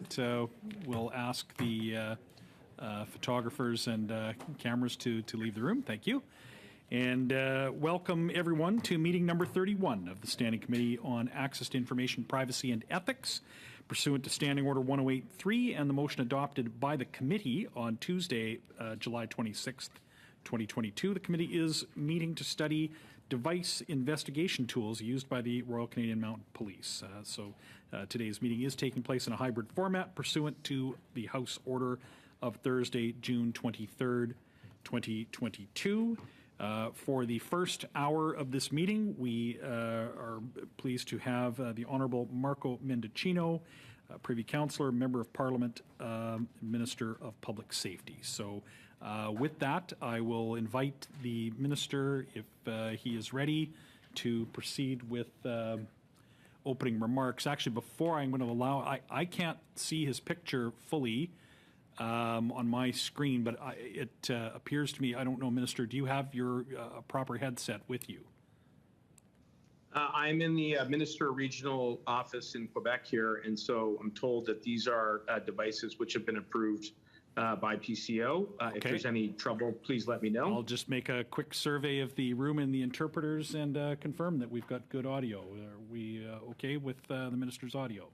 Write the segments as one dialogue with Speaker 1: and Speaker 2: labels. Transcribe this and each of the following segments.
Speaker 1: that, we'll ask the photographers and cameras to leave the room. Thank you. And welcome everyone to meeting number 31 of the Standing Committee on Access to Information, Privacy and Ethics, pursuant to Standing Order 1083 and the motion adopted by the committee on Tuesday, July 26th, 2022. The committee is meeting to study device investigation tools used by the Royal Canadian Mounted Police. Today's meeting is taking place in a hybrid format pursuant to the House Order of Thursday, June 23rd, 2022. For the first hour of this meeting, we are pleased to have the Honourable Marco Mendicino, Privy Councillor, Member of Parliament, Minister of Public Safety. So with that, I will invite the Minister, if he is ready, to proceed with opening remarks. Actually, before I'm going to allow, I can't see his picture fully on my screen, but it appears to me, I don't know, Minister, do you have your proper headset with you?
Speaker 2: I'm in the Minister Regional Office in Quebec here, and so I'm told that these are devices which have been approved by PCO.
Speaker 1: Okay.
Speaker 2: If there's any trouble, please let me know.
Speaker 1: I'll just make a quick survey of the room and the interpreters and confirm that we've got good audio. Are we okay with the Minister's audio?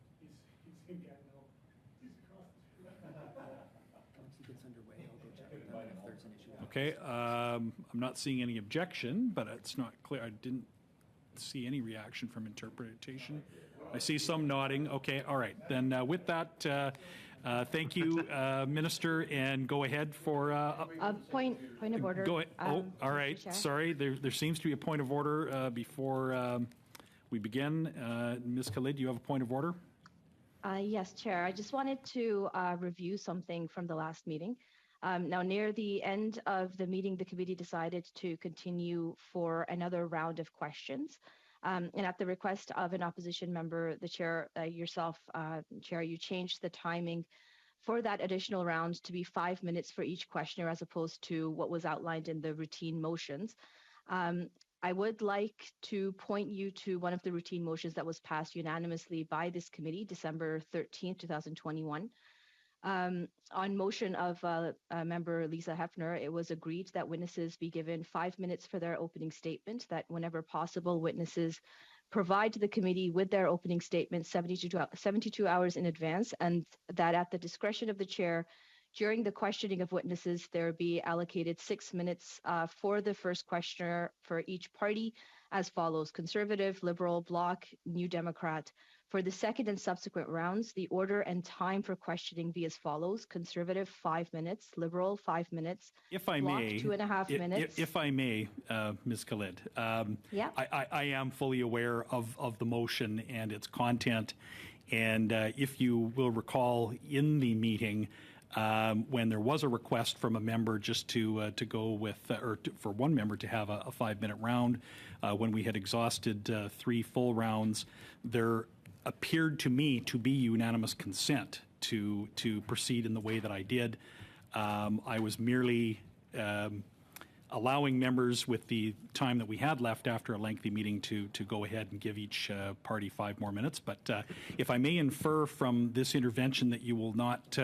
Speaker 1: Okay, I'm not seeing any objection, but it's not clear. I didn't see any reaction from interpretation. I see some nodding. Okay, all right. Then with that, thank you, Minister, and go ahead for...
Speaker 3: Point of order.
Speaker 1: Go ahead. All right. Sorry, there seems to be a point of order before we begin. Ms. Khalid, do you have a point of order?
Speaker 3: Yes, Chair. I just wanted to review something from the last meeting. Now, near the end of the meeting, the committee decided to continue for another round of questions. And at the request of an opposition member, the Chair, yourself, Chair, you changed the timing for that additional round to be 5 minutes for each questioner as opposed to what was outlined in the routine motions. I would like to point you to one of the routine motions that was passed unanimously by this committee, December 13th, 2021. On motion of member Lisa Hefner, it was agreed that witnesses be given 5 minutes for their opening statement, that whenever possible, witnesses provide the committee with their opening statement 72 hours in advance, and that at the discretion of the chair, during the questioning of witnesses, there be allocated 6 minutes for the first questioner for each party as follows: Conservative, Liberal, Bloc, New Democrat. For the second and subsequent rounds, the order and time for questioning be as follows: Conservative, 5 minutes; Liberal, 5 minutes;
Speaker 1: if I
Speaker 3: Bloc,
Speaker 1: may,
Speaker 3: 2.5 minutes.
Speaker 1: If I may, Ms. Khalid,
Speaker 3: yeah.
Speaker 1: I am fully aware of the motion and its content, and if you will recall in the meeting, when there was a request from a member just to go with, for one member to have a 5-minute round, when we had exhausted 3 full rounds, there appeared to me to be unanimous consent to proceed in the way that I did. I was merely allowing members with the time that we had left after a lengthy meeting to go ahead and give each party 5 more minutes. But if I may infer from this intervention that you will not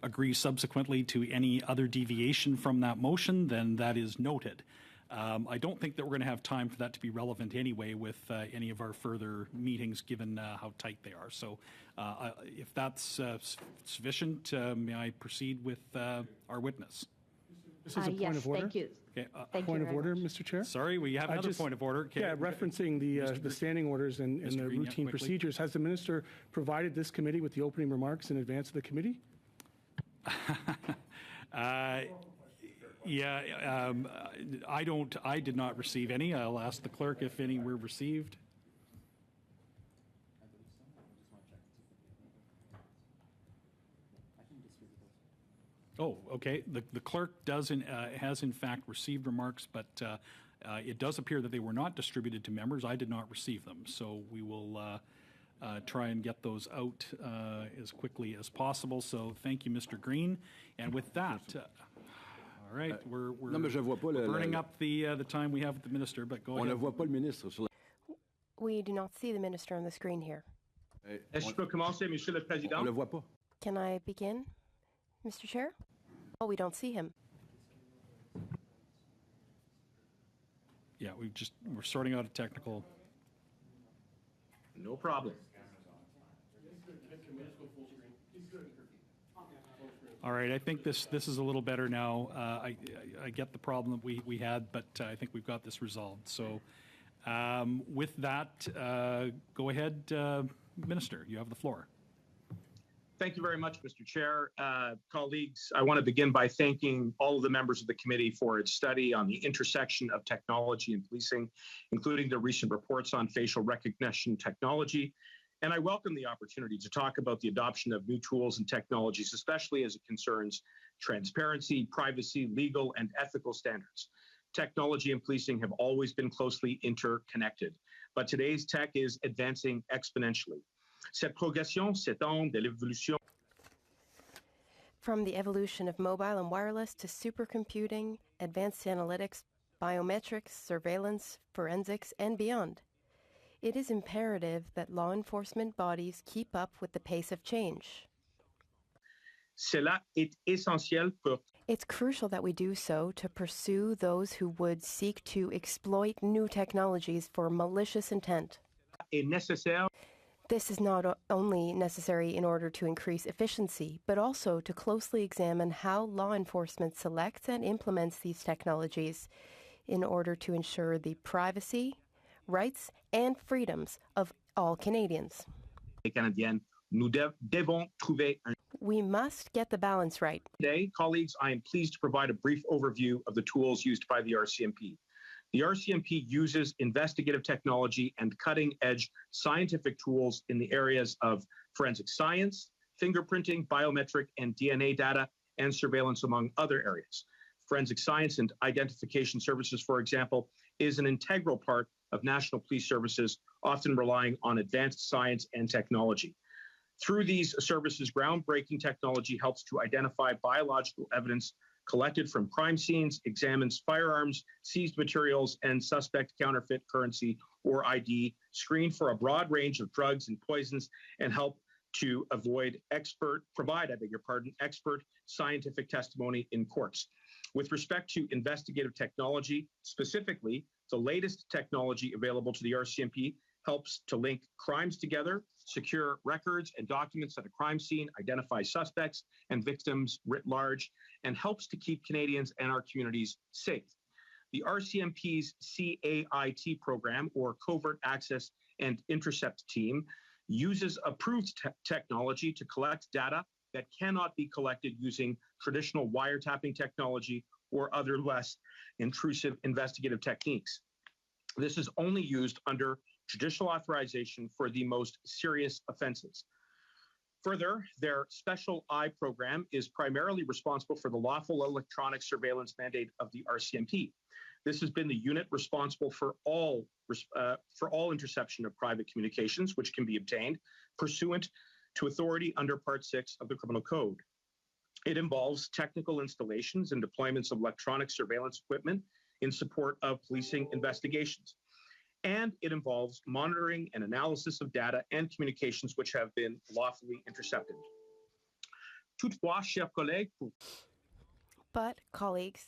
Speaker 1: agree subsequently to any other deviation from that motion, then that is noted. I don't think that we're going to have time for that to be relevant anyway with any of our further meetings, given how tight they are. So if that's sufficient, may I proceed with our witness?
Speaker 4: This is a point
Speaker 3: Yes,
Speaker 4: of order.
Speaker 3: thank you.
Speaker 1: Okay,
Speaker 4: Point of order,
Speaker 3: much.
Speaker 4: Mr. Chair.
Speaker 1: sorry, we have another point of order. Okay.
Speaker 4: Yeah, referencing the standing orders and the
Speaker 1: Green,
Speaker 4: routine
Speaker 1: quickly.
Speaker 4: procedures. Has the minister provided this committee with the opening remarks in advance of the committee?
Speaker 1: Yeah, I did not receive any. I'll ask the clerk if any were received. Oh, okay. The clerk has in fact received remarks, but it does appear that they were not distributed to members. I did not receive them, so we will try and get those out as quickly as possible. So thank you, Mr. Green. And with that, all right, we're burning up the time we have with the minister, but go ahead.
Speaker 5: We do not see the minister on the screen here.
Speaker 2: Est-ce que je peux commencer, Monsieur le Président?
Speaker 5: Can I begin, Mr. Chair? Oh, we don't see him.
Speaker 1: Yeah, we're sorting out a technical.
Speaker 2: No problem.
Speaker 1: All right, I think this is a little better now. I get the problem that we had, but I think we've got this resolved. So with that, go ahead, Minister. You have the floor.
Speaker 2: Thank you very much, Mr. Chair. Colleagues, I want to begin by thanking all of the members of the committee for its study on the intersection of technology and policing, including the recent reports on facial recognition technology. And I welcome the opportunity to talk about the adoption of new tools and technologies, especially as it concerns transparency, privacy, legal, and ethical standards. Technology and policing have always been closely interconnected, but today's tech is advancing exponentially. Cette progression s'étend de l'évolution.
Speaker 5: From the evolution of mobile and wireless to supercomputing, advanced analytics, biometrics, surveillance, forensics, and beyond. It is imperative that law enforcement bodies keep up with the pace of change.
Speaker 2: Cela est essentiel pour
Speaker 5: It's crucial that we do so to pursue those who would seek to exploit new technologies for malicious intent.
Speaker 2: est nécessaire
Speaker 5: This is not only necessary in order to increase efficiency, but also to closely examine how law enforcement selects and implements these technologies in order to ensure the privacy, rights, and freedoms of all Canadians.
Speaker 2: canadienne. Nous devons trouver un.
Speaker 5: We must get the balance right.
Speaker 2: Today, colleagues, I am pleased to provide a brief overview of the tools used by the RCMP. The RCMP uses investigative technology and cutting-edge scientific tools in the areas of forensic science, fingerprinting, biometric and DNA data, and surveillance, among other areas. Forensic science and identification services, for example, is an integral part of national police services, often relying on advanced science and technology. Through these services, groundbreaking technology helps to identify biological evidence collected from crime scenes, examines firearms, seized materials, and suspect counterfeit currency or ID, screen for a broad range of drugs and poisons, and help to provide expert scientific testimony in courts. With respect to investigative technology, specifically, the latest technology available to the RCMP helps to link crimes together, secure records and documents at a crime scene, identify suspects and victims writ large, and helps to keep Canadians and our communities safe. The RCMP's CAIT program, or Covert Access and Intercept Team, uses approved technology to collect data that cannot be collected using traditional wiretapping technology or other less intrusive investigative techniques. This is only used under judicial authorization for the most serious offenses. Further, their Special Eye program is primarily responsible for the lawful electronic surveillance mandate of the RCMP. This has been the unit responsible for all interception of private communications, which can be obtained pursuant to authority under Part 6 of the Criminal Code. It involves technical installations and deployments of electronic surveillance equipment in support of policing investigations. And it involves monitoring and analysis of data and communications which have been lawfully intercepted. Toutefois, chers collègues,
Speaker 5: But, colleagues,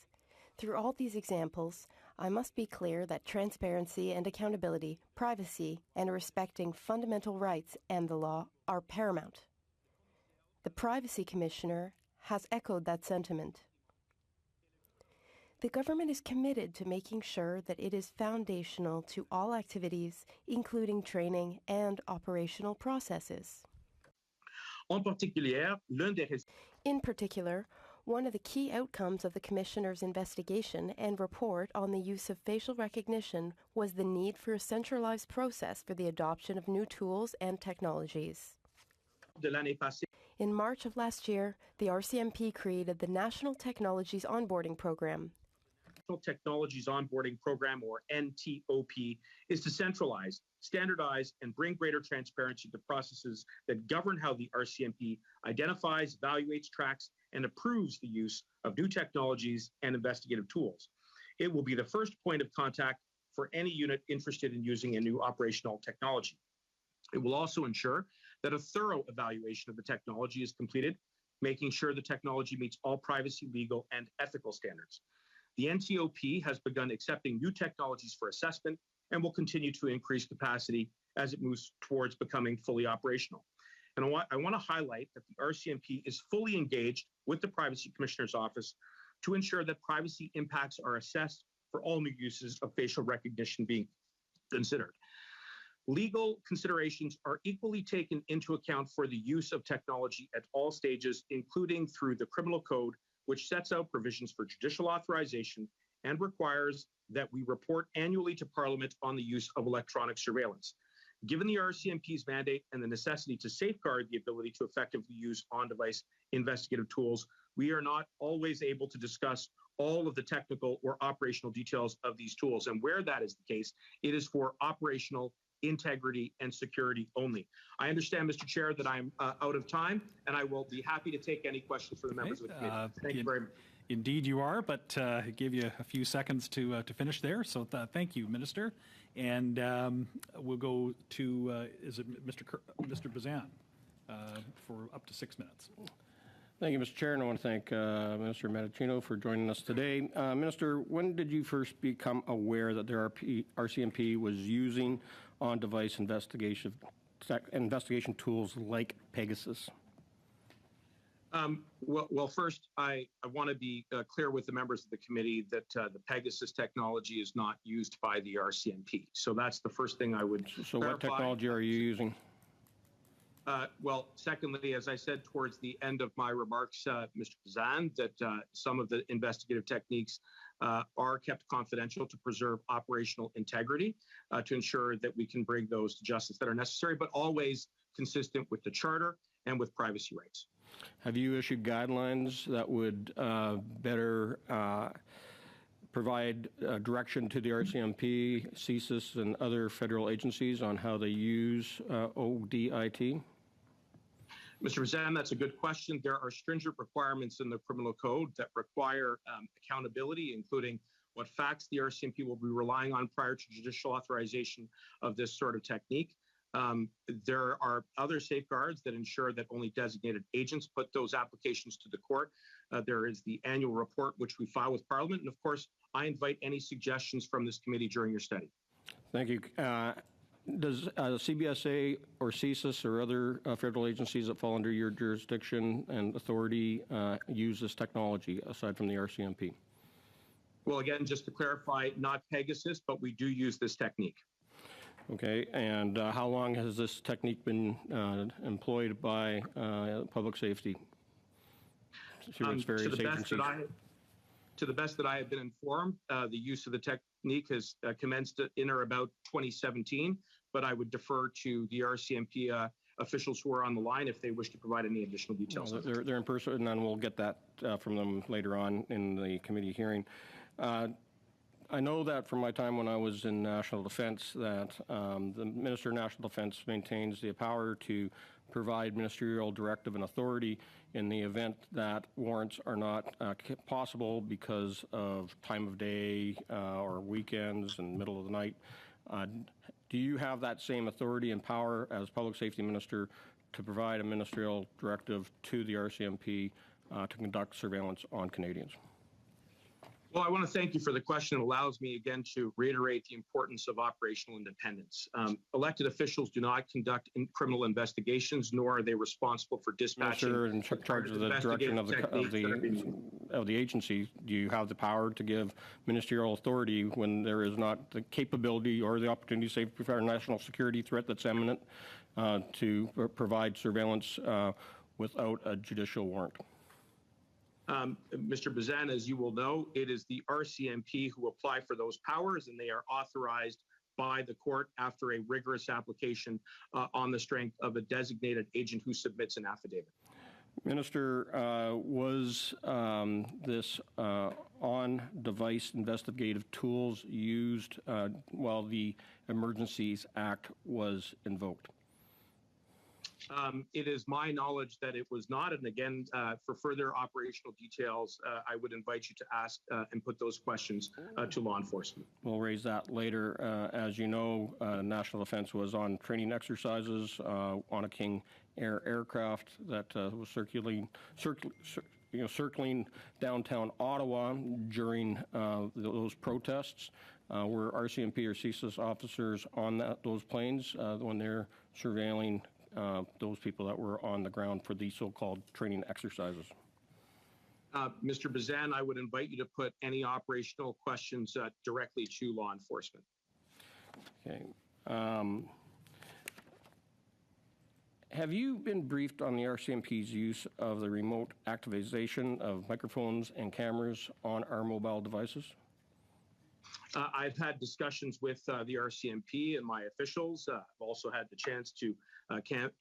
Speaker 5: through all these examples, I must be clear that transparency and accountability, privacy, and respecting fundamental rights and the law are paramount. The Privacy Commissioner has echoed that sentiment. The government is committed to making sure that it is foundational to all activities, including training and operational processes.
Speaker 2: en particulier,
Speaker 5: In particular, one of the key outcomes of the Commissioner's investigation and report on the use of facial recognition was the need for a centralized process for the adoption of new tools and technologies.
Speaker 2: de l'année passée,
Speaker 5: In March of last year, the RCMP created the National Technologies Onboarding Program.
Speaker 2: National Technologies Onboarding Program, or NTOP, is to centralize, standardize, and bring greater transparency to processes that govern how the RCMP identifies, evaluates, tracks, and approves the use of new technologies and investigative tools. It will be the first point of contact for any unit interested in using a new operational technology. It will also ensure that a thorough evaluation of the technology is completed, making sure the technology meets all privacy, legal, and ethical standards. The NTOP has begun accepting new technologies for assessment and will continue to increase capacity as it moves towards becoming fully operational. And I want to highlight that the RCMP is fully engaged with the Privacy Commissioner's Office to ensure that privacy impacts are assessed for all new uses of facial recognition being considered. Legal considerations are equally taken into account for the use of technology at all stages, including through the Criminal Code, which sets out provisions for judicial authorization and requires that we report annually to Parliament on the use of electronic surveillance. Given the RCMP's mandate and the necessity to safeguard the ability to effectively use on-device investigative tools, we are not always able to discuss all of the technical or operational details of these tools. And where that is the case, it is for operational integrity and security only. I understand, Mr. Chair, that I'm out of time, and I will be happy to take any questions from the members of the committee. Thank you very much.
Speaker 1: Indeed you are, but I gave you a few seconds to finish there, so thank you, Minister. And we'll go to, is it Mr. Bazan for up to 6 minutes.
Speaker 6: Thank you, Mr. Chair, and I want to thank Minister Matticino for joining us today. Minister, when did you first become aware that the RCMP was using on-device investigation tools like Pegasus?
Speaker 2: Well, first, I want to be clear with the members of the committee that the Pegasus technology is not used by the RCMP. So that's the first thing I would
Speaker 6: So clarify. What technology are you using?
Speaker 2: Well, secondly, as I said towards the end of my remarks, Mr. Bazan, that some of the investigative techniques are kept confidential to preserve operational integrity, to ensure that we can bring those to justice that are necessary, but always consistent with the Charter and with privacy rights.
Speaker 6: Have you issued guidelines that would better provide direction to the RCMP, CSIS, and other federal agencies on how they use ODIT?
Speaker 2: Mr. Bazan, that's a good question. There are stringent requirements in the Criminal Code that require accountability, including what facts the RCMP will be relying on prior to judicial authorization of this sort of technique. There are other safeguards that ensure that only designated agents put those applications to the court. There is the annual report, which we file with Parliament. And of course, I invite any suggestions from this committee during your study.
Speaker 6: Thank you. Does CBSA or CSIS or other federal agencies that fall under your jurisdiction and authority use this technology aside from the RCMP?
Speaker 2: Well, again, just to clarify, not Pegasus, but we do use this technique.
Speaker 6: Okay, and how long has this technique been employed by public safety?
Speaker 2: To the best that I have been informed, the use of the technique has commenced in or about 2017, but I would defer to the RCMP officials who are on the line if they wish to provide any additional details.
Speaker 6: Well, they're in person, and we'll get that from them later on in the committee hearing. I know that from my time when I was in National Defense that the Minister of National Defense maintains the power to provide ministerial directive and authority in the event that warrants are not possible because of time of day or weekends and middle of the night. Do you have that same authority and power as Public Safety Minister to provide a ministerial directive to the RCMP to conduct surveillance on Canadians?
Speaker 2: Well, I want to thank you for the question. It allows me again to reiterate the importance of operational independence. Elected officials do not conduct criminal investigations, nor are they responsible for dispatching.
Speaker 6: Minister in charge of the direction of the agency, do you have the power to give ministerial authority when there is not the capability or the opportunity, say, for a national security threat that's imminent, to provide surveillance without a judicial warrant?
Speaker 2: Mr. Bazan, as you will know, it is the RCMP who apply for those powers, and they are authorized by the court after a rigorous application on the strength of a designated agent who submits an affidavit.
Speaker 6: Minister, was this on-device investigative tools used while the Emergencies Act was invoked?
Speaker 2: It is my knowledge that it was not. And again, for further operational details, I would invite you to ask and put those questions to law enforcement.
Speaker 6: We'll raise that later. As you know, National Defense was on training exercises on a King Air aircraft that was circling downtown Ottawa during those protests. Were RCMP or CSIS officers on those planes when they're surveilling those people that were on the ground for these so-called training exercises?
Speaker 2: Mr. Bazan, I would invite you to put any operational questions directly to law enforcement.
Speaker 6: Okay. Have you been briefed on the RCMP's use of the remote activation of microphones and cameras on our mobile devices?
Speaker 2: I've had discussions with the RCMP and my officials. I've also had the chance to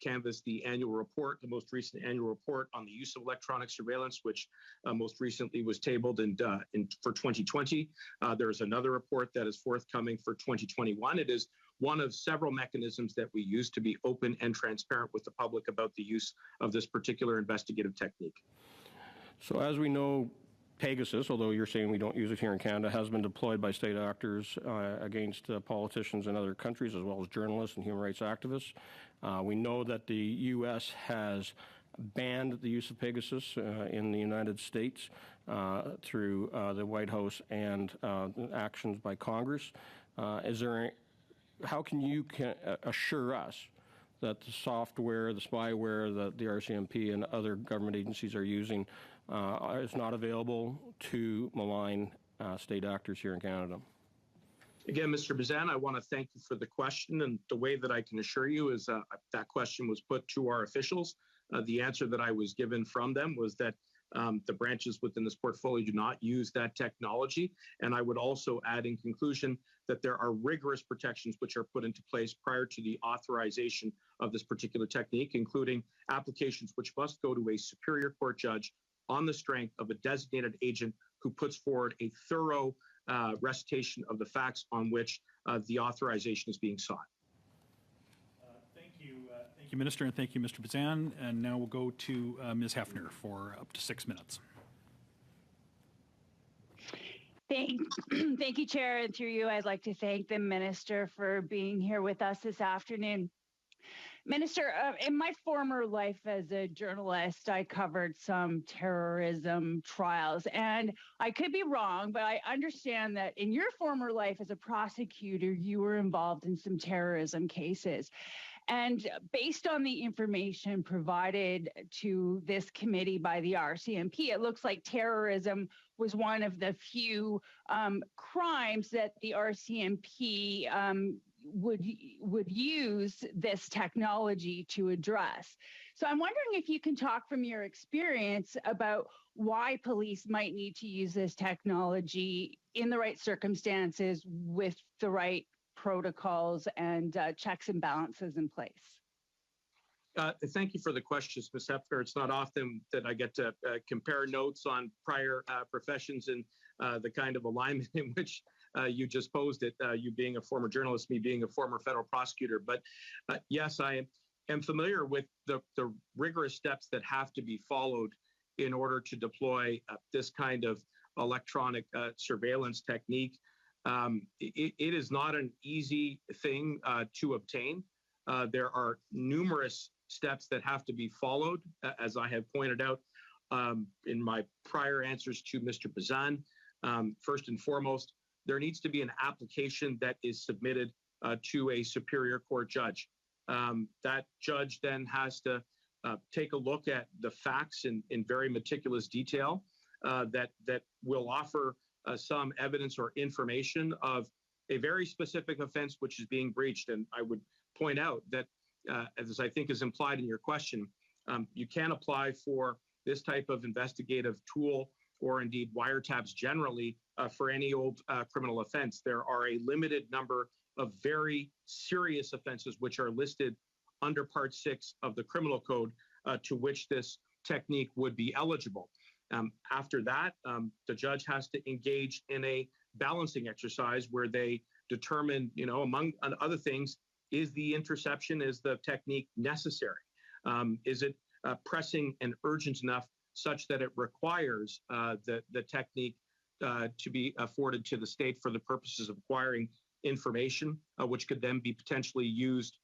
Speaker 2: canvass the annual report, the most recent annual report on the use of electronic surveillance, which most recently was tabled for 2020. There's another report that is forthcoming for 2021. It is one of several mechanisms that we use to be open and transparent with the public about the use of this particular investigative technique.
Speaker 6: So as we know, Pegasus, although you're saying we don't use it here in Canada, has been deployed by state actors against politicians in other countries, as well as journalists and human rights activists. We know that the U.S. has banned the use of Pegasus in the United States through the White House and actions by Congress. How can you assure us that the software, the spyware that the RCMP and other government agencies are using is not available to malign state actors here in Canada?
Speaker 2: Again, Mr. Bazan, I want to thank you for the question. And the way that I can assure you is that question was put to our officials. The answer that I was given from them was that the branches within this portfolio do not use that technology. And I would also add in conclusion that there are rigorous protections which are put into place prior to the authorization of this particular technique, including applications which must go to a superior court judge on the strength of a designated agent who puts forward a thorough recitation of the facts on which the authorization is being sought.
Speaker 1: Thank you, Minister, and thank you, Mr. Bazan. And now we'll go to Ms. Hefner for up to 6 minutes.
Speaker 7: Thank you, Chair, and through you, I'd like to thank the Minister for being here with us this afternoon. Minister, in my former life as a journalist, I covered some terrorism trials, and I could be wrong, but I understand that in your former life as a prosecutor, you were involved in some terrorism cases. And based on the information provided to this committee by the RCMP, it looks like terrorism was one of the few crimes that the RCMP would use this technology to address. So I'm wondering if you can talk from your experience about why police might need to use this technology in the right circumstances with the right protocols and checks and balances in place.
Speaker 2: Thank you for the questions, Ms. Hefner. It's not often that I get to compare notes on prior professions and the kind of alignment in which you just posed it, you being a former journalist, me being a former federal prosecutor. But yes, I am familiar with the rigorous steps that have to be followed in order to deploy this kind of electronic surveillance technique. It is not an easy thing to obtain. There are numerous steps that have to be followed, as I have pointed out in my prior answers to Mr. Bazan. First and foremost, there needs to be an application that is submitted to a superior court judge. That judge then has to take a look at the facts in very meticulous detail that will offer some evidence or information of a very specific offense which is being breached. And I would point out that, as I think is implied in your question, you can apply for this type of investigative tool or indeed wiretaps generally for any old criminal offense. There are a limited number of very serious offenses which are listed under Part 6 of the Criminal Code to which this technique would be eligible. After that, the judge has to engage in a balancing exercise where they determine, among other things, is the interception, is the technique necessary? Is it pressing and urgent enough such that it requires the technique to be afforded to the state for the purposes of acquiring information, which could then be potentially used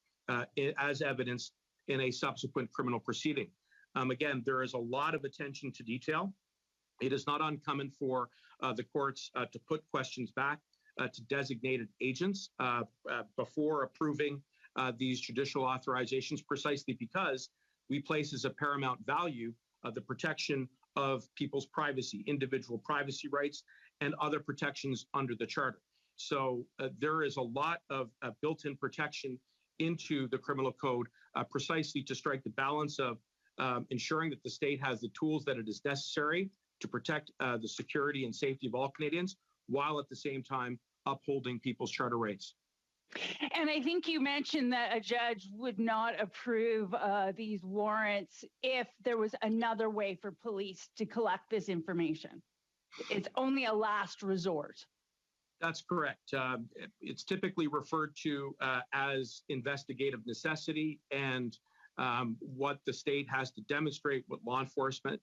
Speaker 2: as evidence in a subsequent criminal proceeding? Again, there is a lot of attention to detail. It is not uncommon for the courts to put questions back to designated agents before approving these judicial authorizations, precisely because we place as a paramount value the protection of people's privacy, individual privacy rights, and other protections under the Charter. So there is a lot of built-in protection into the criminal code precisely to strike the balance of ensuring that the state has the tools that it is necessary to protect the security and safety of all Canadians, while at the same time upholding people's charter rights.
Speaker 7: And I think you mentioned that a judge would not approve these warrants if there was another way for police to collect this information. It's only a last resort.
Speaker 2: That's correct. It's typically referred to as investigative necessity, and what the state has to demonstrate, what law enforcement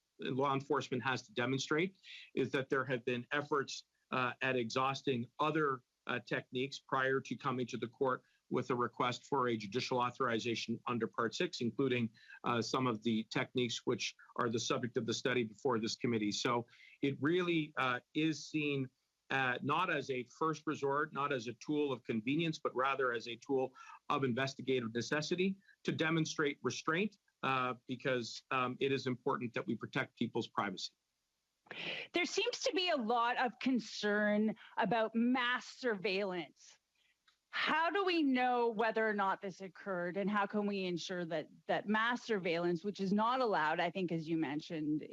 Speaker 2: has to demonstrate, is that there have been efforts at exhausting other techniques prior to coming to the court with a request for a judicial authorization under Part 6, including some of the techniques which are the subject of the study before this committee. So it really is seen not as a first resort, not as a tool of convenience, but rather as a tool of investigative necessity to demonstrate restraint, because it is important that we protect people's privacy.
Speaker 7: There seems to be a lot of concern about mass surveillance. How do we know whether or not this occurred, and how can we ensure that mass surveillance, which is not allowed, I think, as you mentioned?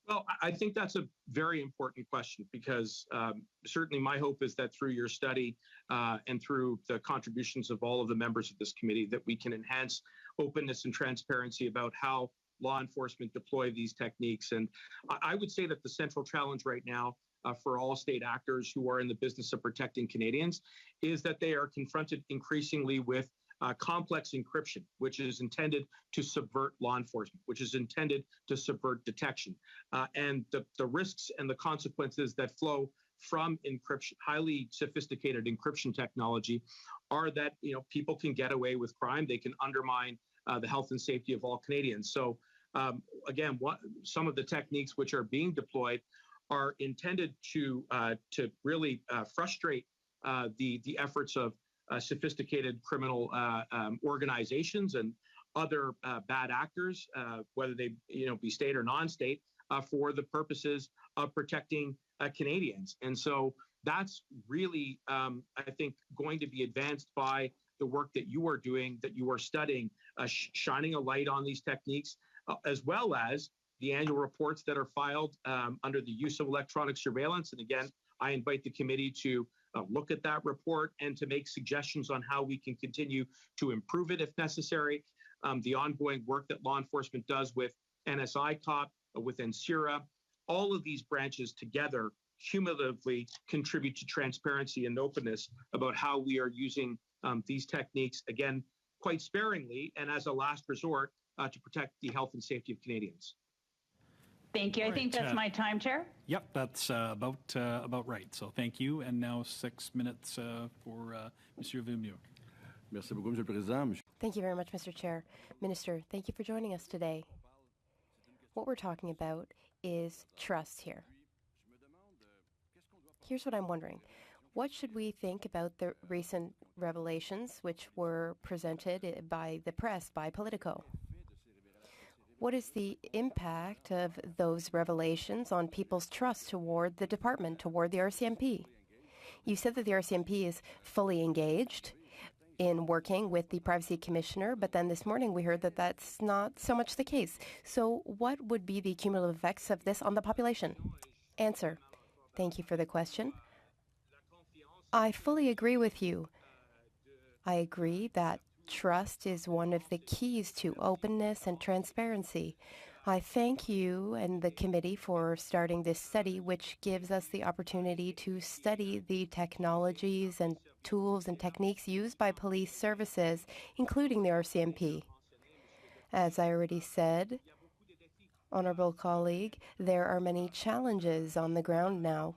Speaker 2: Well, I think that's a very important question, because certainly my hope is that through your study and through the contributions of all of the members of this committee, that we can enhance openness and transparency about how law enforcement deploy these techniques. And I would say that the central challenge right now for all state actors who are in the business of protecting Canadians is that they are confronted increasingly with complex encryption, which is intended to subvert law enforcement, which is intended to subvert detection. And the risks and the consequences that flow from encryption, highly sophisticated encryption technology, are that people can get away with crime. They can undermine the health and safety of all Canadians. So again, some of the techniques which are being deployed are intended to really frustrate the efforts of sophisticated criminal organizations and other bad actors, whether they be state or non-state, for the purposes of protecting Canadians. And so that's really, I think, going to be advanced by the work that you are doing, that you are studying, shining a light on these techniques, as well as the annual reports that are filed under the use of electronic surveillance. And again, I invite the committee to look at that report and to make suggestions on how we can continue to improve it if necessary. The ongoing work that law enforcement does with NSI COP, with NSIRA, all of these branches together cumulatively contribute to transparency and openness about how we are using these techniques, again, quite sparingly and as a last resort to protect the health and safety of Canadians.
Speaker 7: Thank you. I think that's my time, Chair.
Speaker 1: Yep, that's about right. So thank you. And now 6 minutes for Monsieur Villeneuve.
Speaker 8: Merci beaucoup, Monsieur le Président.
Speaker 5: Thank you very much, Mr. Chair. Minister, thank you for joining us today. What we're talking about is trust here. Here's what I'm wondering. What should we think about the recent revelations which were presented by the press, by Politico? What is the impact of those revelations on people's trust toward the department, toward the RCMP? You said that the RCMP is fully engaged in working with the Privacy Commissioner, but then this morning we heard that that's not so much the case. So what would be the cumulative effects of this on the population? Answer. Thank you for the question. I fully agree with you. I agree that trust is one of the keys to openness and transparency. I thank you and the committee for starting this study, which gives us the opportunity to study the technologies and tools and techniques used by police services, including the RCMP. As I already said, honorable colleague, there are many challenges on the ground now.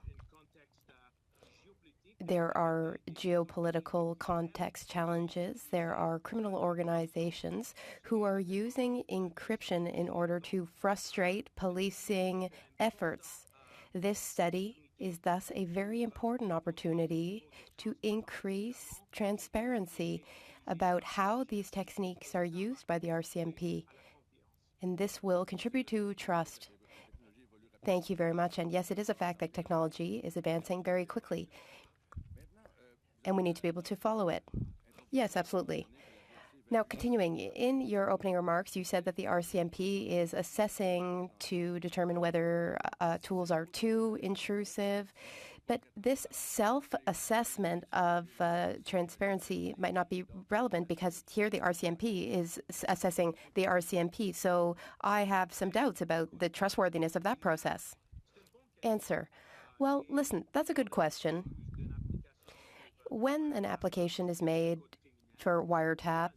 Speaker 5: There are geopolitical context challenges. There are criminal organizations who are using encryption in order to frustrate policing efforts. This study is thus a very important opportunity to increase transparency about how these techniques are used by the RCMP. And this will contribute to trust. Thank you very much. And yes, it is a fact that technology is advancing very quickly, and we need to be able to follow it. Yes, absolutely. Now, continuing, in your opening remarks, you said that the RCMP is assessing to determine whether tools are too intrusive. But this self-assessment of transparency might not be relevant because here the RCMP is assessing the RCMP. So I have some doubts about the trustworthiness of that process. Answer. Well, listen, that's a good question. When an application is made for wiretap,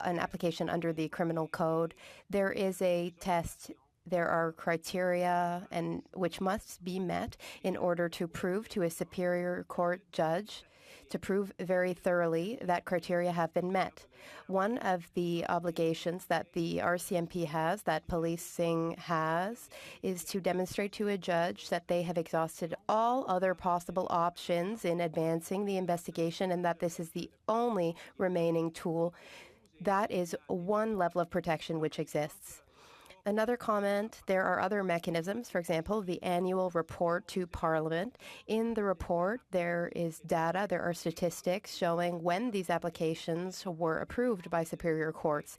Speaker 5: an application under the criminal code, there is a test. There are criteria and which must be met in order to prove to a superior court judge, to prove very thoroughly that criteria have been met. One of the obligations that the RCMP has, that policing has, is to demonstrate to a judge that they have exhausted all other possible options in advancing the investigation and that this is the only remaining tool. That is one level of protection which exists. Another comment, there are other mechanisms, for example, the annual report to Parliament. In the report, there is data, there are statistics showing when these applications were approved by superior courts.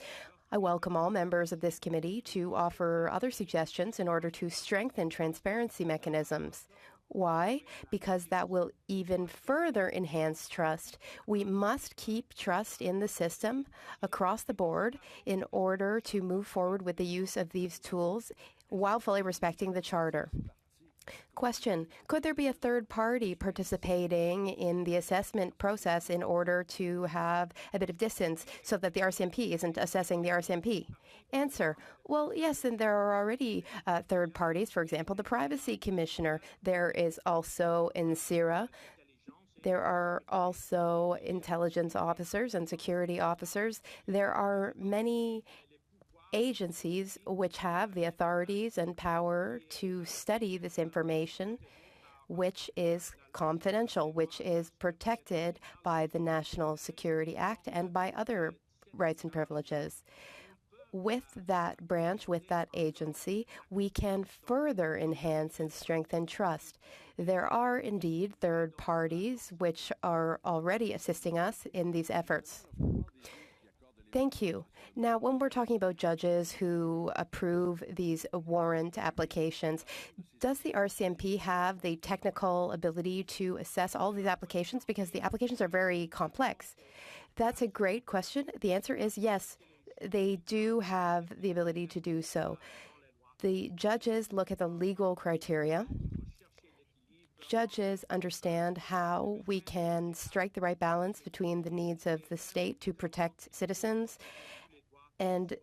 Speaker 5: I welcome all members of this committee to offer other suggestions in order to strengthen transparency mechanisms. Why? Because that will even further enhance trust. We must keep trust in the system across the board in order to move forward with the use of these tools while fully respecting the Charter. Question, could there be a third party participating in the assessment process in order to have a bit of distance so that the RCMP isn't assessing the RCMP? Answer, well, yes, and there are already third parties, for example, the Privacy Commissioner. There is also INSIRA. There are also intelligence officers and security officers. There are many agencies which have the authorities and power to study this information, which is confidential, which is protected by the National Security Act and by other rights and privileges. With that branch, with that agency, we can further enhance and strengthen trust. There are indeed third parties which are already assisting us in these efforts. Thank you. Now, when we're talking about judges who approve these warrant applications, does the RCMP have the technical ability to assess all these applications? Because the applications are very complex. That's a great question. The answer is yes, they do have the ability to do so. The judges look at the legal criteria. Judges understand how we can strike the right balance between the needs of the state to protect citizens and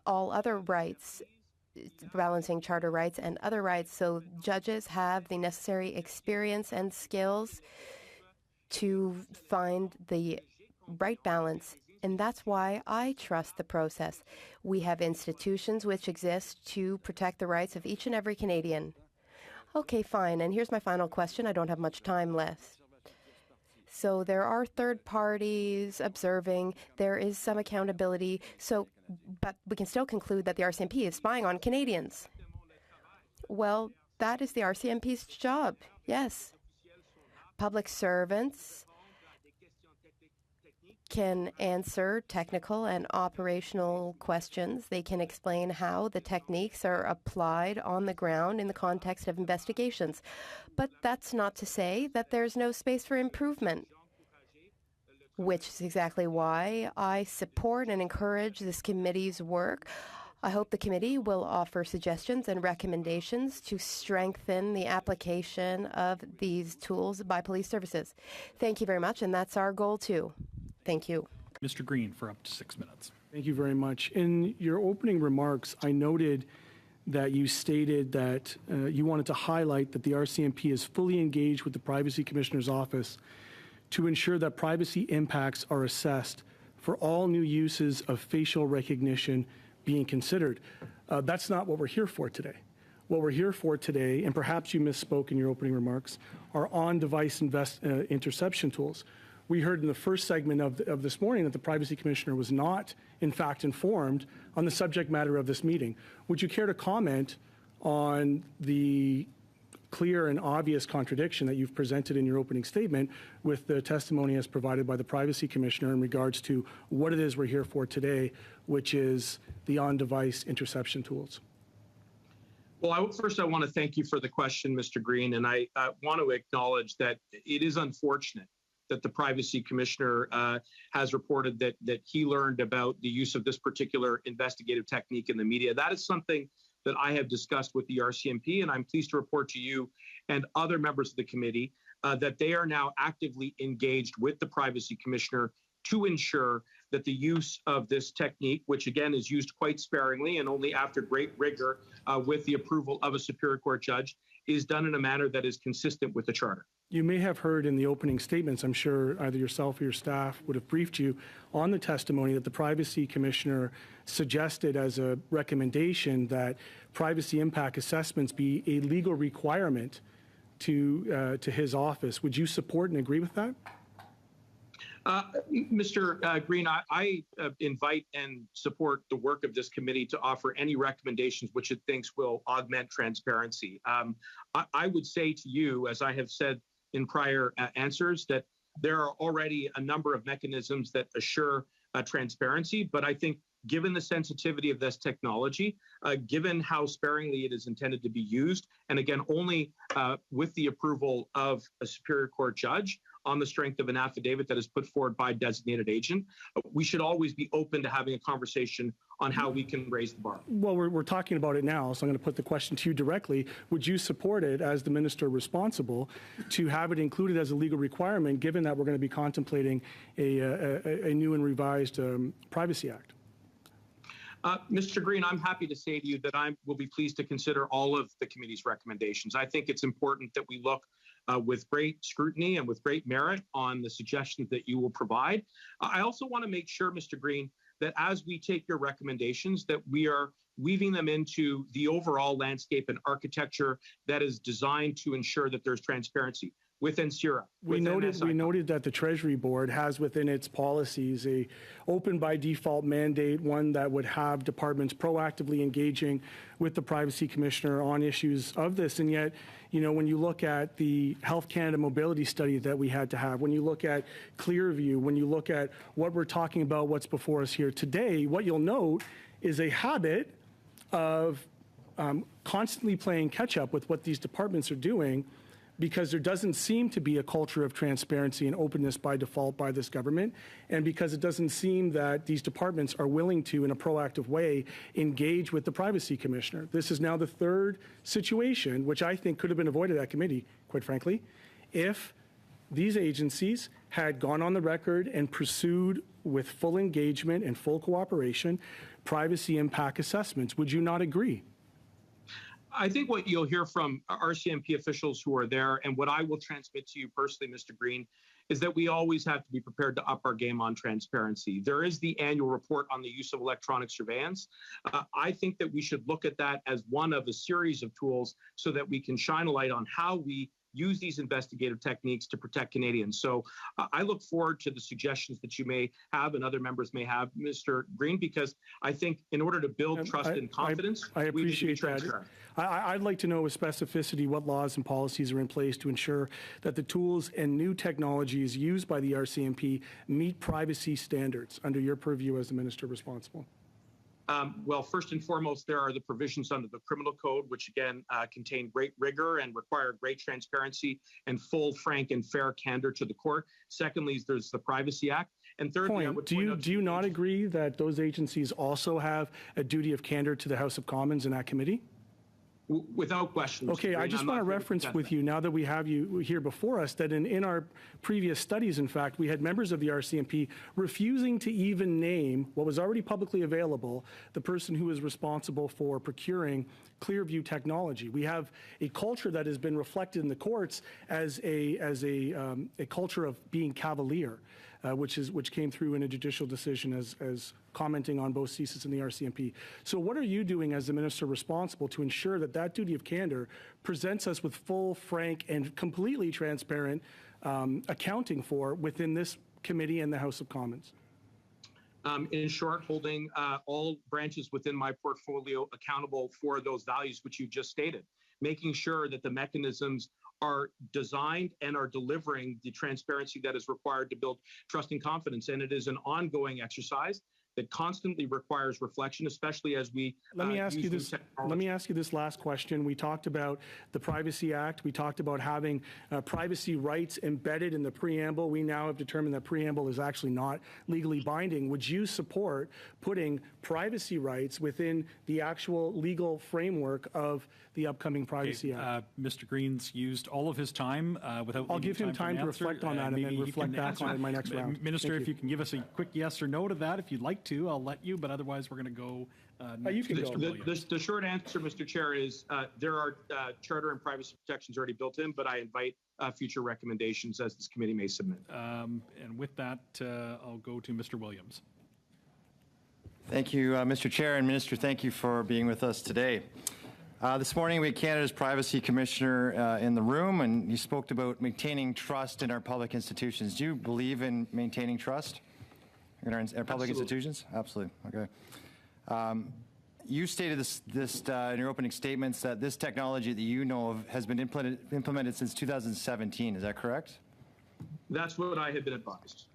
Speaker 5: all other rights, balancing charter rights and other rights. So judges have the necessary experience and skills to find the right balance. And that's why I trust the process. We have institutions which exist to protect the rights of each and every Canadian. Okay, fine. And here's my final question. I don't have much time left. So there are third parties observing. There is some accountability. But we can still conclude that the RCMP is spying on Canadians. Well, that is the RCMP's job. Yes. Public servants can answer technical and operational questions. They can explain how the techniques are applied on the ground in the context of investigations. But that's not to say that there's no space for improvement, which is exactly why I support and encourage this committee's work. I hope the committee will offer suggestions and recommendations to strengthen the application of these tools by police services. Thank you very much, and that's our goal too. Thank you.
Speaker 1: Mr. Green for up to 6 minutes.
Speaker 4: Thank you very much. In your opening remarks, I noted that you stated that you wanted to highlight that the RCMP is fully engaged with the Privacy Commissioner's Office to ensure that privacy impacts are assessed for all new uses of facial recognition being considered. That's not what we're here for today. What we're here for today, and perhaps you misspoke in your opening remarks, are on-device interception tools. We heard in the first segment of this morning that the Privacy Commissioner was not, in fact, informed on the subject matter of this meeting. Would you care to comment on the clear and obvious contradiction that you've presented in your opening statement with the testimony as provided by the Privacy Commissioner in regards to what it is we're here for today, which is the on-device interception tools?
Speaker 2: Well, first, I want to thank you for the question, Mr. Green, and I want to acknowledge that it is unfortunate that the Privacy Commissioner has reported that he learned about the use of this particular investigative technique in the media. That is something that I have discussed with the RCMP, and I'm pleased to report to you and other members of the committee that they are now actively engaged with the Privacy Commissioner to ensure that the use of this technique, which again is used quite sparingly and only after great rigor with the approval of a Superior Court judge, is done in a manner that is consistent with the Charter.
Speaker 4: You may have heard in the opening statements, I'm sure either yourself or your staff would have briefed you on the testimony that the Privacy Commissioner suggested as a recommendation that privacy impact assessments be a legal requirement to his office. Would you support and agree with that?
Speaker 2: Mr. Green, I invite and support the work of this committee to offer any recommendations which it thinks will augment transparency. I would say to you, as I have said in prior answers, that there are already a number of mechanisms that assure transparency, but I think given the sensitivity of this technology, given how sparingly it is intended to be used, and again, only with the approval of a Superior Court judge on the strength of an affidavit that is put forward by a designated agent, we should always be open to having a conversation on how we can raise the bar.
Speaker 4: Well, we're talking about it now, so I'm going to put the question to you directly. Would you support it as the minister responsible to have it included as a legal requirement, given that we're going to be contemplating a new and revised Privacy Act?
Speaker 2: Mr. Green, I'm happy to say to you that I will be pleased to consider all of the committee's recommendations. I think it's important that we look with great scrutiny and with great merit on the suggestions that you will provide. I also want to make sure, Mr. Green, that as we take your recommendations, that we are weaving them into the overall landscape and architecture that is designed to ensure that there's transparency within CIRA.
Speaker 4: We noted that the Treasury Board has within its policies a open by default mandate, one that would have departments proactively engaging with the Privacy Commissioner on issues of this. And yet, you know, when you look at the Health Canada mobility study that we had to have, when you look at Clearview, when you look at what we're talking about, what's before us here today, what you'll note is a habit of constantly playing catch up with what these departments are doing, because there doesn't seem to be a culture of transparency and openness by default by this government, and because it doesn't seem that these departments are willing to, in a proactive way, engage with the Privacy Commissioner. This is now the third situation, which I think could have been avoided at committee, quite frankly, if these agencies had gone on the record and pursued with full engagement and full cooperation privacy impact assessments. Would you not agree?
Speaker 2: I think what you'll hear from RCMP officials who are there, and what I will transmit to you personally, Mr. Green, is that we always have to be prepared to up our game on transparency. There is the annual report on the use of electronic surveillance. I think that we should look at that as one of a series of tools so that we can shine a light on how we use these investigative techniques to protect Canadians. So I look forward to the suggestions that you may have and other members may have, Mr. Green, because I think in order to build trust and confidence,
Speaker 4: I
Speaker 2: we need to be
Speaker 4: appreciate that.
Speaker 2: transparent.
Speaker 4: I'd like to know with specificity what laws and policies are in place to ensure that the tools and new technologies used by the RCMP meet privacy standards under your purview as the minister responsible.
Speaker 2: Well, first and foremost, there are the provisions under the Criminal Code, which again contain great rigor and require great transparency and full, frank, and fair candor to the court. Secondly, there's the Privacy Act. And thirdly, I
Speaker 4: Point.
Speaker 2: would
Speaker 4: Do
Speaker 2: point
Speaker 4: you
Speaker 2: out
Speaker 4: do you not agree that those agencies also have a duty of candor to the House of Commons in that committee?
Speaker 2: Without question. Mr.
Speaker 4: Okay, I
Speaker 2: Green,
Speaker 4: just
Speaker 2: I'm
Speaker 4: want
Speaker 2: not
Speaker 4: to
Speaker 2: here to
Speaker 4: reference
Speaker 2: contest
Speaker 4: with
Speaker 2: that.
Speaker 4: you, now that we have you here before us, that in our previous studies, in fact, we had members of the RCMP refusing to even name what was already publicly available, the person who is responsible for procuring Clearview technology. We have a culture that has been reflected in the courts as a culture of being cavalier, which came through in a judicial decision as commenting on both CSIS and the RCMP. So what are you doing as the minister responsible to ensure that that duty of candor presents us with full, frank, and completely transparent accounting for within this committee and the House of Commons?
Speaker 2: In short, holding all branches within my portfolio accountable for those values which you just stated, making sure that the mechanisms are designed and are delivering the transparency that is required to build trust and confidence. And it is an ongoing exercise that constantly requires reflection, especially as we
Speaker 4: Let me ask you
Speaker 2: use
Speaker 4: this.
Speaker 2: new technology.
Speaker 4: Let me ask you this last question. We talked about the Privacy Act. We talked about having privacy rights embedded in the preamble. We now have determined that preamble is actually not legally binding. Would you support putting privacy rights within the actual legal framework of the upcoming Privacy Act?
Speaker 1: Mr. Green's used all of his time without.
Speaker 4: I'll
Speaker 1: leaving
Speaker 4: give him time
Speaker 1: an
Speaker 4: to
Speaker 1: answer.
Speaker 4: reflect on that and
Speaker 1: Maybe
Speaker 4: then
Speaker 1: he
Speaker 4: reflect
Speaker 1: can
Speaker 4: back
Speaker 1: answer.
Speaker 4: on it in my next round.
Speaker 1: Minister,
Speaker 4: Thank
Speaker 1: if you can give us a quick yes or no to that, if you'd like to, I'll let you. But otherwise, we're going to go.
Speaker 4: You can
Speaker 1: next to
Speaker 4: go.
Speaker 1: Mr. Williams.
Speaker 2: The short answer, Mr. Chair, is there are charter and privacy protections already built in, but I invite future recommendations as this committee may submit.
Speaker 1: And with that, I'll go to Mr. Williams.
Speaker 9: Thank you, Mr. Chair, and Minister, thank you for being with us today. This morning, we had Canada's Privacy Commissioner in the room, and he spoke about maintaining trust in our public institutions. Do you believe in maintaining trust in our public institutions? Absolutely. Okay. You stated this in your opening statements that this technology that you know of has been implemented since 2017. Is that correct?
Speaker 2: That's what I have been advised.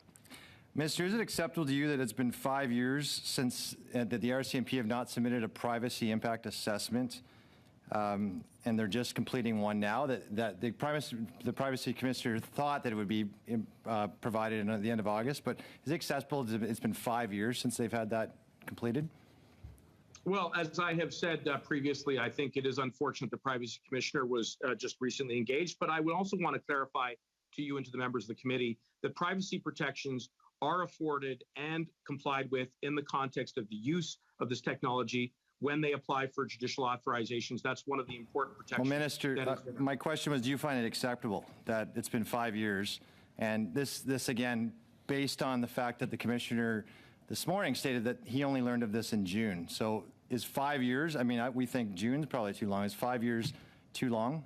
Speaker 9: Minister, is it acceptable to you that it's been 5 years since that the RCMP have not submitted a privacy impact assessment, and they're just completing one now? That the privacy commissioner thought that it would be provided at the end of August, but is it acceptable? It's been 5 years since they've had that completed.
Speaker 2: Well, as I have said previously, I think it is unfortunate the privacy commissioner was just recently engaged, but I would also want to clarify to you and to the members of the committee that privacy protections are afforded and complied with in the context of the use of this technology when they apply for judicial authorizations. That's one of the important protections.
Speaker 9: Well, Minister, my question was, do you find it acceptable that it's been 5 years? And this again, based on the fact that the commissioner this morning stated that he only learned of this in June. So is 5 years, I mean, we think June's probably too long. Is 5 years too long?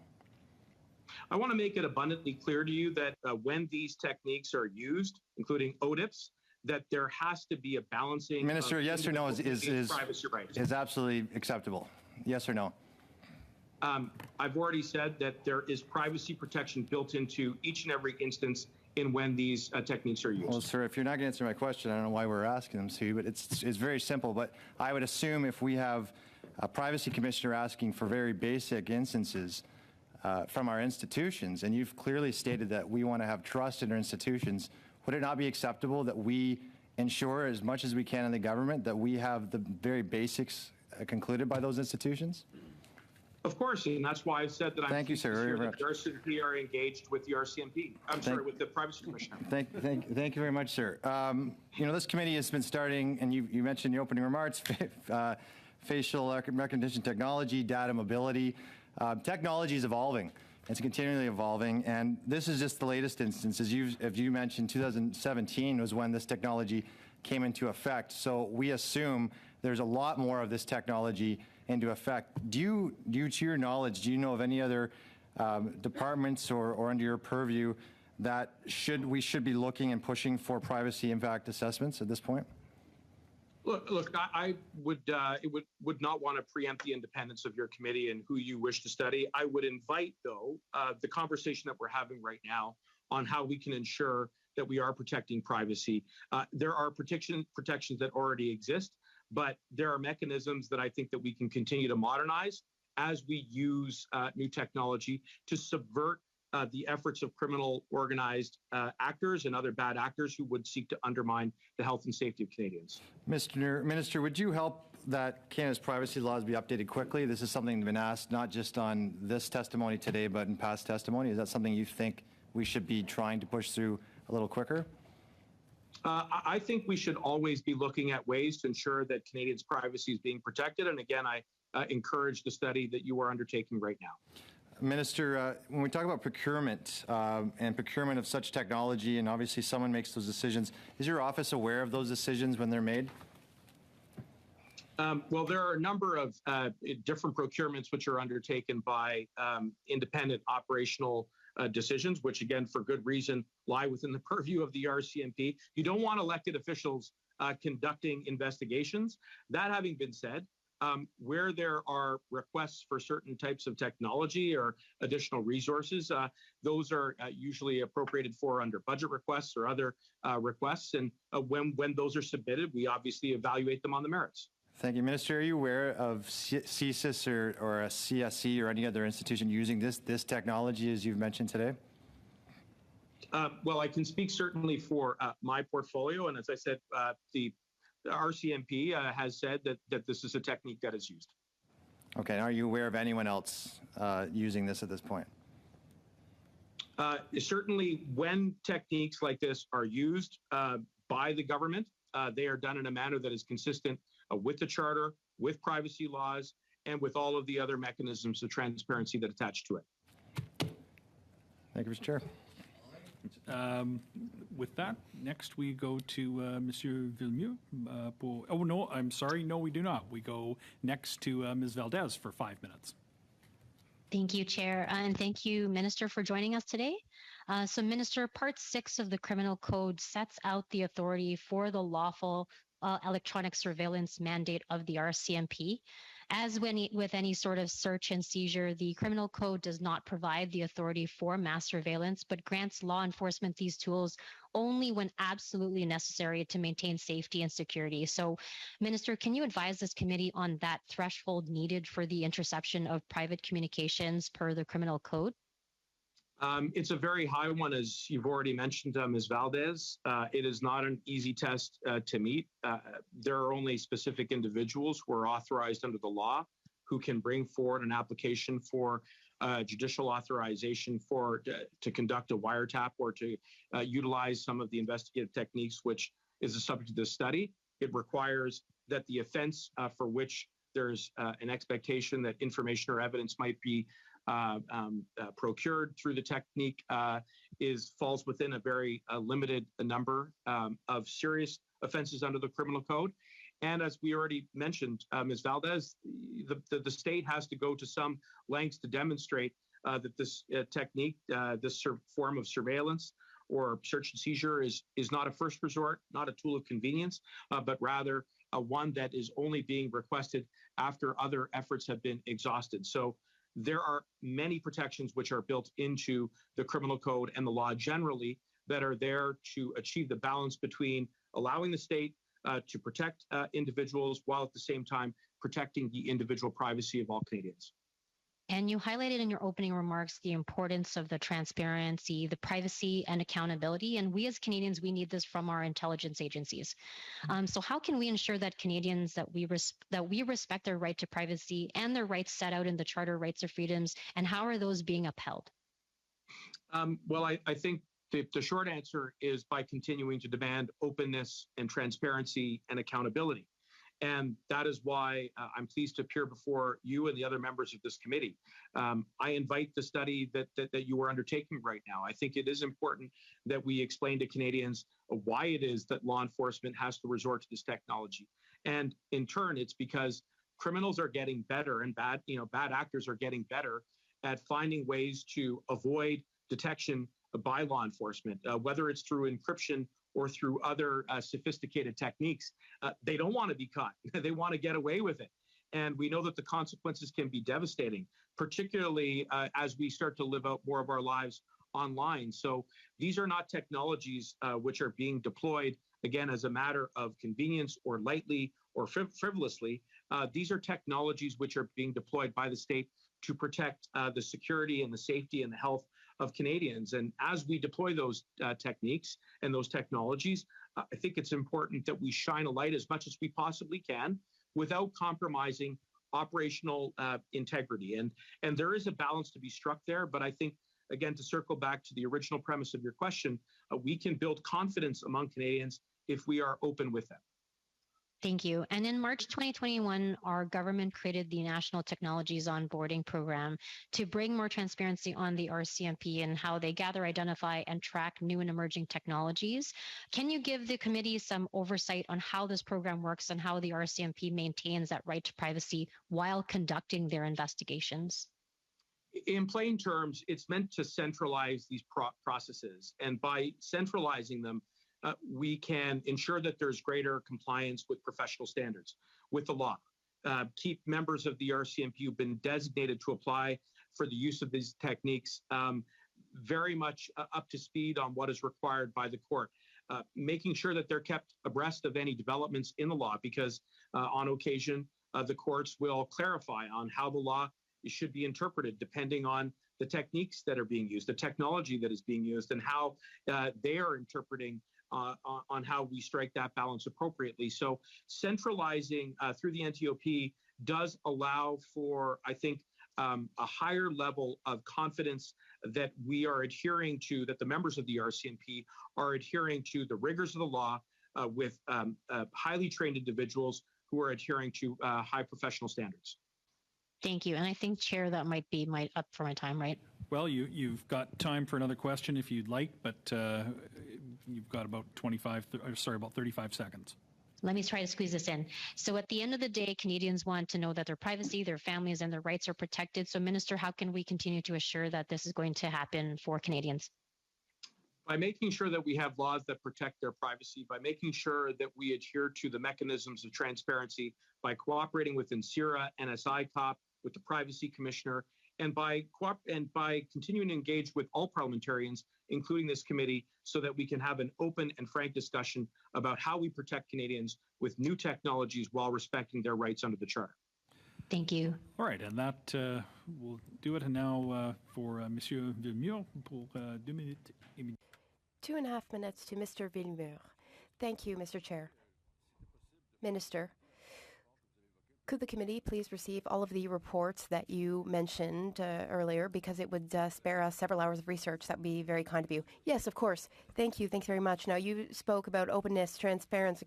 Speaker 2: I want to make it abundantly clear to you that when these techniques are used, including ODIPs, that there has to be a balancing.
Speaker 9: Minister, yes or no is
Speaker 2: privacy rights.
Speaker 9: Is absolutely acceptable. Yes or no?
Speaker 2: I've already said that there is privacy protection built into each and every instance in when these techniques are used.
Speaker 9: Well, sir, if you're not going to answer my question, I don't know why we're asking them to, but it's very simple. But I would assume if we have a privacy commissioner asking for very basic instances from our institutions, and you've clearly stated that we want to have trust in our institutions, would it not be acceptable that we ensure as much as we can in the government that we have the very basics concluded by those institutions?
Speaker 2: Of course, and that's why I said that
Speaker 9: Thank you, sir.
Speaker 2: The RCMP are engaged with the RCMP. With the Privacy Commissioner.
Speaker 9: Thank you very much, sir. You know, this committee has been starting, and you mentioned in your opening remarks, facial recognition technology, data mobility. Technology is evolving. It's continually evolving, and this is just the latest instance. As you mentioned, 2017 was when this technology came into effect. So we assume there's a lot more of this technology into effect. To your knowledge, do you know of any other departments or under your purview that we should be looking and pushing for privacy impact assessments at this point?
Speaker 2: Look, I would not want to preempt the independence of your committee and who you wish to study. I would invite, though, the conversation that we're having right now on how we can ensure that we are protecting privacy. There are protections that already exist, but there are mechanisms that I think that we can continue to modernize as we use new technology to subvert the efforts of criminal organized actors and other bad actors who would seek to undermine the health and safety of Canadians.
Speaker 9: Mr. Minister, would you help that Canada's privacy laws be updated quickly? This is something that's been asked not just on this testimony today, but in past testimony. Is that something you think we should be trying to push through a little quicker?
Speaker 2: I think we should always be looking at ways to ensure that Canadians' privacy is being protected. And again, I encourage the study that you are undertaking right now.
Speaker 9: Minister, when we talk about procurement and procurement of such technology, and obviously someone makes those decisions, is your office aware of those decisions when they're made?
Speaker 2: Well, there are a number of different procurements which are undertaken by independent operational decisions, which again, for good reason, lie within the purview of the RCMP. You don't want elected officials conducting investigations. That having been said, where there are requests for certain types of technology or additional resources, those are usually appropriated for under budget requests or other requests. And when those are submitted, we obviously evaluate them on the merits.
Speaker 9: Thank you. Minister, are you aware of CSIS or a CSE or any other institution using this technology as you've mentioned today?
Speaker 2: Well, I can speak certainly for my portfolio. And as I said, the RCMP has said that this is a technique that is used.
Speaker 9: Okay. Are you aware of anyone else using this at this point?
Speaker 2: Certainly, when techniques like this are used by the government, they are done in a manner that is consistent with the Charter, with privacy laws, and with all of the other mechanisms of transparency that attach to it.
Speaker 9: Thank you, Mr. Chair.
Speaker 1: With that, next we go to Monsieur Villemeux. Oh, no, I'm sorry. No, we do not. We go next to Ms. Valdez for 5 minutes.
Speaker 10: Thank you, Chair, and thank you, Minister, for joining us today. So, Minister, Part 6 of the Criminal Code sets out the authority for the lawful electronic surveillance mandate of the RCMP. As with any sort of search and seizure, the Criminal Code does not provide the authority for mass surveillance, but grants law enforcement these tools only when absolutely necessary to maintain safety and security. So, Minister, can you advise this committee on that threshold needed for the interception of private communications per the Criminal Code?
Speaker 2: It's a very high one, as you've already mentioned, Ms. Valdez. It is not an easy test to meet. There are only specific individuals who are authorized under the law who can bring forward an application for judicial authorization to conduct a wiretap or to utilize some of the investigative techniques, which is the subject of this study. It requires that the offense for which there's an expectation that information or evidence might be procured through the technique falls within a very limited number of serious offenses under the Criminal Code. And as we already mentioned, Ms. Valdez, the state has to go to some lengths to demonstrate that this technique, this form of surveillance or search and seizure is not a first resort, not a tool of convenience, but rather one that is only being requested after other efforts have been exhausted. So there are many protections which are built into the Criminal Code and the law generally that are there to achieve the balance between allowing the state to protect individuals while at the same time protecting the individual privacy of all Canadians.
Speaker 10: And you highlighted in your opening remarks the importance of the transparency, the privacy, and accountability. And we as Canadians, we need this from our intelligence agencies. So how can we ensure that Canadians, that we respect their right to privacy and their rights set out in the Charter Rights or Freedoms, and how are those being upheld?
Speaker 2: Well, I think the short answer is by continuing to demand openness and transparency and accountability. And that is why I'm pleased to appear before you and the other members of this committee. I invite the study that you are undertaking right now. I think it is important that we explain to Canadians why it is that law enforcement has to resort to this technology. And in turn, it's because criminals are getting better and bad actors are getting better at finding ways to avoid detection by law enforcement, whether it's through encryption or through other sophisticated techniques. They don't want to be caught. They want to get away with it. And we know that the consequences can be devastating, particularly as we start to live out more of our lives online. So these are not technologies which are being deployed, again, as a matter of convenience or lightly or frivolously. These are technologies which are being deployed by the state to protect the security and the safety and the health of Canadians. And as we deploy those techniques and those technologies, I think it's important that we shine a light as much as we possibly can without compromising operational integrity. And there is a balance to be struck there, but I think, again, to circle back to the original premise of your question, we can build confidence among Canadians if we are open with them.
Speaker 10: Thank you. And in March 2021, our government created the National Technologies Onboarding Program to bring more transparency on the RCMP and how they gather, identify, and track new and emerging technologies. Can you give the committee some oversight on how this program works and how the RCMP maintains that right to privacy while conducting their investigations?
Speaker 2: In plain terms, it's meant to centralize these processes. And by centralizing them, we can ensure that there's greater compliance with professional standards, with the law. Keep members of the RCMP who've been designated to apply for the use of these techniques very much up to speed on what is required by the court. Making sure that they're kept abreast of any developments in the law, because on occasion, the courts will clarify on how the law should be interpreted depending on the techniques that are being used, the technology that is being used, and how they are interpreting on how we strike that balance appropriately. So centralizing through the NTOP does allow for, I think, a higher level of confidence that we are adhering to, that the members of the RCMP are adhering to the rigors of the law with highly trained individuals who are adhering to high professional standards.
Speaker 10: Thank you. And I think, Chair, that might be up for my time, right?
Speaker 1: Well, you've got time for another question if you'd like, but you've got about 35 seconds.
Speaker 10: Let me try to squeeze this in. So at the end of the day, Canadians want to know that their privacy, their families, and their rights are protected. So, Minister, how can we continue to assure that this is going to happen for Canadians?
Speaker 2: By making sure that we have laws that protect their privacy, by making sure that we adhere to the mechanisms of transparency, by cooperating with NCIRA, NSICOP, with the Privacy Commissioner, and by continuing to engage with all parliamentarians, including this committee, so that we can have an open and frank discussion about how we protect Canadians with new technologies while respecting their rights under the Charter.
Speaker 10: Thank you.
Speaker 1: All right, and that will do it now for Monsieur Villemur pour 2 minutes.
Speaker 5: 2.5 minutes to Mr. Villemur. Thank you, Mr. Chair. Minister, could the committee please receive all of the reports that you mentioned earlier, because it would spare us several hours of research? That would be very kind of you. Yes, of course. Thank you. Thanks very much. Now, you spoke about openness, transparency,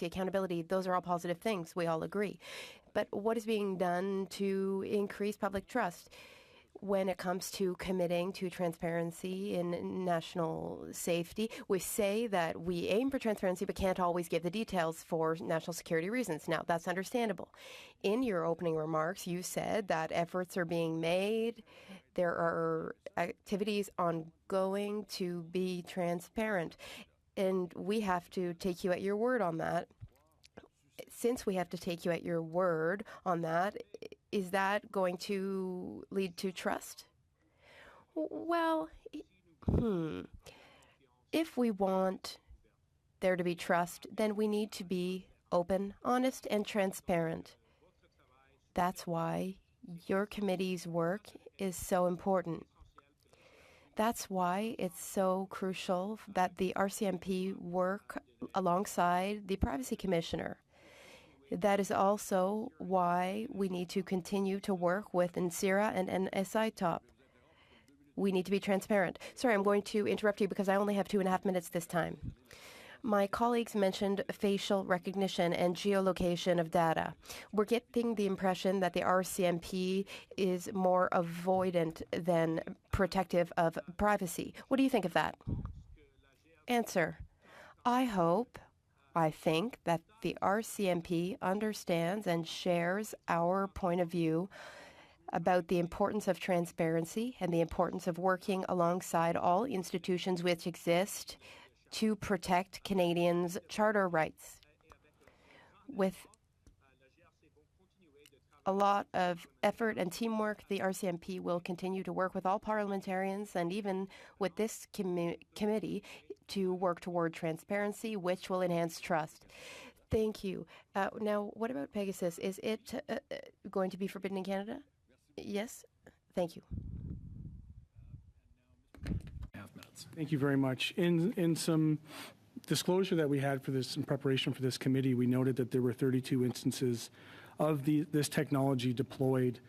Speaker 5: accountability. Those are all positive things. We all agree. But what is being done to increase public trust when it comes to committing to transparency in national safety? We say that we aim for transparency but can't always give the details for national security reasons. Now, that's understandable. In your opening remarks, you said that efforts are being made. There are activities ongoing to be transparent. And we have to take you at your word on that. Since we have to take you at your word on that, is that going to lead to trust? Well, if we want there to be trust, then we need to be open, honest, and transparent. That's why your committee's work is so important. That's why it's so crucial that the RCMP work alongside the Privacy Commissioner. That is also why we need to continue to work with NCIRA and NSICOP. We need to be transparent. Sorry, I'm going to interrupt you because I only have 2.5 minutes this time. My colleagues mentioned facial recognition and geolocation of data. We're getting the impression that the RCMP is more avoidant than protective of privacy. What do you think of that? Answer. I think that the RCMP understands and shares our point of view about the importance of transparency and the importance of working alongside all institutions which exist to protect Canadians' charter rights. With a lot of effort and teamwork, the RCMP will continue to work with all parliamentarians and even with this committee to work toward transparency, which will enhance trust. Thank you. Now, what about Pegasus? Is it going to be forbidden in Canada? Yes? Thank you.
Speaker 1: minutes.
Speaker 4: Thank you very much. In some disclosure that we had for this in preparation for this committee, we noted that there were 32 instances of this technology deployed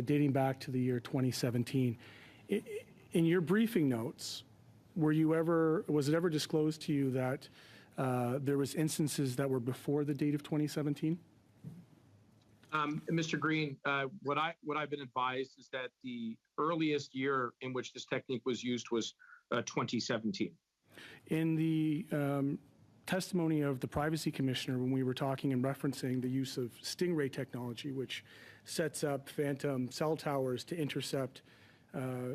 Speaker 4: dating back to the year 2017. In your briefing notes, was it ever disclosed to you that there was instances that were before the date of 2017?
Speaker 2: Mr. Green, what I've been advised is that the earliest year in which this technique was used was 2017.
Speaker 4: In the testimony of the Privacy Commissioner, when we were talking and referencing the use of Stingray technology, which sets up phantom cell towers to intercept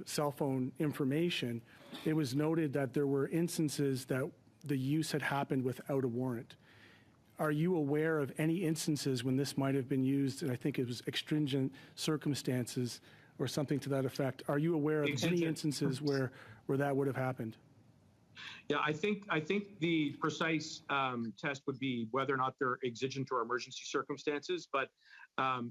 Speaker 4: cell phone information, it was noted that there were instances that the use had happened without a warrant. Are you aware of any instances when this might have been used, and I think it was extringent circumstances or something to that effect? Are you aware of any instances where that would have happened?
Speaker 2: Yeah, I think the precise test would be whether or not they're exigent or emergency circumstances, but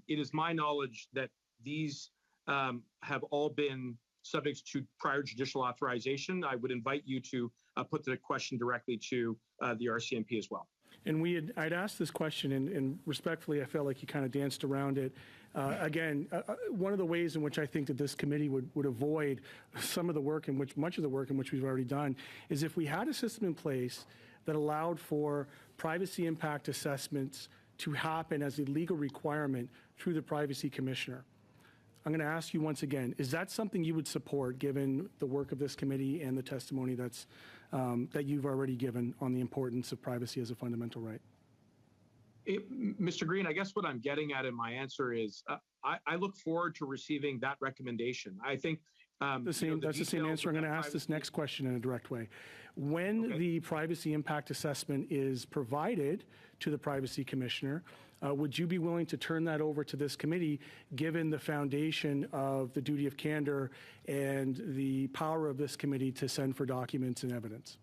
Speaker 2: it is my knowledge that these have all been subject to prior judicial authorization. I would invite you to put the question directly to the RCMP as well.
Speaker 4: And I'd asked this question, and respectfully, I felt like you kind of danced around it. Again, one of the ways in which I think that this committee would avoid much of the work in which we've already done, is if we had a system in place that allowed for privacy impact assessments to happen as a legal requirement through the Privacy Commissioner. I'm going to ask you once again, is that something you would support given the work of this committee and the testimony that you've already given on the importance of privacy as a fundamental right?
Speaker 2: Mr. Green, I guess what I'm getting at in my answer is I look forward to receiving that recommendation. I think
Speaker 4: that's the same answer. I'm going to ask this next question in a direct way. When the privacy impact assessment is provided to the Privacy Commissioner, would you be willing to turn that over to this committee, given the foundation of the duty of candor and the power of this committee to send for documents and evidence?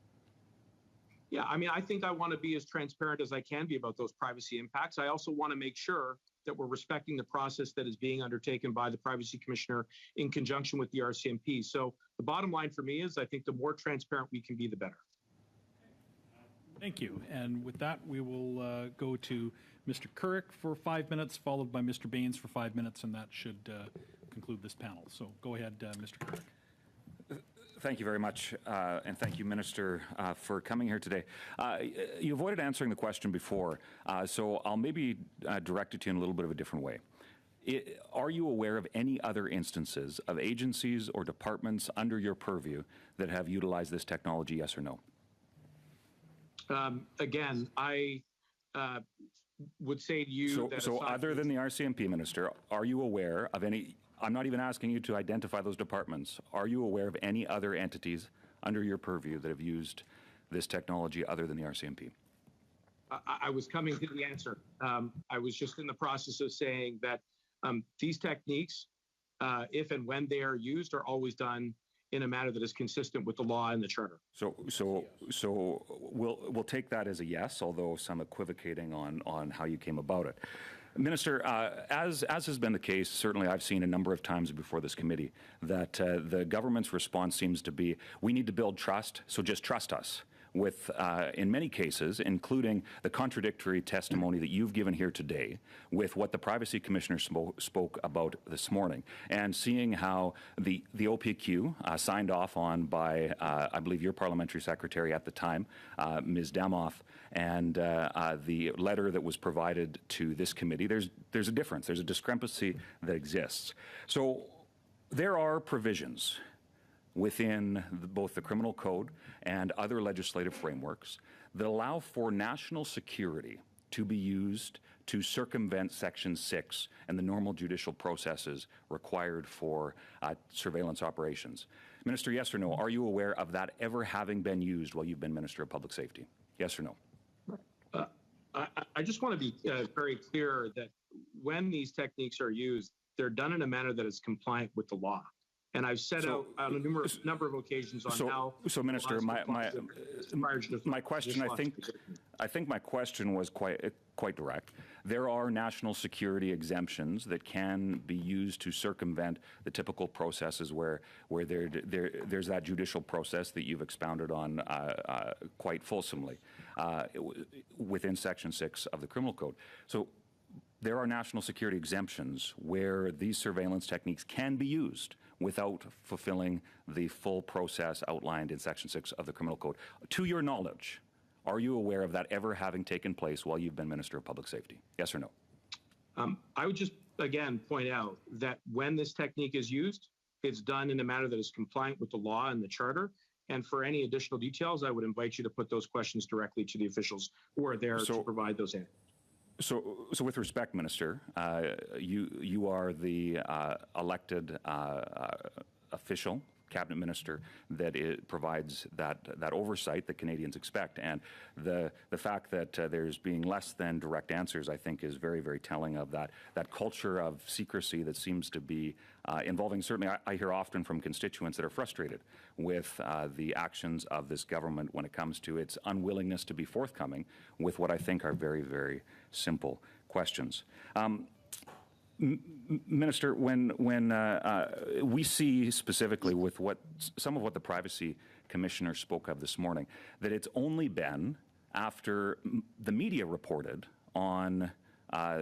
Speaker 2: Yeah, I mean, I think I want to be as transparent as I can be about those privacy impacts. I also want to make sure that we're respecting the process that is being undertaken by the Privacy Commissioner in conjunction with the RCMP. So the bottom line for me is I think the more transparent we can be, the better.
Speaker 1: Thank you. And with that, we will go to Mr. Couric for 5 minutes, followed by Mr. Baines for 5 minutes, and that should conclude this panel. So go ahead, Mr. Couric.
Speaker 11: Thank you very much, and thank you, Minister, for coming here today. You avoided answering the question before, so I'll maybe direct it to you in a little bit of a different way. Are you aware of any other instances of agencies or departments under your purview that have utilized this technology, yes or no?
Speaker 2: Again, I would say to you that...
Speaker 11: So other than the RCMP, Minister, are you aware of any... I'm not even asking you to identify those departments. Are you aware of any other entities under your purview that have used this technology other than the RCMP?
Speaker 2: I was coming to the answer. I was just in the process of saying that these techniques, if and when they are used, are always done in a manner that is consistent with the law and the charter.
Speaker 11: So we'll take that as a yes, although some equivocating on how you came about it. Minister, as has been the case, certainly I've seen a number of times before this committee that the government's response seems to be, we need to build trust, so just trust us. With, in many cases, including the contradictory testimony that you've given here today with what the Privacy Commissioner spoke about this morning, and seeing how the OPQ signed off on by, I believe, your parliamentary secretary at the time, Ms. Damoff, and the letter that was provided to this committee, there's a difference. There's a discrepancy that exists. So there are provisions within both the criminal code and other legislative frameworks that allow for national security to be used to circumvent Section 6 and the normal judicial processes required for surveillance operations. Minister, yes or no, are you aware of that ever having been used while you've been Minister of Public Safety? Yes or no?
Speaker 2: I just want to be very clear that when these techniques are used, they're done in a manner that is compliant with the law. And I've set out on a number of occasions on how.
Speaker 11: So, Minister, my question, I think my question was quite quite direct. There are national security exemptions that can be used to circumvent the typical processes where there's that judicial process that you've expounded on quite fulsomely within Section 6 of the Criminal Code. So there are national security exemptions where these surveillance techniques can be used without fulfilling the full process outlined in Section 6 of the Criminal Code. To your knowledge, are you aware of that ever having taken place while you've been Minister of Public Safety? Yes or no?
Speaker 2: I would just, again, point out that when this technique is used, it's done in a manner that is compliant with the law and the Charter. And for any additional details, I would invite you to put those questions directly to the officials who are there to provide those answers.
Speaker 11: So with respect, Minister, you are the elected official, cabinet minister, that provides that oversight that Canadians expect. And the fact that there's being less than direct answers, I think, is very, very telling of that culture of secrecy that seems to be involving. Certainly, I hear often from constituents that are frustrated with the actions of this government when it comes to its unwillingness to be forthcoming with what I think are very, very simple questions. Minister, when we see specifically with some of what the Privacy Commissioner spoke of this morning, that it's only been after the media reported on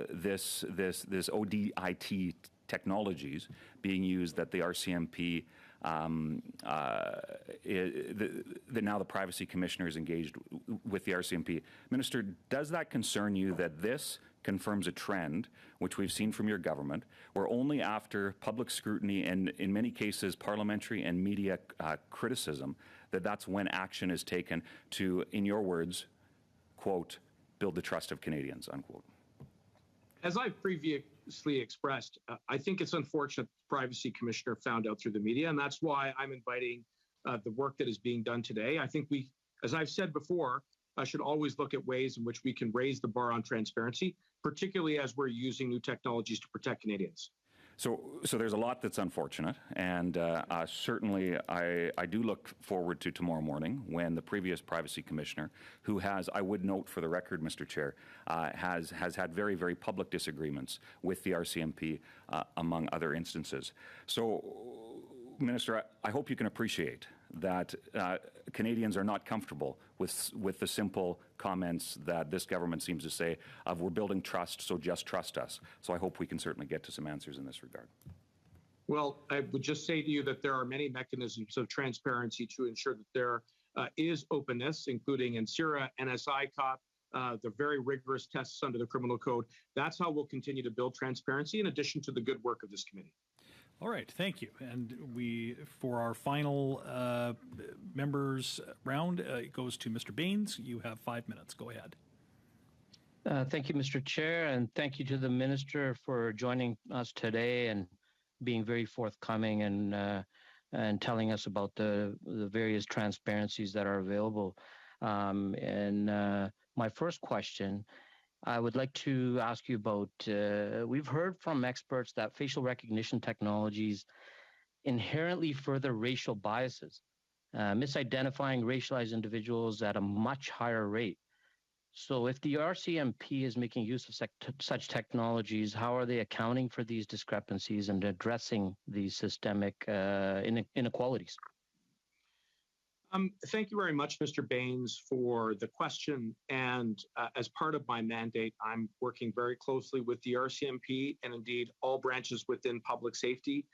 Speaker 11: this ODIT technologies being used that the RCMP, that now the Privacy Commissioner is engaged with the RCMP. Minister, does that concern you that this confirms a trend, which we've seen from your government, where only after public scrutiny and, in many cases, parliamentary and media criticism, that's when action is taken to, in your words, quote, build the trust of Canadians, unquote?
Speaker 2: As I've previously expressed, I think it's unfortunate the Privacy Commissioner found out through the media, and that's why I'm inviting the work that is being done today. I think we, as I've said before, should always look at ways in which we can raise the bar on transparency, particularly as we're using new technologies to protect Canadians.
Speaker 11: So there's a lot that's unfortunate, and certainly I do look forward to tomorrow morning when the previous Privacy Commissioner, who has, I would note for the record, Mr. Chair, has had very, very public disagreements with the RCMP, among other instances. So, Minister, I hope you can appreciate that Canadians are not comfortable with the simple comments that this government seems to say of we're building trust, so just trust us. So I hope we can certainly get to some answers in this regard.
Speaker 2: Well, I would just say to you that there are many mechanisms of transparency to ensure that there is openness, including NSIRA, NSI COP, the very rigorous tests under the Criminal Code. That's how we'll continue to build transparency in addition to the good work of this committee.
Speaker 1: All right, thank you. And for our final members round, it goes to Mr. Baines. You have 5 minutes. Go ahead.
Speaker 12: Thank you, Mr. Chair, and thank you to the Minister for joining us today and being very forthcoming and telling us about the various transparencies that are available. My first question, I would like to ask you about, we've heard from experts that facial recognition technologies inherently further racial biases, misidentifying racialized individuals at a much higher rate. So if the RCMP is making use of such technologies, how are they accounting for these discrepancies and addressing these systemic inequalities?
Speaker 2: Thank you very much, Mr. Baines, for the question. And as part of my mandate, I'm working very closely with the RCMP and indeed all branches within public safety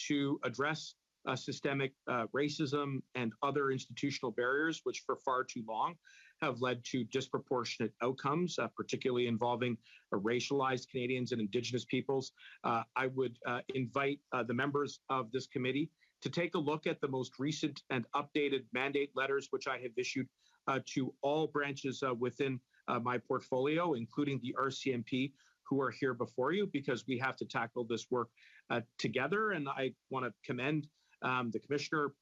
Speaker 2: to address systemic racism and other institutional barriers, which for far too long have led to disproportionate outcomes, particularly involving racialized Canadians and Indigenous peoples. I would invite the members of this committee to take a look at the most recent and updated mandate letters, which I have issued to all branches within my portfolio, including the RCMP, who are here before you, because we have to tackle this work together. And I want to commend the Commissioner,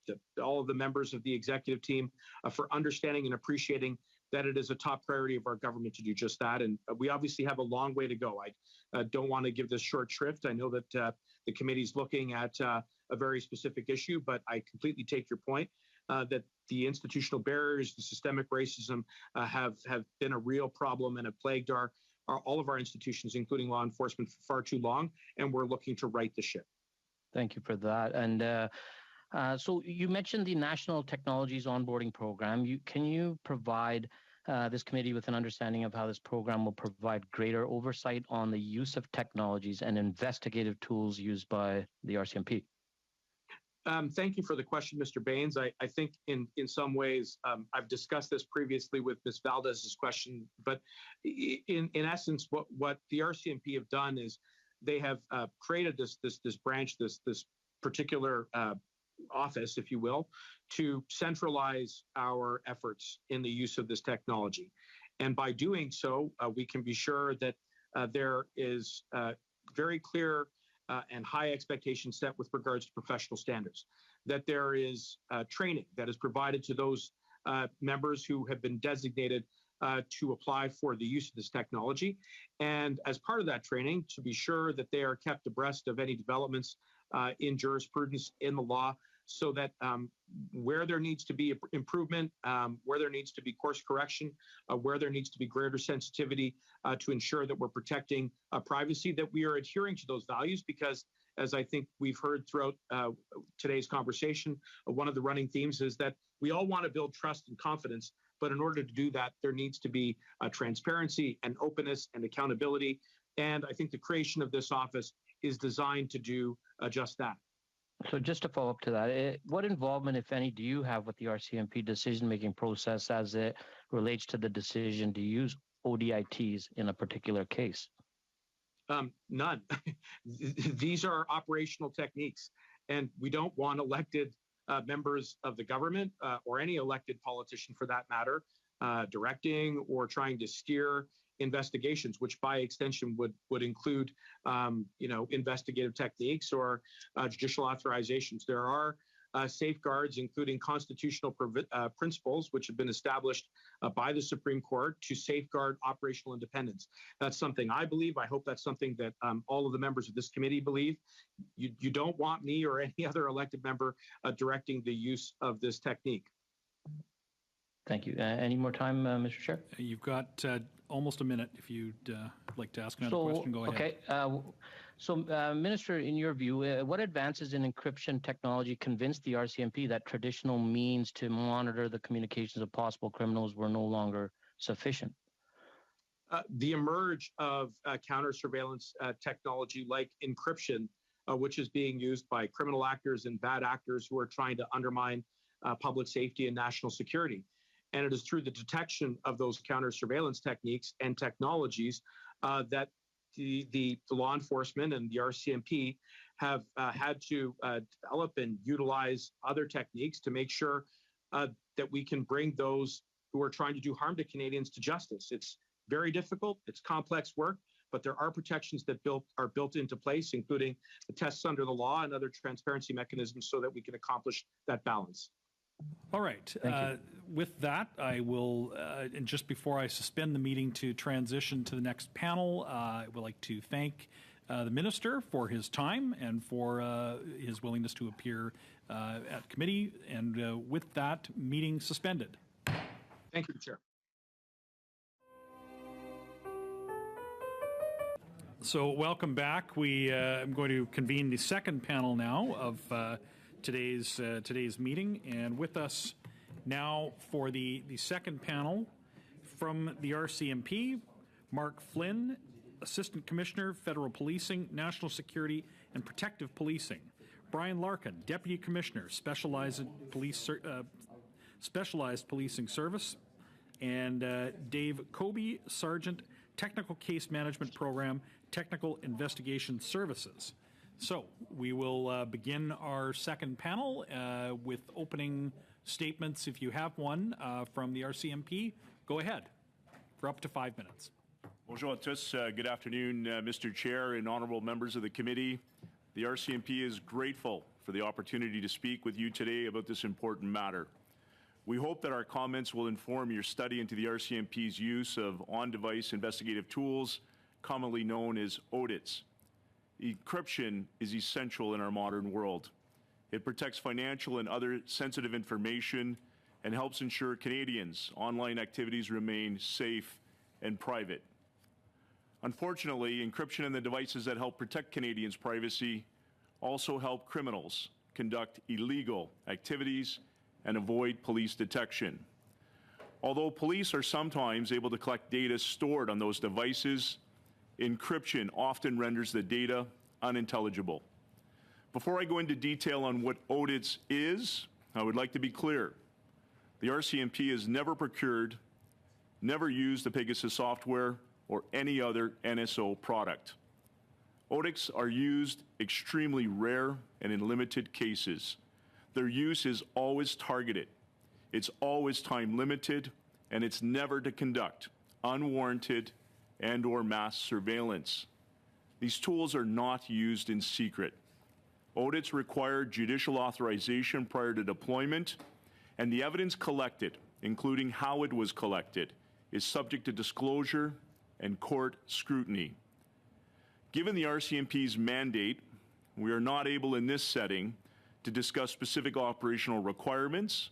Speaker 2: all of the members of the executive team for understanding and appreciating that it is a top priority of our government to do just that. And we obviously have a long way to go. I don't want to give this short shrift. I know that the committee is looking at a very specific issue, but I completely take your point that the institutional barriers, the systemic racism have been a real problem and have plagued our all of our institutions, including law enforcement, for far too long, and we're looking to right the ship.
Speaker 12: Thank you for that. And so you mentioned the National Technologies Onboarding Program. Can you provide this committee with an understanding of how this program will provide greater oversight on the use of technologies and investigative tools used by the RCMP?
Speaker 2: Thank you for the question, Mr. Baines. I think in some ways, I've discussed this previously with Ms. Valdez's question, but in essence, what the RCMP have done is they have created this branch, this particular office, if you will, to centralize our efforts in the use of this technology. And by doing so, we can be sure that there is very clear and high expectations set with regards to professional standards, that there is training that is provided to those members who have been designated to apply for the use of this technology. And as part of that training, to be sure that they are kept abreast of any developments in jurisprudence in the law, so that where there needs to be improvement, where there needs to be course correction, where there needs to be greater sensitivity to ensure that we're protecting privacy, that we are adhering to those values, because as I think we've heard throughout today's conversation, one of the running themes is that we all want to build trust and confidence, but in order to do that, there needs to be transparency and openness and accountability. And I think the creation of this office is designed to do just that.
Speaker 12: So just to follow up to that, what involvement, if any, do you have with the RCMP decision-making process as it relates to the decision to use ODITs in a particular case?
Speaker 2: None. These are operational techniques, and we don't want elected members of the government or any elected politician, for that matter, directing or trying to steer investigations, which by extension would include, investigative techniques or judicial authorizations. There are safeguards, including constitutional principles, which have been established by the Supreme Court to safeguard operational independence. That's something I believe. I hope that's something that all of the members of this committee believe. You don't want me or any other elected member directing the use of this technique.
Speaker 12: Thank you. Any more time, Mr. Chair?
Speaker 1: You've got almost a minute. If you'd like to ask another question, go ahead.
Speaker 12: Okay. So, Minister, in your view, what advances in encryption technology convinced the RCMP that traditional means to monitor the communications of possible criminals were no longer sufficient?
Speaker 2: The emerge of counter-surveillance technology like encryption, which is being used by criminal actors and bad actors who are trying to undermine public safety and national security. And it is through the detection of those counter-surveillance techniques and technologies that the law enforcement and the RCMP have had to develop and utilize other techniques to make sure that we can bring those who are trying to do harm to Canadians to justice. It's very difficult. It's complex work, but there are protections that are built into place, including the tests under the law and other transparency mechanisms so that we can accomplish that balance.
Speaker 1: All right. With that, I will, and just before I suspend the meeting to transition to the next panel, I would like to thank the Minister for his time and for his willingness to appear at committee. And with that, meeting suspended.
Speaker 2: Thank you, Chair.
Speaker 1: So welcome back. I'm going to convene the second panel now of today's meeting, and with us now for the second panel from the RCMP, Mark Flynn, Assistant Commissioner, Federal Policing, National Security and Protective Policing; Brian Larkin, Deputy Commissioner, Specialized Policing Service; and Dave Kobe, Sergeant, Technical Case Management Program, Technical Investigation Services. So we will begin our second panel with opening statements, if you have one, from the RCMP. Go ahead for up to 5 minutes.
Speaker 13: Bonjour à tous. Good afternoon, Mr. Chair and honorable members of the committee. The RCMP is grateful for the opportunity to speak with you today about this important matter. We hope that our comments will inform your study into the RCMP's use of on-device investigative tools, commonly known as audits. Encryption is essential in our modern world. It protects financial and other sensitive information and helps ensure Canadians' online activities remain safe and private. Unfortunately, encryption in the devices that help protect Canadians' privacy also help criminals conduct illegal activities and avoid police detection. Although police are sometimes able to collect data stored on those devices, encryption often renders the data unintelligible. Before I go into detail on what audits is, I would like to be clear. The RCMP has never procured, never used the Pegasus software or any other NSO product. audits are used extremely rare and in limited cases. Their use is always targeted. It's always time limited, and it's never to conduct unwarranted and/or mass surveillance. These tools are not used in secret. Audits require judicial authorization prior to deployment, and the evidence collected, including how it was collected, is subject to disclosure and court scrutiny. Given the RCMP's mandate, we are not able in this setting to discuss specific operational requirements,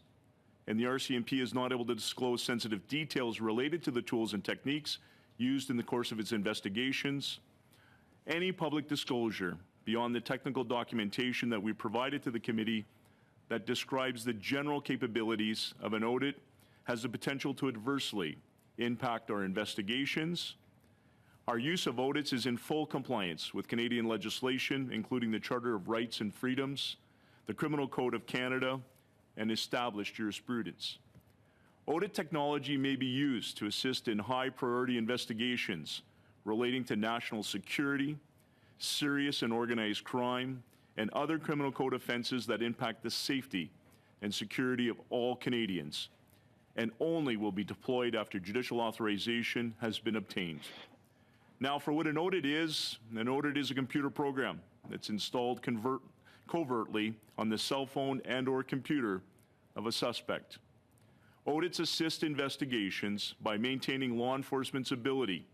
Speaker 13: and the RCMP is not able to disclose sensitive details related to the tools and techniques used in the course of its investigations. Any public disclosure beyond the technical documentation that we provided to the committee that describes the general capabilities of an audit has the potential to adversely impact our investigations. Our use of audits is in full compliance with Canadian legislation, including the Charter of Rights and Freedoms, the Criminal Code of Canada, and established jurisprudence. Audit technology may be used to assist in high-priority investigations relating to national security, serious and organized crime, and other criminal code offenses that impact the safety and security of all Canadians, and only will be deployed after judicial authorization has been obtained. Now, for what an audit is a computer program that's installed covertly on the cell phone and/or computer of a suspect. Audits assist investigations by maintaining law enforcement's ability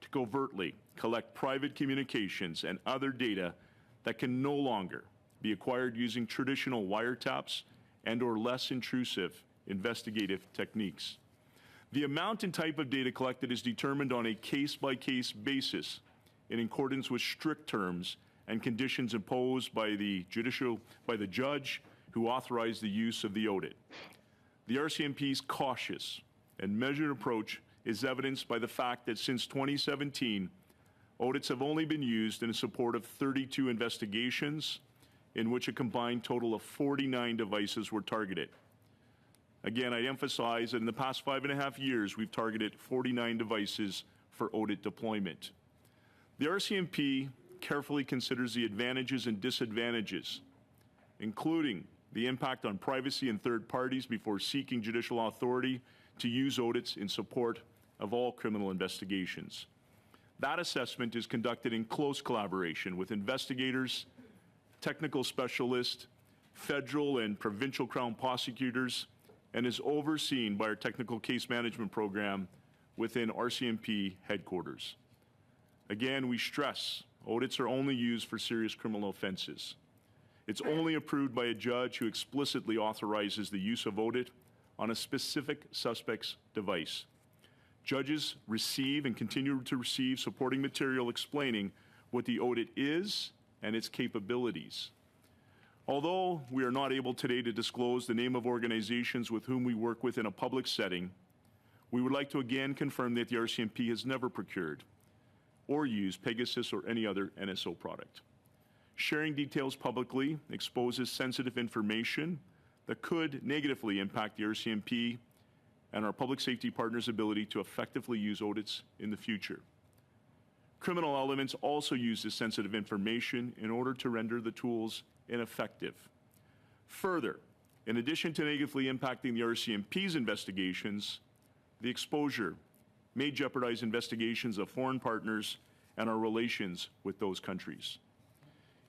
Speaker 13: to covertly collect private communications and other data that can no longer be acquired using traditional wiretaps and/or less intrusive investigative techniques. The amount and type of data collected is determined on a case-by-case basis in accordance with strict terms and conditions imposed by the judge who authorized the use of the audit. The RCMP's cautious and measured approach is evidenced by the fact that since 2017, audits have only been used in support of 32 investigations, in which a combined total of 49 devices were targeted. Again, I emphasize that in the past 5.5 years, we've targeted 49 devices for audit deployment. The RCMP carefully considers the advantages and disadvantages, including the impact on privacy and third parties before seeking judicial authority to use audits in support of all criminal investigations. That assessment is conducted in close collaboration with investigators, technical specialists, federal and provincial Crown prosecutors, and is overseen by our technical case management program within RCMP headquarters. Again, we stress audits are only used for serious criminal offenses. It's only approved by a judge who explicitly authorizes the use of audit on a specific suspect's device. Judges receive and continue to receive supporting material explaining what the audit is and its capabilities. Although we are not able today to disclose the name of organizations with whom we work with in a public setting, we would like to again confirm that the RCMP has never procured or used Pegasus or any other NSO product. Sharing details publicly exposes sensitive information that could negatively impact the RCMP and our public safety partners' ability to effectively use audits in the future. Criminal elements also use this sensitive information in order to render the tools ineffective. Further, in addition to negatively impacting the RCMP's investigations, the exposure may jeopardize investigations of foreign partners and our relations with those countries.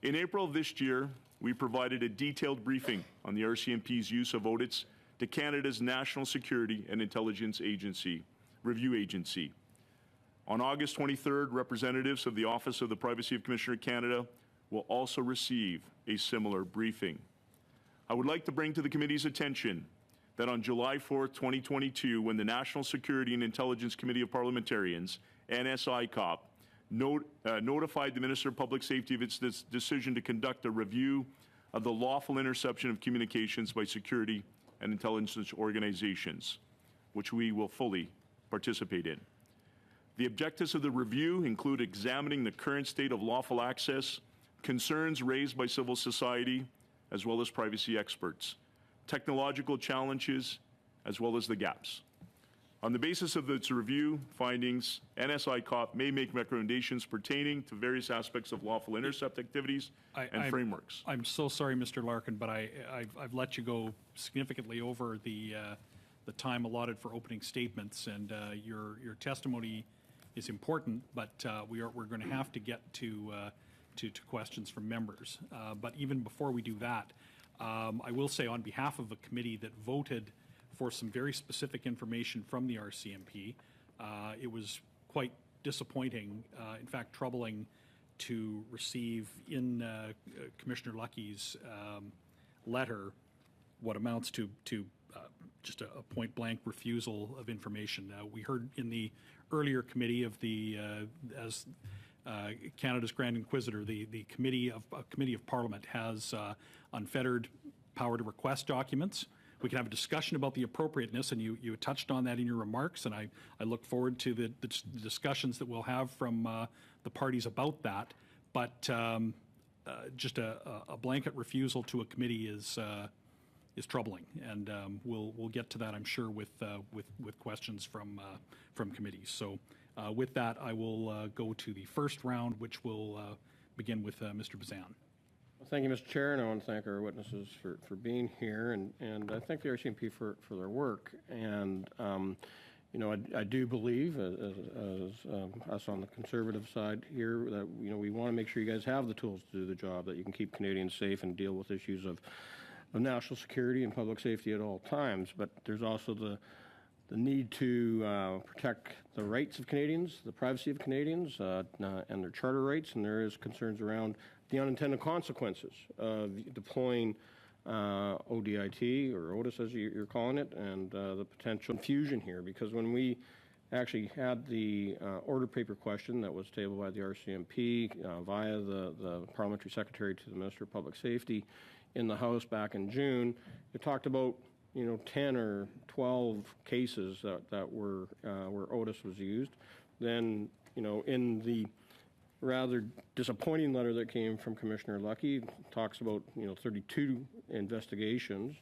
Speaker 13: In April of this year, we provided a detailed briefing on the RCMP's use of audits to Canada's National Security and Intelligence Review Agency. On August 23rd, representatives of the Office of the Privacy of Commissioner Canada will also receive a similar briefing. I would like to bring to the committee's attention that on July 4th, 2022, when the National Security and Intelligence Committee of Parliamentarians, NSICOP, notified the Minister of Public Safety of its decision to conduct a review of the lawful interception of communications by security and intelligence organizations, which we will fully participate in. The objectives of the review include examining the current state of lawful access, concerns raised by civil society, as well as privacy experts, technological challenges, as well as the gaps. On the basis of its review findings, NSI COP may make recommendations pertaining to various aspects of lawful intercept activities and frameworks.
Speaker 1: I'm so sorry, Mr. Larkin, but I've let you go significantly over the time allotted for opening statements, and your testimony is important, but we're going to have to get to questions from members. But even before we do that, I will say on behalf of a committee that voted for some very specific information from the RCMP, it was quite disappointing, in fact troubling, to receive in Commissioner Lucky's letter what amounts to just a point-blank refusal of information. We heard in the earlier committee of the, as Canada's Grand Inquisitor, the committee of Parliament has unfettered power to request documents. We can have a discussion about the appropriateness, and you touched on that in your remarks, and I look forward to the discussions that we'll have from the parties about that. But just a blanket refusal to a committee is troubling, and we'll get to that, I'm sure, with questions from committees. So with that, I will go to the first round, which will begin with Mr. Bazan.
Speaker 6: Thank you, Mr. Chair, and I want to thank our witnesses for being here, and I thank the RCMP for their work. And you know, I do believe, as us on the conservative side here, that we want to make sure you guys have the tools to do the job, that you can keep Canadians safe and deal with issues of national security and public safety at all times. But there's also the need to protect the rights of Canadians, the privacy of Canadians, and their charter rights, and there is concerns around the unintended consequences of deploying ODIT, or OTIS as you're calling it, and the potential confusion here, because when we actually had the order paper question that was tabled by the RCMP via the Parliamentary Secretary to the Minister of Public Safety in the House back in June, it talked about 10 or 12 cases that were where OTIS was used. Then in the rather disappointing letter that came from Commissioner Lucky, talks about 32 investigations,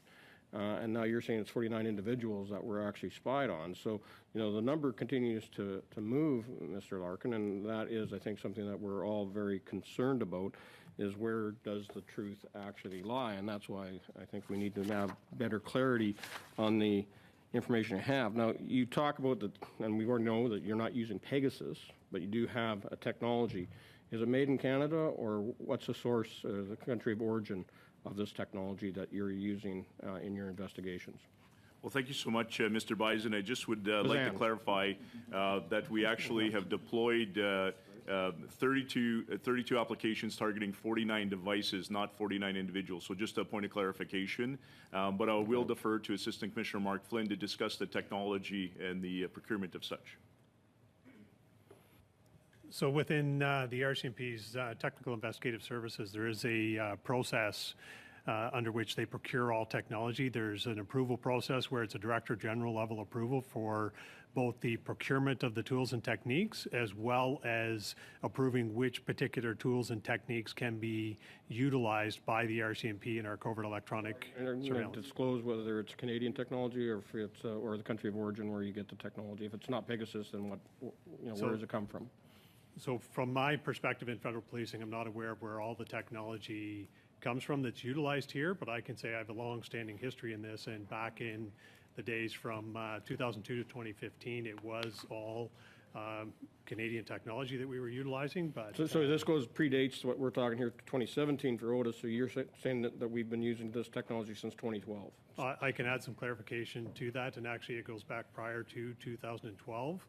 Speaker 6: and now you're saying it's 49 individuals that were actually spied on. So the number continues to move, Mr. Larkin, and that is, I think, something that we're all very concerned about, is where does the truth actually lie? And that's why I think we need to have better clarity on the information you have. Now, you talk about and we already know that you're not using Pegasus, but you do have a technology. Is it made in Canada, or what's the source, the country of origin of this technology that you're using in your investigations?
Speaker 13: Well, thank you so much, Mr. Bison. I just would like to clarify that we actually have deployed 32 applications targeting 49 devices, not 49 individuals. So just a point of clarification. But I will defer to Assistant Commissioner Mark Flynn to discuss the technology and the procurement of such.
Speaker 14: So within the RCMP's Technical Investigative Services, there is a process under which they procure all technology. There's an approval process where it's a Director General level approval for both the procurement of the tools and techniques, as well as approving which particular tools and techniques can be utilized by the RCMP in our covert electronic surveillance.
Speaker 6: Disclose whether it's Canadian technology, or if it's or the country of origin where you get the technology. If it's not Pegasus, then where does it come from?
Speaker 14: So from my perspective in federal policing, I'm not aware of where all the technology comes from that's utilized here, but I can say I have a long-standing history in this, and back in the days from 2002 to 2015, it was all Canadian technology that we were utilizing. But
Speaker 6: so this predates what we're talking here, 2017 for OTIS, so you're saying that we've been using this technology since 2012?
Speaker 14: I can add some clarification to that, and actually it goes back prior to 2012.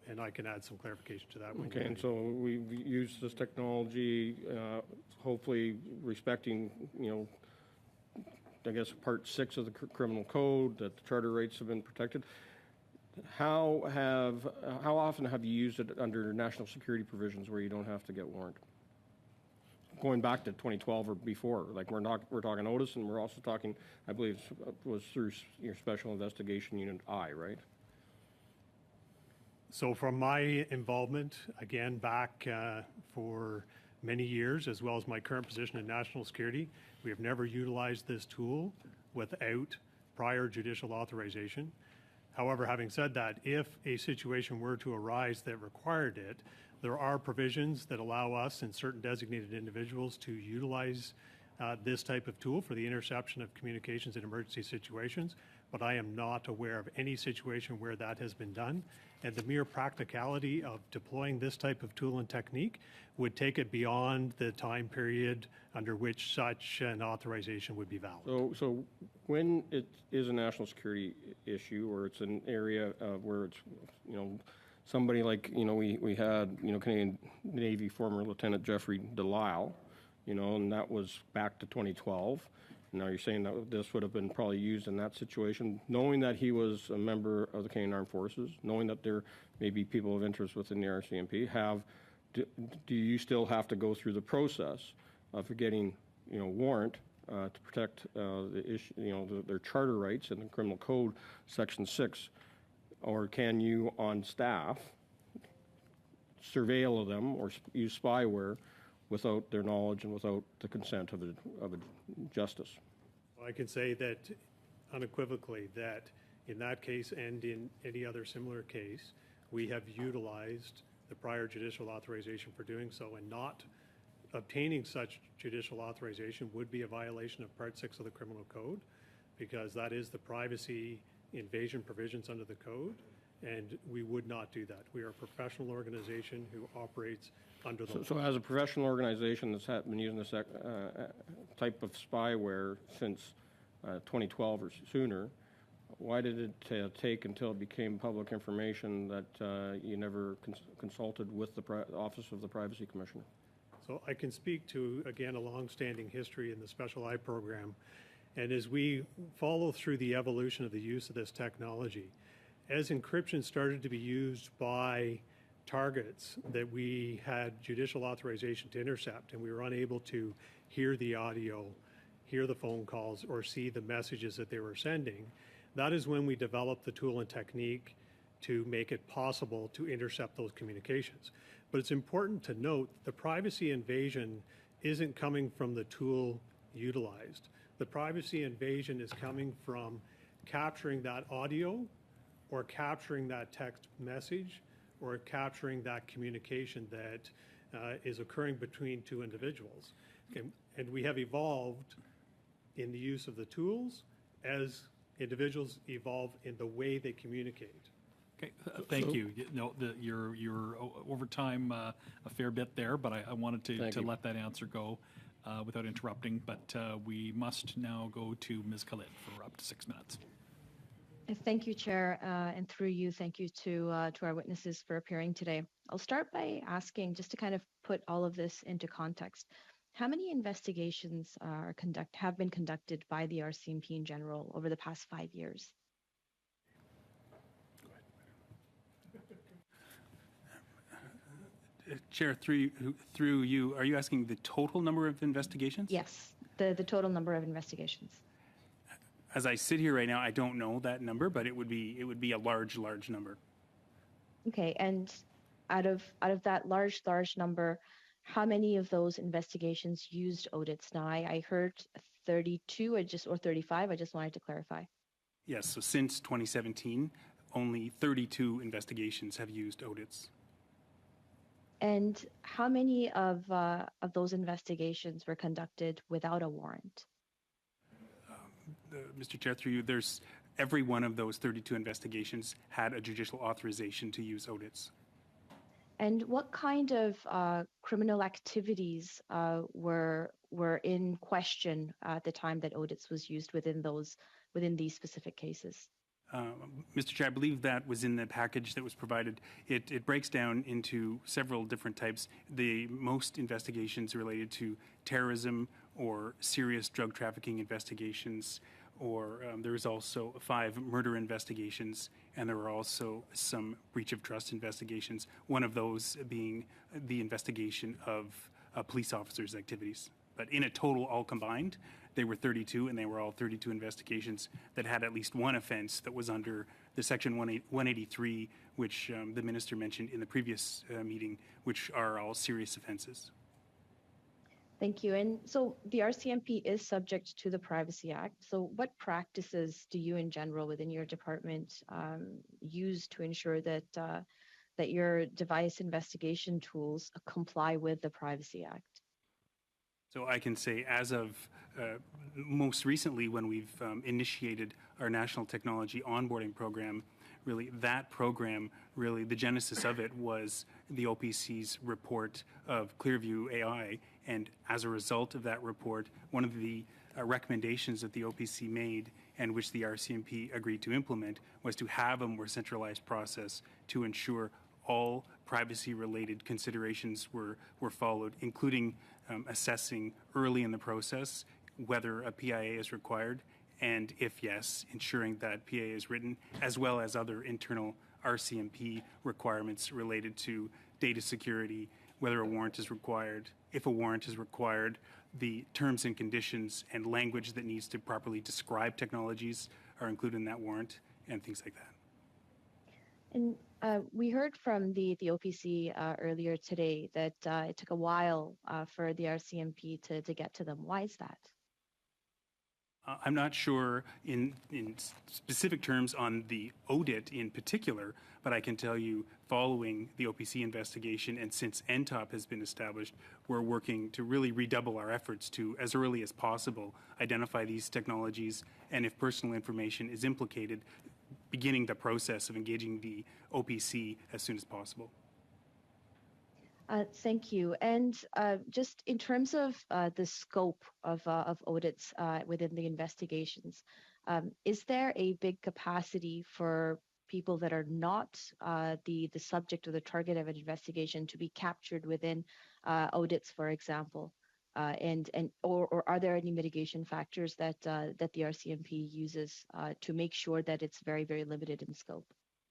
Speaker 14: And I can add some clarification to that.
Speaker 6: Okay, and so we use this technology, hopefully respecting, I guess, Part 6 of the Criminal Code, that the charter rights have been protected. how often have you used it under national security provisions where you don't have to get warrant? Going back to 2012 or before, like we're talking Otis, and we're also talking, I believe it was through your Special Investigation Unit I, right?
Speaker 14: So from my involvement, again, back for many years, as well as my current position in national security, we have never utilized this tool without prior judicial authorization. However, having said that, if a situation were to arise that required it, there are provisions that allow us and certain designated individuals to utilize this type of tool for the interception of communications in emergency situations, but I am not aware of any situation where that has been done. And the mere practicality of deploying this type of tool and technique would take it beyond the time period under which such an authorization would be valid.
Speaker 6: So when it is a national security issue, or it's an area where it's, somebody like, we had, Canadian Navy former Lieutenant Jeffrey Delisle, and that was back to 2012. Now you're saying that this would have been probably used in that situation, knowing that he was a member of the Canadian Armed Forces, knowing that there may be people of interest within the RCMP. Do you still have to go through the process of getting, warrant to protect the issue, their charter rights in the Criminal Code, Section 6, or can you, on staff, surveil them or use spyware without their knowledge and without the consent of a justice?
Speaker 14: Well, I can say that unequivocally that in that case and in any other similar case, we have utilized the prior judicial authorization for doing so, and not obtaining such judicial authorization would be a violation of Part 6 of the Criminal Code, because that is the privacy invasion provisions under the code, and we would not do that. We are a professional organization who operates under the law.
Speaker 6: So as a professional organization that's been using this type of spyware since 2012 or sooner, why did it take until it became public information that you never consulted with the Office of the Privacy Commissioner?
Speaker 14: So I can speak to, again, a long-standing history in the Special I program. And as we follow through the evolution of the use of this technology, as encryption started to be used by targets that we had judicial authorization to intercept, and we were unable to hear the audio, hear the phone calls, or see the messages that they were sending, that is when we developed the tool and technique to make it possible to intercept those communications. But it's important to note the privacy invasion isn't coming from the tool utilized. The privacy invasion is coming from capturing that audio or capturing that text message or capturing that communication that is occurring between two individuals. Okay. And we have evolved in the use of the tools as individuals evolve in the way they communicate.
Speaker 1: Okay, thank you. No, you're over time a fair bit there, but I wanted to let that answer go without interrupting. But we must now go to Ms. Khalid for up to 6 minutes.
Speaker 3: Thank you, Chair, and through you, thank you to our witnesses for appearing today. I'll start by asking, just to kind of put all of this into context, how many investigations have been conducted by the RCMP in general over the past 5 years?
Speaker 15: Chair, through you, are you asking the total number of investigations?
Speaker 3: Yes, the total number of investigations.
Speaker 15: As I sit here right now, I don't know that number, but it would be a large number.
Speaker 3: Okay, and out of that large number, how many of those investigations used audits? Now, I heard 32 or 35. I just wanted to clarify.
Speaker 15: Yes, so since 2017, only 32 investigations have used audits.
Speaker 3: And how many of those investigations were conducted without a warrant?
Speaker 15: Mr. Chair, through you, every one of those 32 investigations had a judicial authorization to use audits.
Speaker 3: And what kind of criminal activities were in question at the time that audits was used within these specific cases?
Speaker 15: Mr. Chair, I believe that was in the package that was provided. It breaks down into several different types. The most investigations related to terrorism or serious drug trafficking investigations or there was also 5 murder investigations, and there were also some breach of trust investigations, one of those being the investigation of police officers' activities. But in a total, all combined, they were 32, and they were all 32 investigations that had at least one offense that was under the Section 183, which the minister mentioned in the previous meeting, which are all serious offenses.
Speaker 3: Thank you. And so the RCMP is subject to the Privacy Act. So what practices do you in general within your department use to ensure that that your device investigation tools comply with the Privacy Act?
Speaker 15: So I can say as of most recently when we've initiated our National Technology Onboarding Program, really that program, really the genesis of it was the OPC's report of Clearview AI. And as a result of that report, one of the recommendations that the OPC made and which the RCMP agreed to implement was to have a more centralized process to ensure all privacy-related considerations were followed, including assessing early in the process whether a PIA is required, and if yes, ensuring that PIA is written, as well as other internal RCMP requirements related to data security, whether a warrant is required, if a warrant is required, the terms and conditions and language that needs to properly describe technologies are included in that warrant, and things like that.
Speaker 3: And we heard from the OPC earlier today that it took a while for the RCMP to get to them. Why is that?
Speaker 15: I'm not sure in specific terms on the audit in particular, but I can tell you following the OPC investigation and since NTOP has been established, we're working to really redouble our efforts to, as early as possible, identify these technologies, and if personal information is implicated, beginning the process of engaging the OPC as soon as possible.
Speaker 3: Thank you. And just in terms of the scope of audits within the investigations, is there a big capacity for people that are not the subject or the target of an investigation to be captured within audits, for example? Or are there any mitigation factors that the RCMP uses to make sure that it's very, very limited in scope?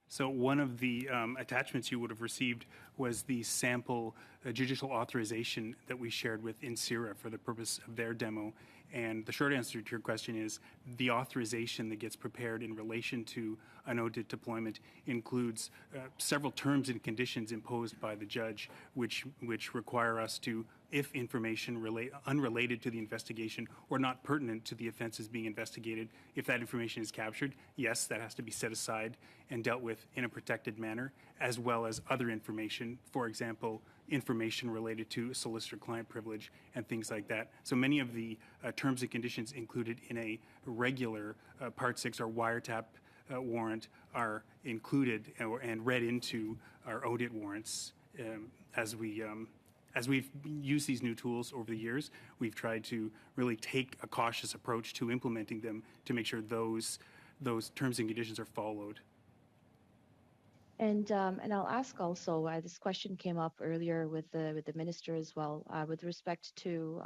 Speaker 15: So one of the attachments you would have received was the sample judicial authorization that we shared with INSERA for the purpose of their demo. And the short answer to your question is the authorization that gets prepared in relation to an audit deployment includes several terms and conditions imposed by the judge, which require us to, if information unrelated to the investigation or not pertinent to the offenses being investigated, if that information is captured, yes, that has to be set aside and dealt with in a protected manner, as well as other information, for example, information related to solicitor-client privilege and things like that. So many of the terms and conditions included in a regular Part 6 or wiretap warrant are included and read into our audit warrants. As we've used these new tools over the years, we've tried to really take a cautious approach to implementing them to make sure those terms and conditions are followed.
Speaker 3: And I'll ask also, this question came up earlier with the minister as well, with respect to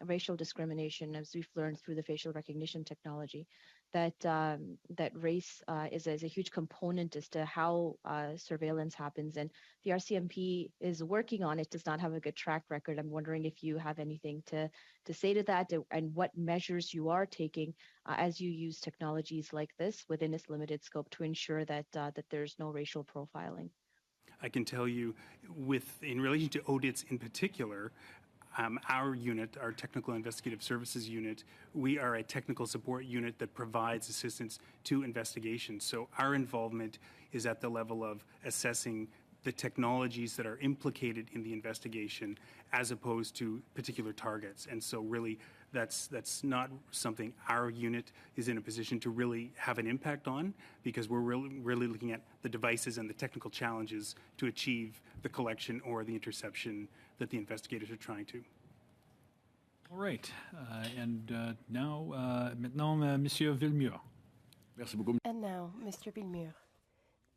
Speaker 3: racial discrimination, as we've learned through the facial recognition technology, that race is a huge component as to how surveillance happens. And the RCMP is working on it, does not have a good track record. I'm wondering if you have anything to say to that, and what measures you are taking as you use technologies like this within its limited scope to ensure that there's no racial profiling.
Speaker 15: I can tell you, in relation to audits in particular, our unit, our Technical Investigative Services Unit, we are a technical support unit that provides assistance to investigations. So our involvement is at the level of assessing the technologies that are implicated in the investigation as opposed to particular targets. And so really that's not something our unit is in a position to really have an impact on, because we're really looking at the devices and the technical challenges to achieve the collection or the interception that the investigators are trying to.
Speaker 1: All right. Maintenant, Monsieur Villemur.
Speaker 8: Merci beaucoup.
Speaker 5: And now, Mr. Villemur.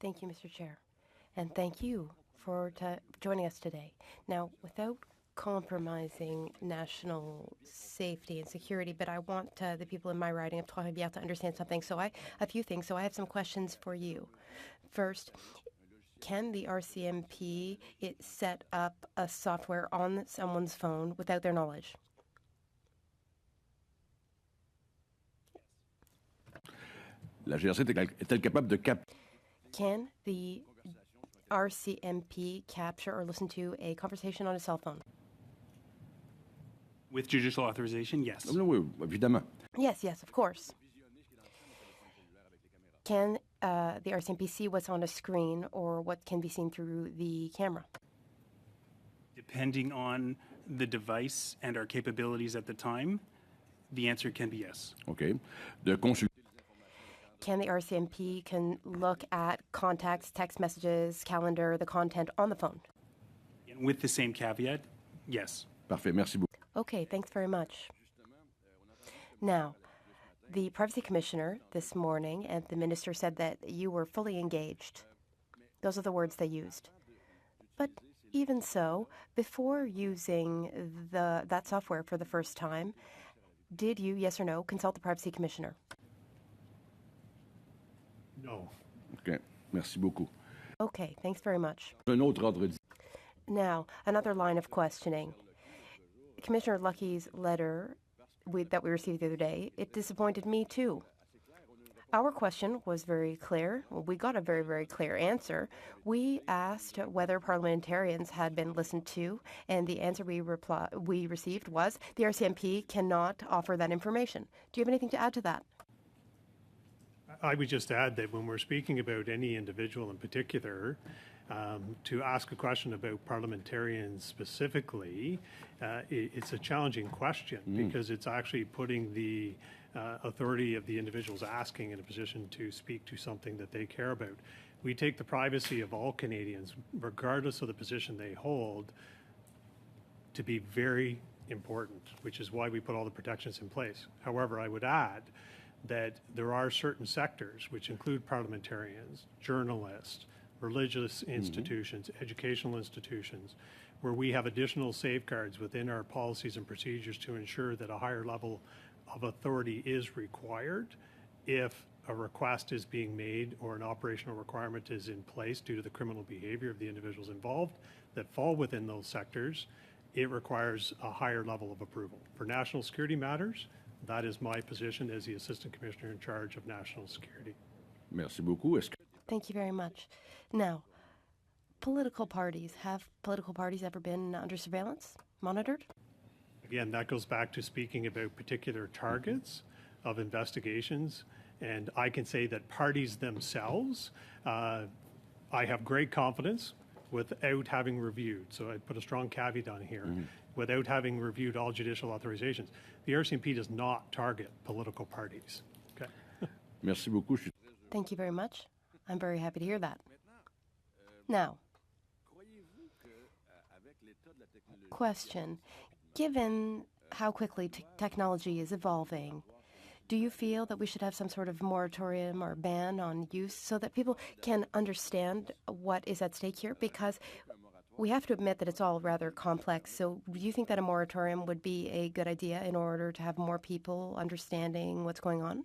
Speaker 5: Thank you, Mr. Chair. And thank you for joining us today. Now, without compromising national safety and security, but I want the people in my riding of Trois-Rivières to understand something. A few things. So I have some questions for you. First, can the RCMP set up a software on someone's phone without their knowledge?
Speaker 8: La GRC est-elle capable de capter?
Speaker 5: Can the RCMP capture or listen to a conversation on a cell phone?
Speaker 15: With judicial authorization, yes.
Speaker 8: Oui, évidemment.
Speaker 5: Yes, of course. Can the RCMP see what's on a screen or what can be seen through the camera?
Speaker 15: Depending on the device and our capabilities at the time, the answer can be yes.
Speaker 8: OK.
Speaker 5: Can the RCMP look at contacts, text messages, calendar, the content on the phone?
Speaker 15: With the same caveat, yes.
Speaker 8: Parfait, merci beaucoup.
Speaker 5: Okay, thanks very much. Now, the Privacy Commissioner this morning and the Minister said that you were fully engaged. Those are the words they used. But even so, before using that software for the first time, did you, yes or no, consult the Privacy Commissioner?
Speaker 14: No.
Speaker 8: OK, merci beaucoup.
Speaker 5: Okay, thanks very much.
Speaker 8: Un autre ordre.
Speaker 5: Now, another line of questioning. Commissioner Lucky's letter that we received the other day, it disappointed me too. Our question was very clear. Well, we got a very, very clear answer. We asked whether parliamentarians had been listened to, and the answer we received was the RCMP cannot offer that information. Do you have anything to add to that?
Speaker 14: I would just add that when we're speaking about any individual in particular, to ask a question about parliamentarians specifically, it's a challenging question because it's actually putting the authority of the individuals asking in a position to speak to something that they care about. We take the privacy of all Canadians, regardless of the position they hold, to be very important, which is why we put all the protections in place. However, I would add that there are certain sectors, which include parliamentarians, journalists, religious institutions, educational institutions, where we have additional safeguards within our policies and procedures to ensure that a higher level of authority is required if a request is being made or an operational requirement is in place due to the criminal behavior of the individuals involved that fall within those sectors. It requires a higher level of approval. For national security matters, that is my position as the Assistant Commissioner in charge of national security.
Speaker 8: Merci beaucoup.
Speaker 5: Thank you very much. Now, political parties. Have political parties ever been under surveillance, monitored?
Speaker 14: Again, that goes back to speaking about particular targets of investigations. And I can say that parties themselves, I have great confidence without having reviewed. So I put a strong caveat on here. Without having reviewed all judicial authorizations. The RCMP does not target political parties. Okay.
Speaker 8: Merci beaucoup.
Speaker 5: Thank you very much. I'm very happy to hear that. Now, question. Given how quickly technology is evolving, do you feel that we should have some sort of moratorium or ban on use so that people can understand what is at stake here? Because we have to admit that it's all rather complex. So do you think that a moratorium would be a good idea in order to have more people understanding what's going on?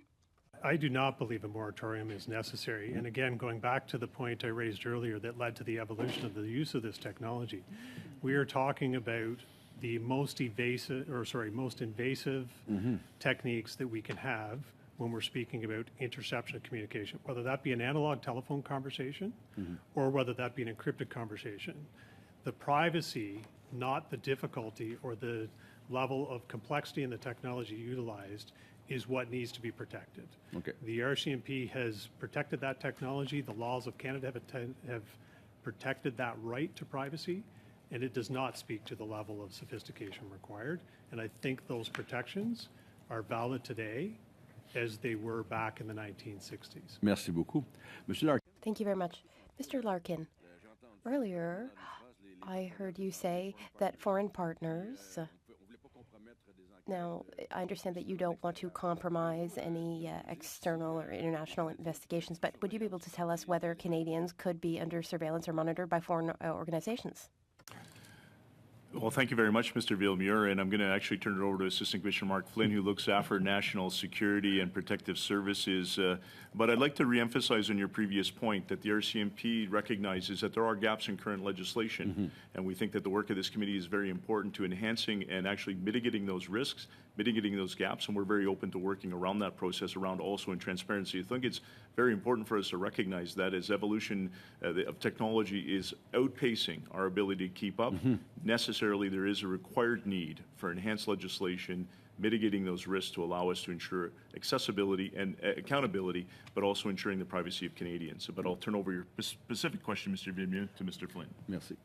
Speaker 14: I do not believe a moratorium is necessary. And again, going back to the point I raised earlier that led to the evolution of the use of this technology, we are talking about the most invasive techniques that we can have when we're speaking about interception of communication, whether that be an analog telephone conversation or whether that be an encrypted conversation. The privacy, not the difficulty or the level of complexity in the technology utilized, is what needs to be protected.
Speaker 8: Okay.
Speaker 14: The RCMP has protected that technology. The laws of Canada have protected that right to privacy, and it does not speak to the level of sophistication required. And I think those protections are valid today as they were back in the 1960s.
Speaker 8: Merci beaucoup. Monsieur Larkin.
Speaker 5: Thank you very much. Mr. Larkin, earlier I heard you say that foreign partners... Now, I understand that you don't want to compromise any external or international investigations, but would you be able to tell us whether Canadians could be under surveillance or monitored by foreign organizations?
Speaker 13: Well, thank you very much, Mr. Villemure, and I'm going to actually turn it over to Assistant Commissioner Mark Flynn, who looks after national security and protective services. But I'd like to reemphasize on your previous point that the RCMP recognizes that there are gaps in current legislation, and we think that the work of this committee is very important to enhancing and actually mitigating those risks, mitigating those gaps, and we're very open to working around that process, around also in transparency. I think it's very important for us to recognize that as evolution of technology is outpacing our ability to keep up, necessarily there is a required need for enhanced legislation mitigating those risks to allow us to ensure accessibility and accountability, but also ensuring the privacy of Canadians. But I'll turn over your specific question, Mr. Villemure, to Mr. Flynn.
Speaker 8: Merci.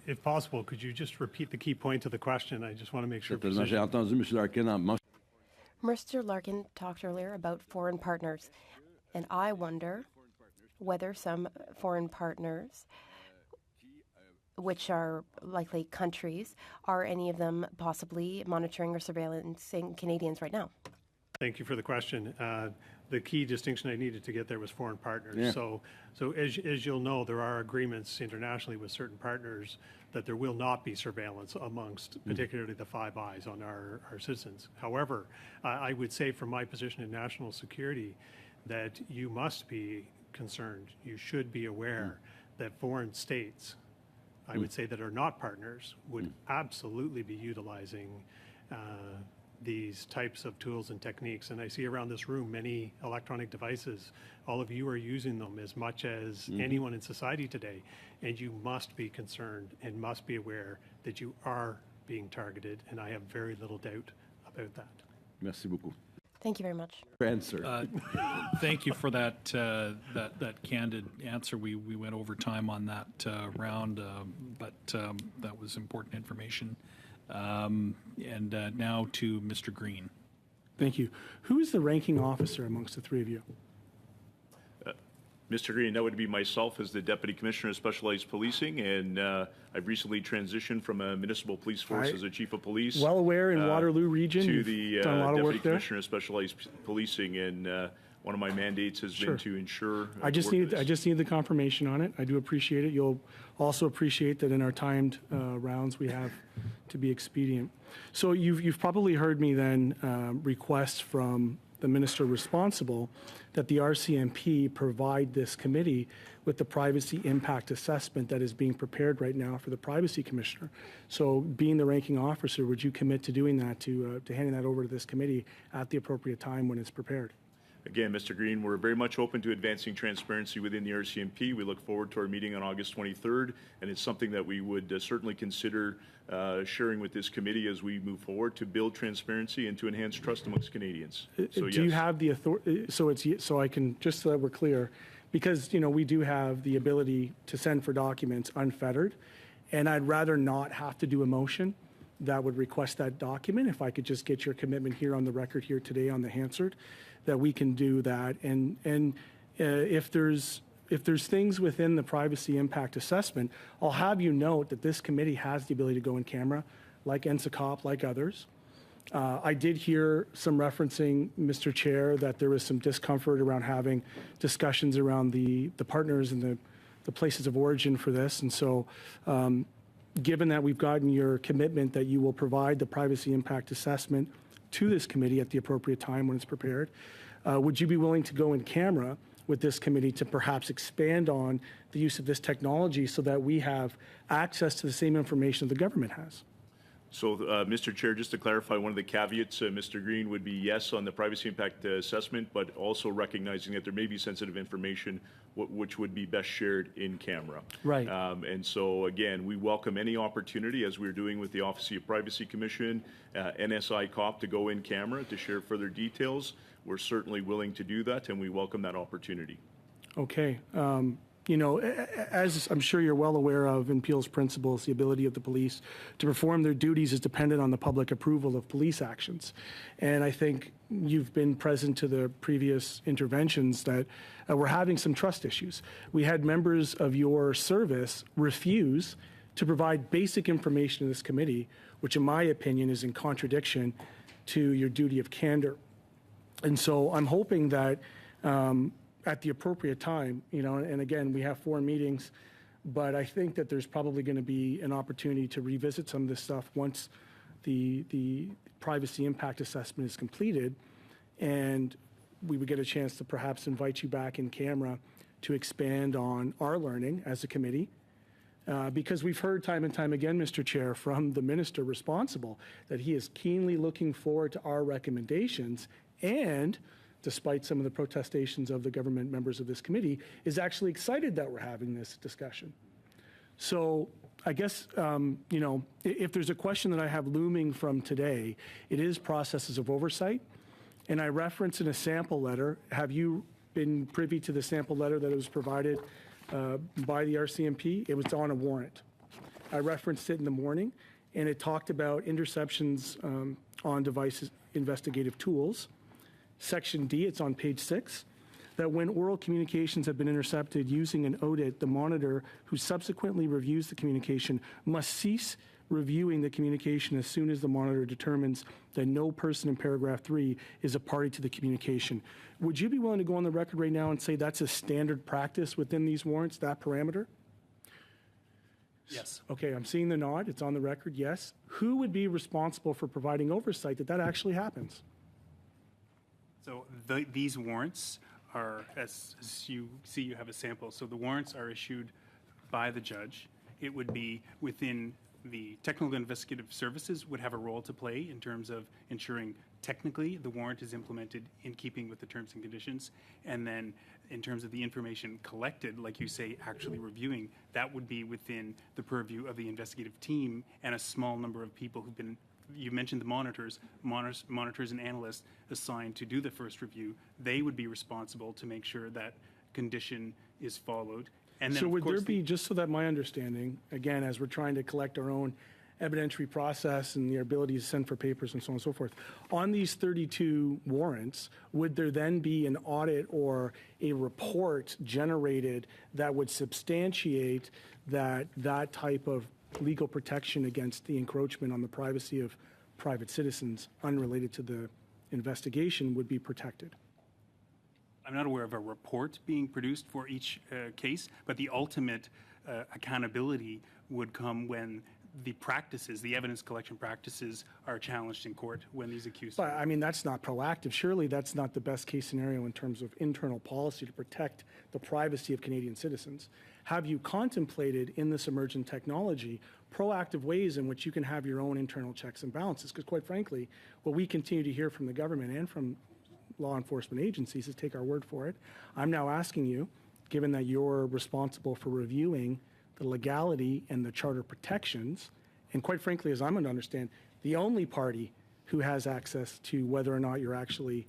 Speaker 14: If possible, could you just repeat the key point of the question? I just want to make sure.
Speaker 8: J'ai entendu M. Larkin
Speaker 5: Mr. Larkin talked earlier about foreign partners, and I wonder whether some foreign partners, which are likely countries, are any of them possibly monitoring or surveillancing Canadians right now?
Speaker 14: Thank you for the question. The key distinction I needed to get there was foreign partners.
Speaker 8: Yeah.
Speaker 14: So as you'll know, there are agreements internationally with certain partners that there will not be surveillance amongst particularly the Five Eyes on our citizens. However, I would say from my position in national security that you must be concerned, you should be aware that foreign states, I would say that are not partners, would absolutely be utilizing these types of tools and techniques. And I see around this room many electronic devices. All of you are using them as much as anyone in society today. And you must be concerned and must be aware that you are being targeted. And I have very little doubt about that.
Speaker 8: Merci beaucoup.
Speaker 5: Thank you very much.
Speaker 8: Answer.
Speaker 1: Thank you for that that candid answer. We went over time on that round, but that was important information. And now to Mr. Green.
Speaker 4: Thank you. Who is the ranking officer amongst the three of you?
Speaker 13: Mr. Green, that would be myself as the Deputy Commissioner of Specialized Policing, and I've recently transitioned from a municipal police force as a Chief of Police.
Speaker 4: Well aware in Waterloo region.
Speaker 13: To
Speaker 4: You've
Speaker 13: the
Speaker 4: done a lot of
Speaker 13: Deputy
Speaker 4: work there.
Speaker 13: Commissioner of Specialized Policing, and one of my mandates has been to ensure.
Speaker 4: I just need the confirmation on it. I do appreciate it. You'll also appreciate that in our timed rounds we have to be expedient. So you've probably heard me then request from the minister responsible that the RCMP provide this committee with the privacy impact assessment that is being prepared right now for the privacy commissioner. So being the ranking officer, would you commit to doing that, to handing that over to this committee at the appropriate time when it's prepared?
Speaker 13: Again, Mr. Green, we're very much open to advancing transparency within the RCMP. We look forward to our meeting on August 23rd, and it's something that we would certainly consider sharing with this committee as we move forward to build transparency and to enhance trust amongst Canadians. So,
Speaker 4: do you have the authority? So I can, just so that we're clear, because we do have the ability to send for documents unfettered, and I'd rather not have to do a motion that would request that document. If I could just get your commitment here on the record here today on the Hansard, that we can do that. And if there's things within the privacy impact assessment, I'll have you note that this committee has the ability to go in camera, like NSICOP, like others. I did hear some referencing, Mr. Chair, that there was some discomfort around having discussions around the partners and the places of origin for this. And so given that we've gotten your commitment that you will provide the privacy impact assessment to this committee at the appropriate time when it's prepared, would you be willing to go in camera with this committee to perhaps expand on the use of this technology so that we have access to the same information the government has?
Speaker 13: So, Mr. Chair, just to clarify, one of the caveats, Mr. Green, would be yes on the privacy impact assessment, but also recognizing that there may be sensitive information which would be best shared in camera.
Speaker 4: Right.
Speaker 13: And so, again, we welcome any opportunity, as we're doing with the Office of Privacy Commission, NSICOP, to go in camera to share further details. We're certainly willing to do that, and we welcome that opportunity.
Speaker 4: Okay. As I'm sure you're well aware of in Peel's principles, the ability of the police to perform their duties is dependent on the public approval of police actions. And I think you've been present to the previous interventions that we're having some trust issues. We had members of your service refuse to provide basic information to this committee, which in my opinion is in contradiction to your duty of candor. And so I'm hoping that at the appropriate time, and again, we have 4 meetings but I think that there's probably going to be an opportunity to revisit some of this stuff once the privacy impact assessment is completed, and we would get a chance to perhaps invite you back in camera to expand on our learning as a committee. Because we've heard time and time again, Mr. Chair, from the minister responsible that he is keenly looking forward to our recommendations, and despite some of the protestations of the government members of this committee, is actually excited that we're having this discussion. So I guess, you know, if there's a question that I have looming from today, it is processes of oversight. And I referenced in a sample letter, have you been privy to the sample letter that was provided by the RCMP? It was on a warrant. I referenced it in the morning, and it talked about interceptions on devices, investigative tools. Section D, it's on page 6, that when oral communications have been intercepted using an audit, the monitor who subsequently reviews the communication must cease reviewing the communication as soon as the monitor determines that no person in paragraph 3 is a party to the communication. Would you be willing to go on the record right now and say that's a standard practice within these warrants, that parameter?
Speaker 15: Yes.
Speaker 4: Okay, I'm seeing the nod. It's on the record, yes. Who would be responsible for providing oversight that that actually happens?
Speaker 15: So these warrants are, as you see, you have a sample. So the warrants are issued by the judge. It would be within the technical investigative services would have a role to play in terms of ensuring technically the warrant is implemented in keeping with the terms and conditions. And then in terms of the information collected, like you say, actually reviewing, that would be within the purview of the investigative team and a small number of people who've been, you mentioned the monitors and analysts assigned to do the first review. They would be responsible to make sure that condition is followed. And then,
Speaker 4: so would there be, just so that my understanding, again, as we're trying to collect our own evidentiary process and the ability to send for papers and so on and so forth, on these 32 warrants, would there then be an audit or a report generated that would substantiate that that type of legal protection against the encroachment on the privacy of private citizens unrelated to the investigation would be protected?
Speaker 15: I'm not aware of a report being produced for each case, but the ultimate accountability would come when the practices, the evidence collection practices, are challenged in court when these accused.
Speaker 4: But I mean, that's not proactive. Surely that's not the best case scenario in terms of internal policy to protect the privacy of Canadian citizens. Have you contemplated in this emergent technology proactive ways in which you can have your own internal checks and balances? Because quite frankly, what we continue to hear from the government and from law enforcement agencies is take our word for it. I'm now asking you, given that you're responsible for reviewing the legality and the charter protections, and quite frankly, as I'm going to understand, the only party who has access to whether or not you're actually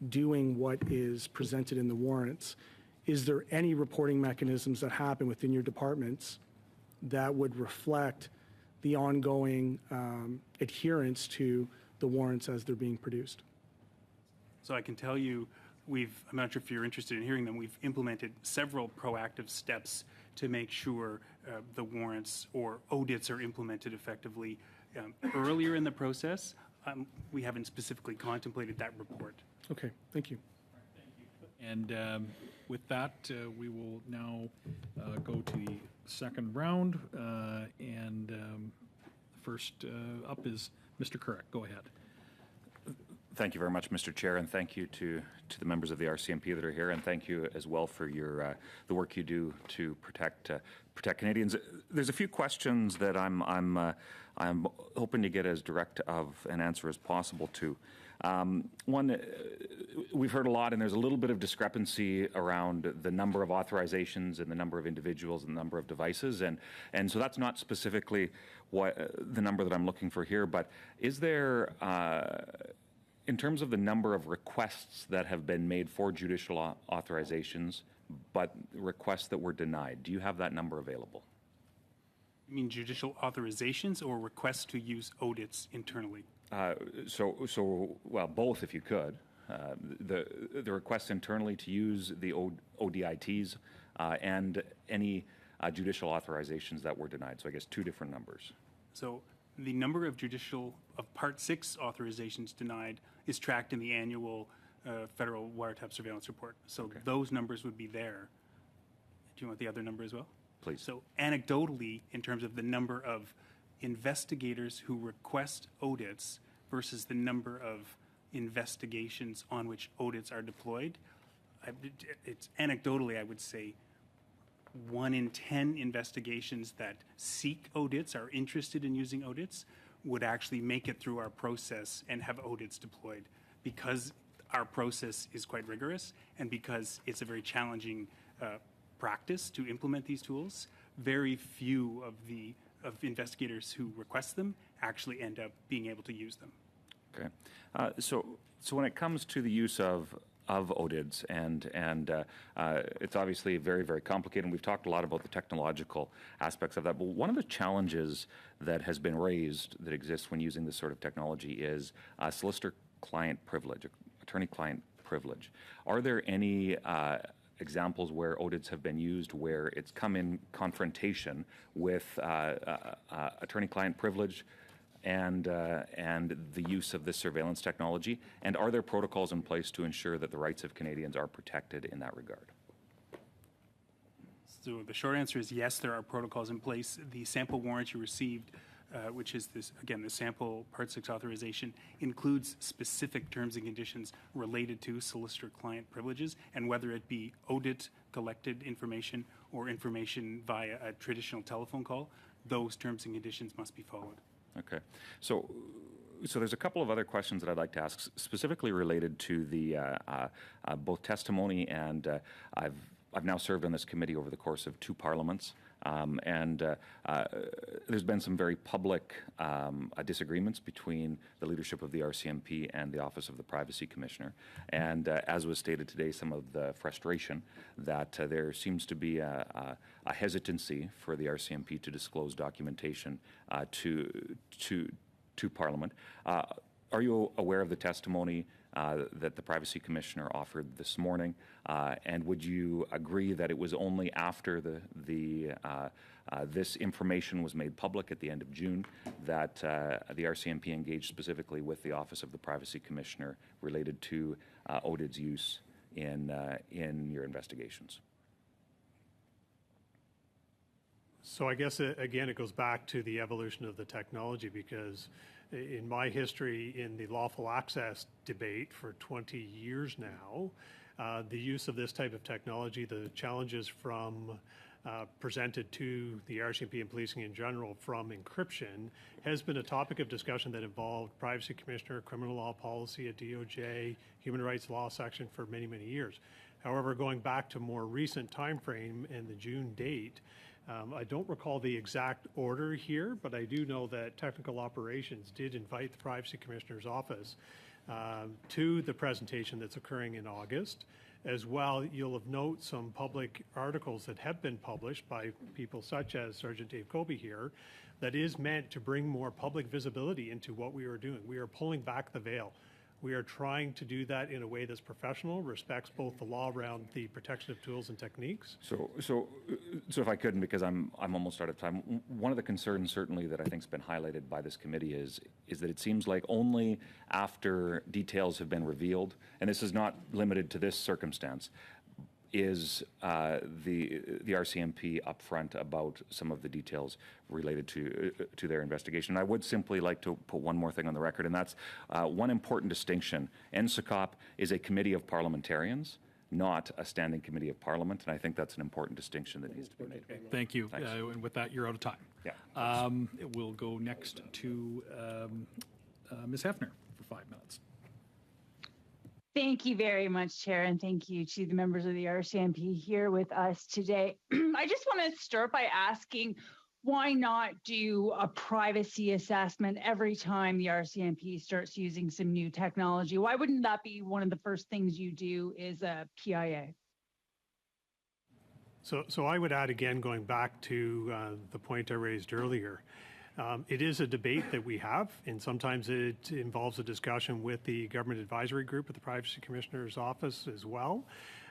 Speaker 4: doing what is presented in the warrants, is there any reporting mechanisms that happen within your departments that would reflect the ongoing adherence to the warrants as they're being produced?
Speaker 15: So I can tell you, I'm not sure if you're interested in hearing them, we've implemented several proactive steps to make sure the warrants or audits are implemented effectively. Earlier in the process, we haven't specifically contemplated that report.
Speaker 4: Okay, thank you.
Speaker 1: And with that, we will now go to the second round. First up is Mr. Currick. Go ahead.
Speaker 11: Thank you very much, Mr. Chair, and thank you to the members of the RCMP that are here, and thank you as well for your the work you do to protect Canadians. There's a few questions that I'm hoping to get as direct of an answer as possible to. One, we've heard a lot, and there's a little bit of discrepancy around the number of authorizations and the number of individuals and the number of devices, and so that's not specifically what the number that I'm looking for here. But is there in terms of the number of requests that have been made for judicial authorizations, but requests that were denied, do you have that number available?
Speaker 15: You mean judicial authorizations or requests to use audits internally?
Speaker 11: Well, both if you could. The requests internally to use the ODITs and any judicial authorizations that were denied. So I guess two different numbers.
Speaker 15: So the number of Part 6 authorizations denied is tracked in the annual federal wiretap surveillance report. So those numbers would be there. Do you want the other number as well?
Speaker 11: Please.
Speaker 15: So anecdotally, in terms of the number of investigators who request audits versus the number of investigations on which audits are deployed, it's anecdotally, I would say, 1 in 10 investigations that seek audits, are interested in using audits, would actually make it through our process and have audits deployed, because our process is quite rigorous and because it's a very challenging practice to implement these tools. Very few of investigators who request them actually end up being able to use them.
Speaker 11: Okay. So when it comes to the use of ODIDs, and it's obviously very, very complicated, and we've talked a lot about the technological aspects of that, but one of the challenges that has been raised that exists when using this sort of technology is solicitor-client privilege, attorney-client privilege. Are there any examples where ODIDs have been used where it's come in confrontation with attorney-client privilege and the use of this surveillance technology? And are there protocols in place to ensure that the rights of Canadians are protected in that regard?
Speaker 15: So the short answer is yes, there are protocols in place. The sample warrant you received, which is this, again, the sample Part 6 authorization, includes specific terms and conditions related to solicitor-client privileges, and whether it be audit-collected information or information via a traditional telephone call, those terms and conditions must be followed.
Speaker 11: Okay. So there's a couple of other questions that I'd like to ask, specifically related to the both testimony and I've now served on this committee over the course of 2 parliaments, and there's been some very public disagreements between the leadership of the RCMP and the Office of the Privacy Commissioner. And as was stated today, some of the frustration that there seems to be a hesitancy for the RCMP to disclose documentation to Parliament. Are you aware of the testimony that the Privacy Commissioner offered this morning? And would you agree that it was only after this information was made public at the end of June that the RCMP engaged specifically with the Office of the Privacy Commissioner related to ODID's use in your investigations?
Speaker 14: So I guess, again, it goes back to the evolution of the technology, because in my history in the lawful access debate for 20 years now, the use of this type of technology, the challenges from presented to the RCMP and policing in general from encryption has been a topic of discussion that involved Privacy Commissioner, criminal law policy at DOJ, human rights law section for many, many years. However, going back to more recent time frame and the June date, I don't recall the exact order here, but I do know that technical operations did invite the Privacy Commissioner's office to the presentation that's occurring in August. As well, you'll have noted some public articles that have been published by people such as Sergeant Dave Colby here that is meant to bring more public visibility into what we are doing. We are pulling back the veil. We are trying to do that in a way that's professional, respects both the law around the protection of tools and techniques.
Speaker 11: So if I could, because I'm almost out of time, one of the concerns certainly that I think has been highlighted by this committee is that it seems like only after details have been revealed, and this is not limited to this circumstance, is the RCMP upfront about some of the details related to their investigation. I would simply like to put one more thing on the record, and that's one important distinction. NSICOP is a committee of parliamentarians, not a standing committee of Parliament, and I think that's an important distinction that needs to be made.
Speaker 1: Thank you. And with that, you're out of time.
Speaker 11: Yeah.
Speaker 1: We'll go next to Ms. Hefner for 5 minutes.
Speaker 7: Thank you very much, Chair, and thank you to the members of the RCMP here with us today. I just want to start by asking, why not do a privacy assessment every time the RCMP starts using some new technology? Why wouldn't that be one of the first things you do is a PIA?
Speaker 14: So I would add, again, going back to the point I raised earlier, it is a debate that we have, and sometimes it involves a discussion with the Government Advisory Group at the Privacy Commissioner's office as well.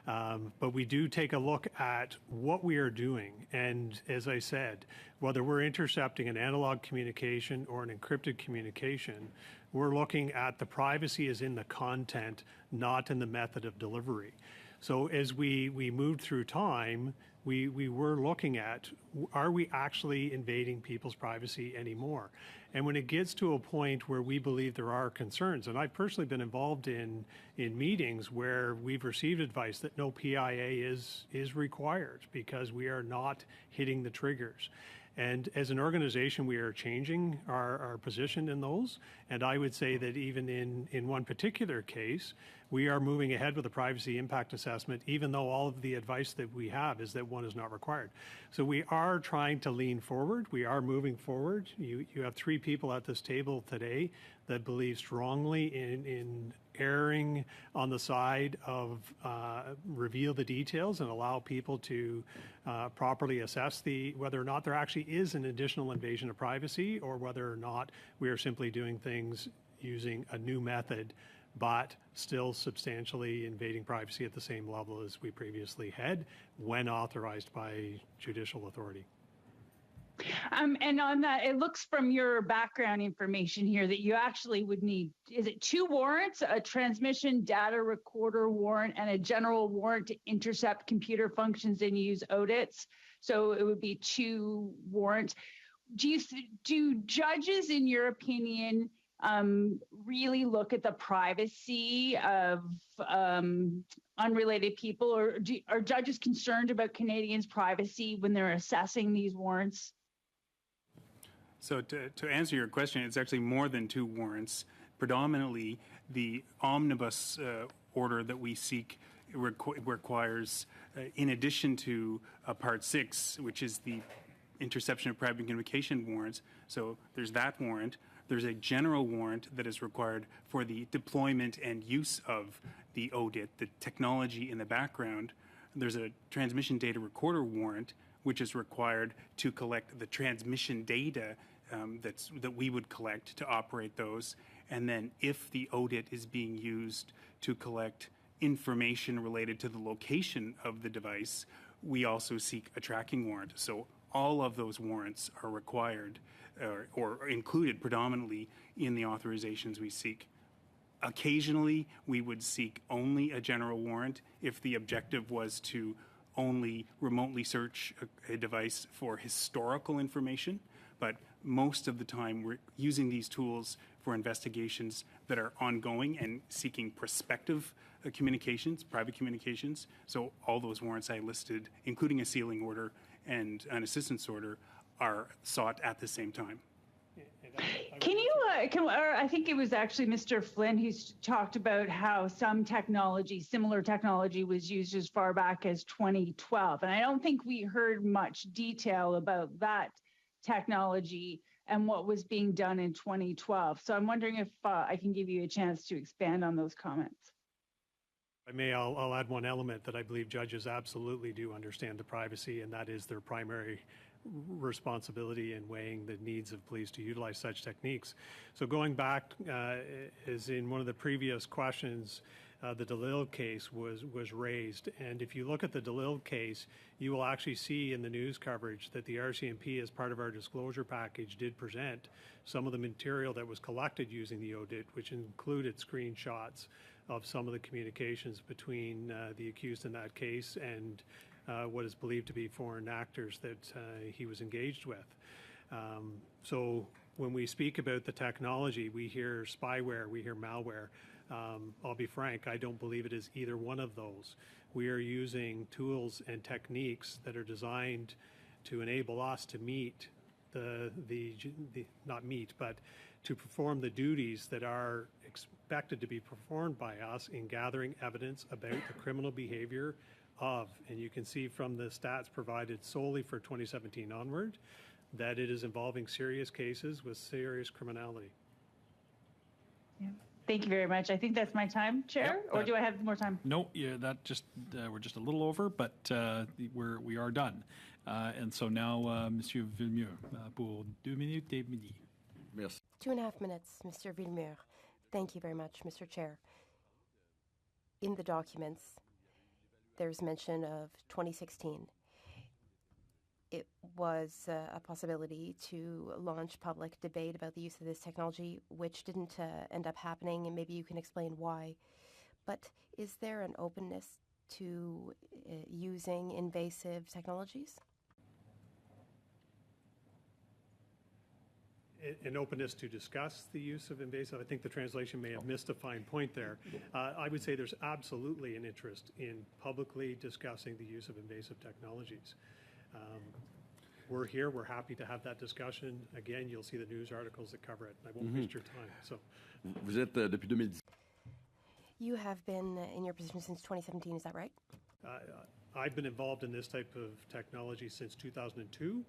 Speaker 14: But we do take a look at what we are doing. And as I said, whether we're intercepting an analog communication or an encrypted communication, we're looking at the privacy is in the content, not in the method of delivery. So as we moved through time, we were looking at, are we actually invading people's privacy anymore? And when it gets to a point where we believe there are concerns, and I've personally been involved in meetings where we've received advice that no PIA is required because we are not hitting the triggers. And as an organization, we are changing our position in those. And I would say that even in one particular case, we are moving ahead with a privacy impact assessment, even though all of the advice that we have is that one is not required. So we are trying to lean forward. We are moving forward. You have 3 people at this table today that believe strongly in erring on the side of reveal the details and allow people to properly assess whether or not there actually is an additional invasion of privacy, or whether or not we are simply doing things using a new method but still substantially invading privacy at the same level as we previously had when authorized by judicial authority.
Speaker 7: And on that, it looks from your background information here that you actually would need, is it 2 warrants, a transmission data recorder warrant and a general warrant to intercept computer functions and use audits? So it would be 2 warrants. Do judges, in your opinion, really look at the privacy of unrelated people, or are judges concerned about Canadians' privacy when they're assessing these warrants?
Speaker 15: So to answer your question, it's actually more than 2 warrants. Predominantly, the omnibus order that we seek requires, in addition to Part 6, which is the interception of private communication warrants. So there's that warrant. There's a general warrant that is required for the deployment and use of the ODIT, the technology in the background. There's a transmission data recorder warrant, which is required to collect the transmission data that we would collect to operate those. And then if the ODIT is being used to collect information related to the location of the device, we also seek a tracking warrant. So all of those warrants are required or included predominantly in the authorizations we seek. Occasionally, we would seek only a general warrant if the objective was to only remotely search a device for historical information, but most of the time we're using these tools for investigations that are ongoing and seeking prospective communications, private communications. So all those warrants I listed, including a sealing order and an assistance order, are sought at the same time.
Speaker 7: Can you, I think it was actually Mr. Flynn who talked about how some technology, similar technology, was used as far back as 2012. And I don't think we heard much detail about that technology and what was being done in 2012. So I'm wondering if I can give you a chance to expand on those comments.
Speaker 14: If I may, I'll add one element that I believe judges absolutely do understand the privacy, and that is their primary responsibility in weighing the needs of police to utilize such techniques. So going back, as in one of the previous questions, the DeLille case was raised. And if you look at the DeLille case, you will actually see in the news coverage that the RCMP, as part of our disclosure package, did present some of the material that was collected using the ODIT, which included screenshots of some of the communications between the accused in that case and what is believed to be foreign actors that he was engaged with. So when we speak about the technology, we hear spyware, we hear malware. I'll be frank, I don't believe it is either one of those. We are using tools and techniques that are designed to enable us to meet not meet, but to perform the duties that are expected to be performed by us in gathering evidence about the criminal behavior of, and you can see from the stats provided solely for 2017 onward, that it is involving serious cases with serious criminality.
Speaker 7: Yeah. Thank you very much. I think that's my time, Chair, or do I have more time?
Speaker 1: No, yeah, that just we're just a little over, but we are done. And so now, Monsieur Villemur, pour 2 minutes et demie.
Speaker 8: Merci.
Speaker 5: 2.5 minutes, Mr. Villemur. Thank you very much, Mr. Chair. In the documents, there's mention of 2016. It was a possibility to launch public debate about the use of this technology, which didn't end up happening, and maybe you can explain why. But is there an openness to using invasive technologies?
Speaker 14: An openness to discuss the use of invasive. I think the translation may have missed a fine point there. I would say there's absolutely an interest in publicly discussing the use of invasive technologies. We're here. We're happy to have that discussion. Again, you'll see the news articles that cover it. I won't waste your time. So,
Speaker 8: Vous êtes depuis 2010.
Speaker 5: You have been in your position since 2017, is that right?
Speaker 14: I've been involved in this type of technology since 2002.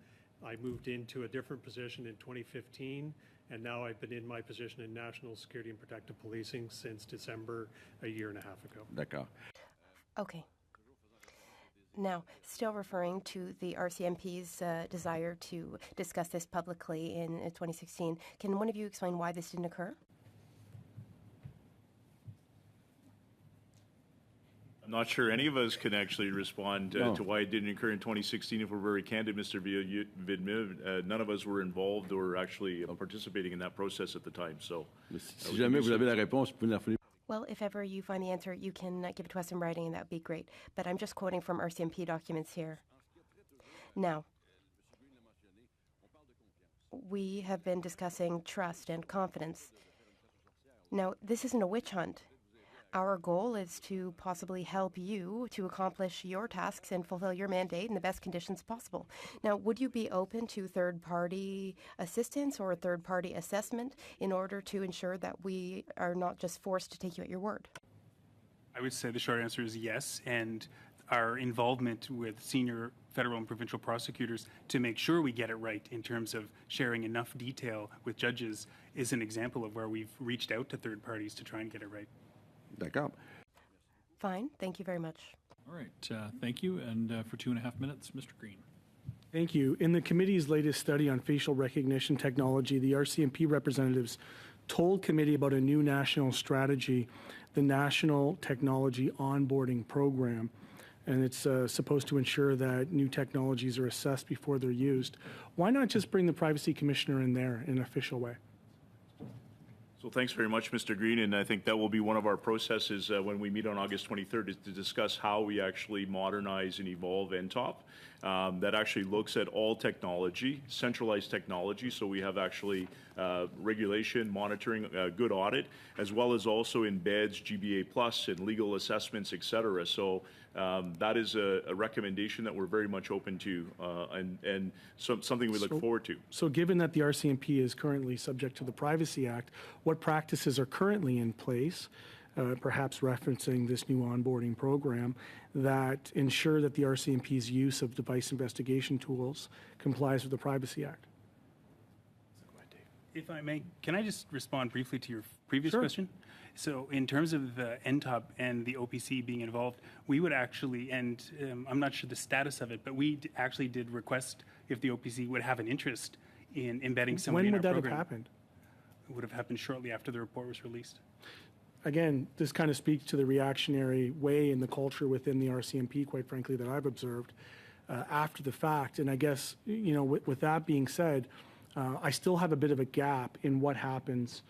Speaker 14: I moved into a different position in 2015, and now I've been in my position in National Security and Protective Policing since December a year and a half ago.
Speaker 8: D'accord.
Speaker 5: Okay. Now, still referring to the RCMP's desire to discuss this publicly in 2016, can one of you explain why this didn't occur?
Speaker 13: I'm not sure any of us can actually respond to why it didn't occur in 2016. If we're very candid, Mr. Villeneuve, none of us were involved or actually participating in that process at the time. So,
Speaker 8: Si jamais vous avez la réponse, vous pouvez la fournir.
Speaker 5: Well, if ever you find the answer, you can give it to us in writing, and that would be great. But I'm just quoting from RCMP documents here. Now, we have been discussing trust and confidence. Now, this isn't a witch hunt. Our goal is to possibly help you to accomplish your tasks and fulfill your mandate in the best conditions possible. Now, would you be open to third-party assistance or third-party assessment in order to ensure that we are not just forced to take you at your word?
Speaker 15: I would say the short answer is yes, and our involvement with senior federal and provincial prosecutors to make sure we get it right in terms of sharing enough detail with judges is an example of where we've reached out to third parties to try and get it right.
Speaker 8: D'accord.
Speaker 5: Fine. Thank you very much.
Speaker 1: All right. Thank you. And for 2.5 minutes, Mr. Green.
Speaker 4: Thank you. In the committee's latest study on facial recognition technology, the RCMP representatives told committee about a new national strategy, the National Technology Onboarding Program. And it's supposed to ensure that new technologies are assessed before they're used. Why not just bring the Privacy Commissioner in there in an official way?
Speaker 13: So thanks very much, Mr. Green, and I think that will be one of our processes when we meet on August 23rd is to discuss how we actually modernize and evolve NTOP. That actually looks at all technology, centralized technology, so we have actually regulation, monitoring, good audit, as well as also embeds GBA Plus and legal assessments, et cetera. So that is a recommendation that we're very much open to and something we look forward to.
Speaker 4: So given that the RCMP is currently subject to the Privacy Act, what practices are currently in place, perhaps referencing this new onboarding program, that ensure that the RCMP's use of device investigation tools complies with the Privacy Act?
Speaker 15: If I may, can I just respond briefly to your previous question? So in terms of the NTOP and the OPC being involved, we would actually, and I'm not sure the status of it, but we actually did request if the OPC would have an interest in embedding somebody in our program.
Speaker 4: When would that have happened?
Speaker 15: It would have happened shortly after the report was released.
Speaker 4: Again, this kind of speaks to the reactionary way in the culture within the RCMP, quite frankly, that I've observed after the fact. And I guess, you know, with that being said, I still have a bit of a gap in what happens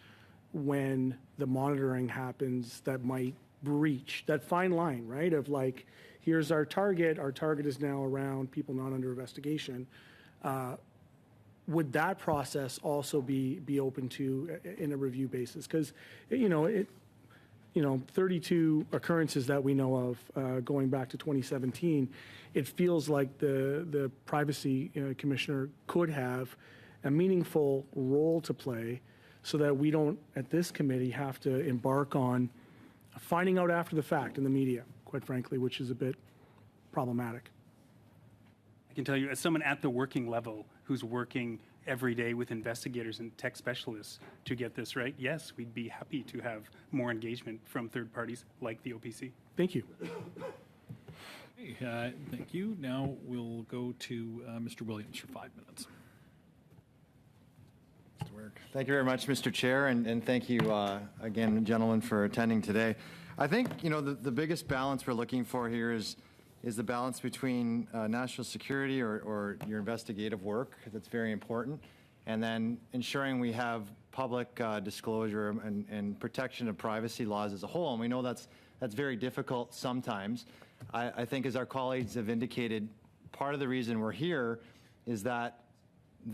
Speaker 4: when the monitoring happens that might breach that fine line, right? Of like, here's our target is now around people not under investigation. Would that process also be open to in a review basis? Because, you know, 32 occurrences that we know of going back to 2017, it feels like the Privacy Commissioner could have a meaningful role to play so that we don't, at this committee, have to embark on finding out after the fact in the media, quite frankly, which is a bit problematic.
Speaker 15: I can tell you, as someone at the working level who's working every day with investigators and tech specialists to get this right, yes, we'd be happy to have more engagement from third parties like the OPC.
Speaker 4: Thank you.
Speaker 1: Okay, thank you. Now we'll go to Mr. Williams for 5 minutes.
Speaker 9: Thank you very much, Mr. Chair, and thank you again, gentlemen, for attending today. I think, you know, the biggest balance we're looking for here is the balance between national security or your investigative work. That's very important. And then ensuring we have public disclosure and protection of privacy laws as a whole. And we know that's very difficult sometimes. I think, as our colleagues have indicated, part of the reason we're here is that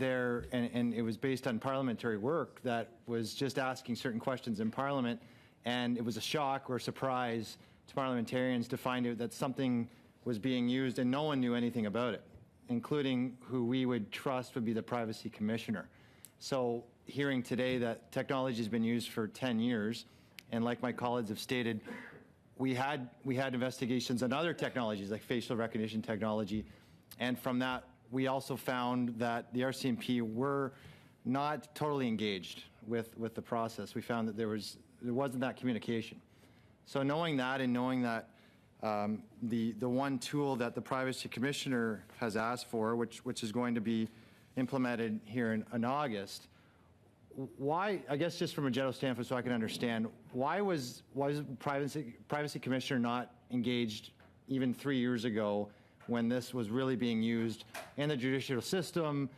Speaker 9: and it was based on parliamentary work that was just asking certain questions in Parliament, and it was a shock or surprise to parliamentarians to find out that something was being used and no one knew anything about it, including who we would trust would be the Privacy Commissioner. So hearing today that technology has been used for 10 years, and like my colleagues have stated, we had investigations on other technologies like facial recognition technology, and from that we also found that the RCMP were not totally engaged with the process. We found that there wasn't that communication. So knowing that, and knowing that the one tool that the Privacy Commissioner has asked for, which is going to be implemented here in August, why, I guess just from a general standpoint so I can understand, why was Privacy Commissioner not engaged even 3 years ago when this was really being used in the judicial system,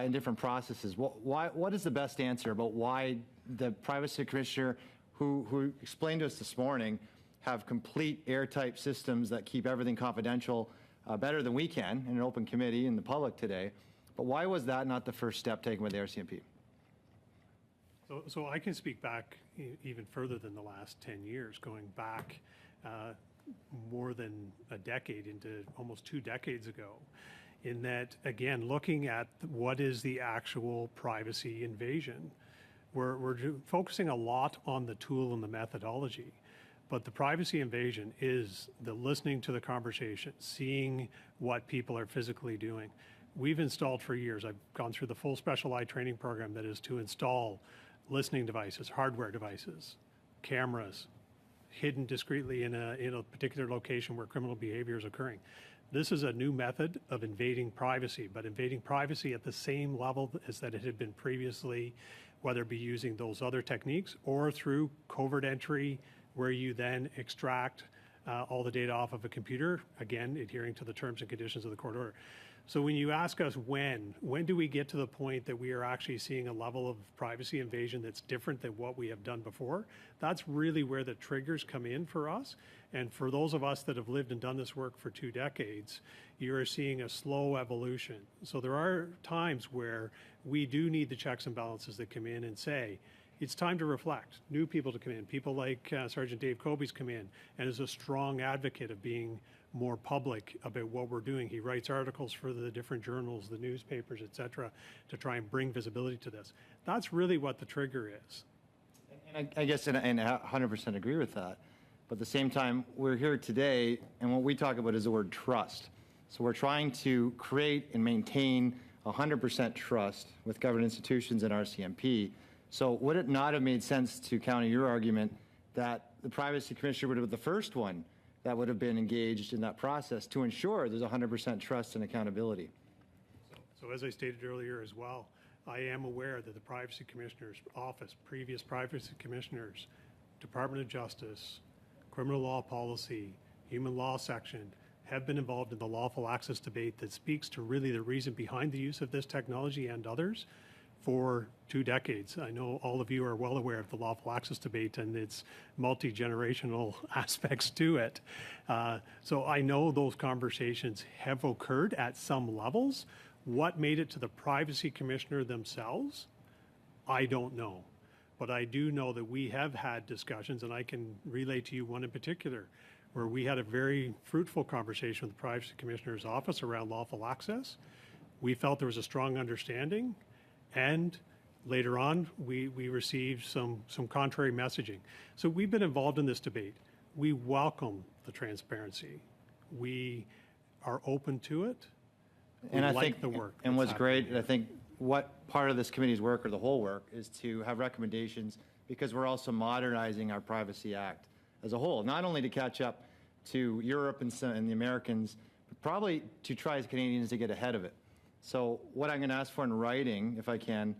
Speaker 9: in different processes? What is the best answer about why the Privacy Commissioner, who explained to us this morning, have complete airtight systems that keep everything confidential better than we can in an open committee in the public today, but why was that not the first step taken by the RCMP?
Speaker 14: So I can speak back even further than the last 10 years, going back more than a decade, into almost 2 decades ago, in that, again, looking at what is the actual privacy invasion. We're focusing a lot on the tool and the methodology, but the privacy invasion is the listening to the conversation, seeing what people are physically doing. We've installed for years, I've gone through the full specialized training program that is to install listening devices, hardware devices, cameras, hidden discreetly in a particular location where criminal behavior is occurring. This is a new method of invading privacy, but invading privacy at the same level as that it had been previously, whether it be using those other techniques or through covert entry, where you then extract all the data off of a computer, again, adhering to the terms and conditions of the court order. So when you ask us when do we get to the point that we are actually seeing a level of privacy invasion that's different than what we have done before, that's really where the triggers come in for us. And for those of us that have lived and done this work for 2 decades, you are seeing a slow evolution. So there are times where we do need the checks and balances that come in and say, it's time to reflect. New people to come in. People like Sergeant Dave Colby's come in and is a strong advocate of being more public about what we're doing. He writes articles for the different journals, the newspapers, et cetera, to try and bring visibility to this. That's really what the trigger is.
Speaker 9: And I guess, and I 100% agree with that. But at the same time, we're here today, and what we talk about is the word trust. So we're trying to create and maintain 100% trust with government institutions and RCMP. So would it not have made sense to counter your argument that the Privacy Commissioner would have been the first one that would have been engaged in that process to ensure there's 100% trust and accountability?
Speaker 14: So as I stated earlier as well, I am aware that the Privacy Commissioner's office, previous Privacy Commissioners, Department of Justice, Criminal Law Policy, Human Law Section, have been involved in the lawful access debate that speaks to really the reason behind the use of this technology and others for 2 decades. I know all of you are well aware of the lawful access debate and its multi-generational aspects to it. So I know those conversations have occurred at some levels. What made it to the Privacy Commissioner themselves, I don't know. But I do know that we have had discussions, and I can relay to you one in particular, where we had a very fruitful conversation with the Privacy Commissioner's office around lawful access. We felt there was a strong understanding, and later on, we received some contrary messaging. So we've been involved in this debate. We welcome the transparency. We are open to it.
Speaker 9: And I
Speaker 14: like
Speaker 9: think
Speaker 14: the work.
Speaker 9: And what's great, I think what part of this committee's work, or the whole work, is to have recommendations, because we're also modernizing our Privacy Act as a whole, not only to catch up to Europe and the Americans, but probably to try as Canadians to get ahead of it. So what I'm going to ask for in writing, if I can,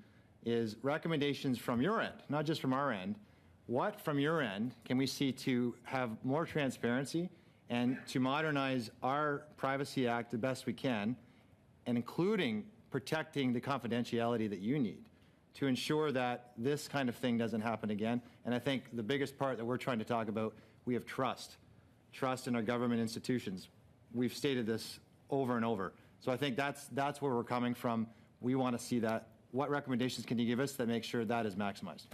Speaker 9: is recommendations from your end, not just from our end. What from your end can we see to have more transparency and to modernize our Privacy Act the best we can, and including protecting the confidentiality that you need to ensure that this kind of thing doesn't happen again? And I think the biggest part that we're trying to talk about, we have trust. trust in our government institutions. We've stated this over and over. So I think that's where we're coming from. We want to see that. What recommendations can you give us that make sure that is maximized?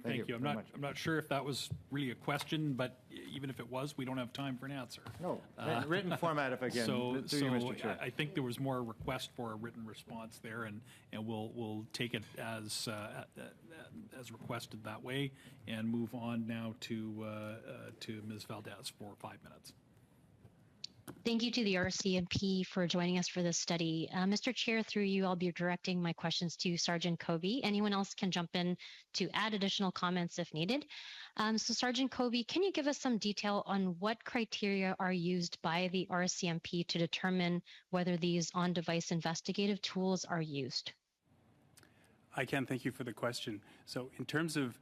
Speaker 1: Thank you. I'm not sure if that was really a question, but even if it was, we don't have time for an answer.
Speaker 9: No, written format if I can.
Speaker 1: So
Speaker 9: Mr. Chair.
Speaker 1: I think there was more a request for a written response there, and we'll take it as requested that way, and move on now to Ms. Valdez for 5 minutes.
Speaker 10: Thank you to the RCMP for joining us for this study. Mr. Chair, through you, I'll be directing my questions to Sergeant Covey. Anyone else can jump in to add additional comments if needed. So Sergeant Covey, can you give us some detail on what criteria are used by the RCMP to determine whether these on-device investigative tools are used?
Speaker 15: I can. Thank you for the question. So in terms of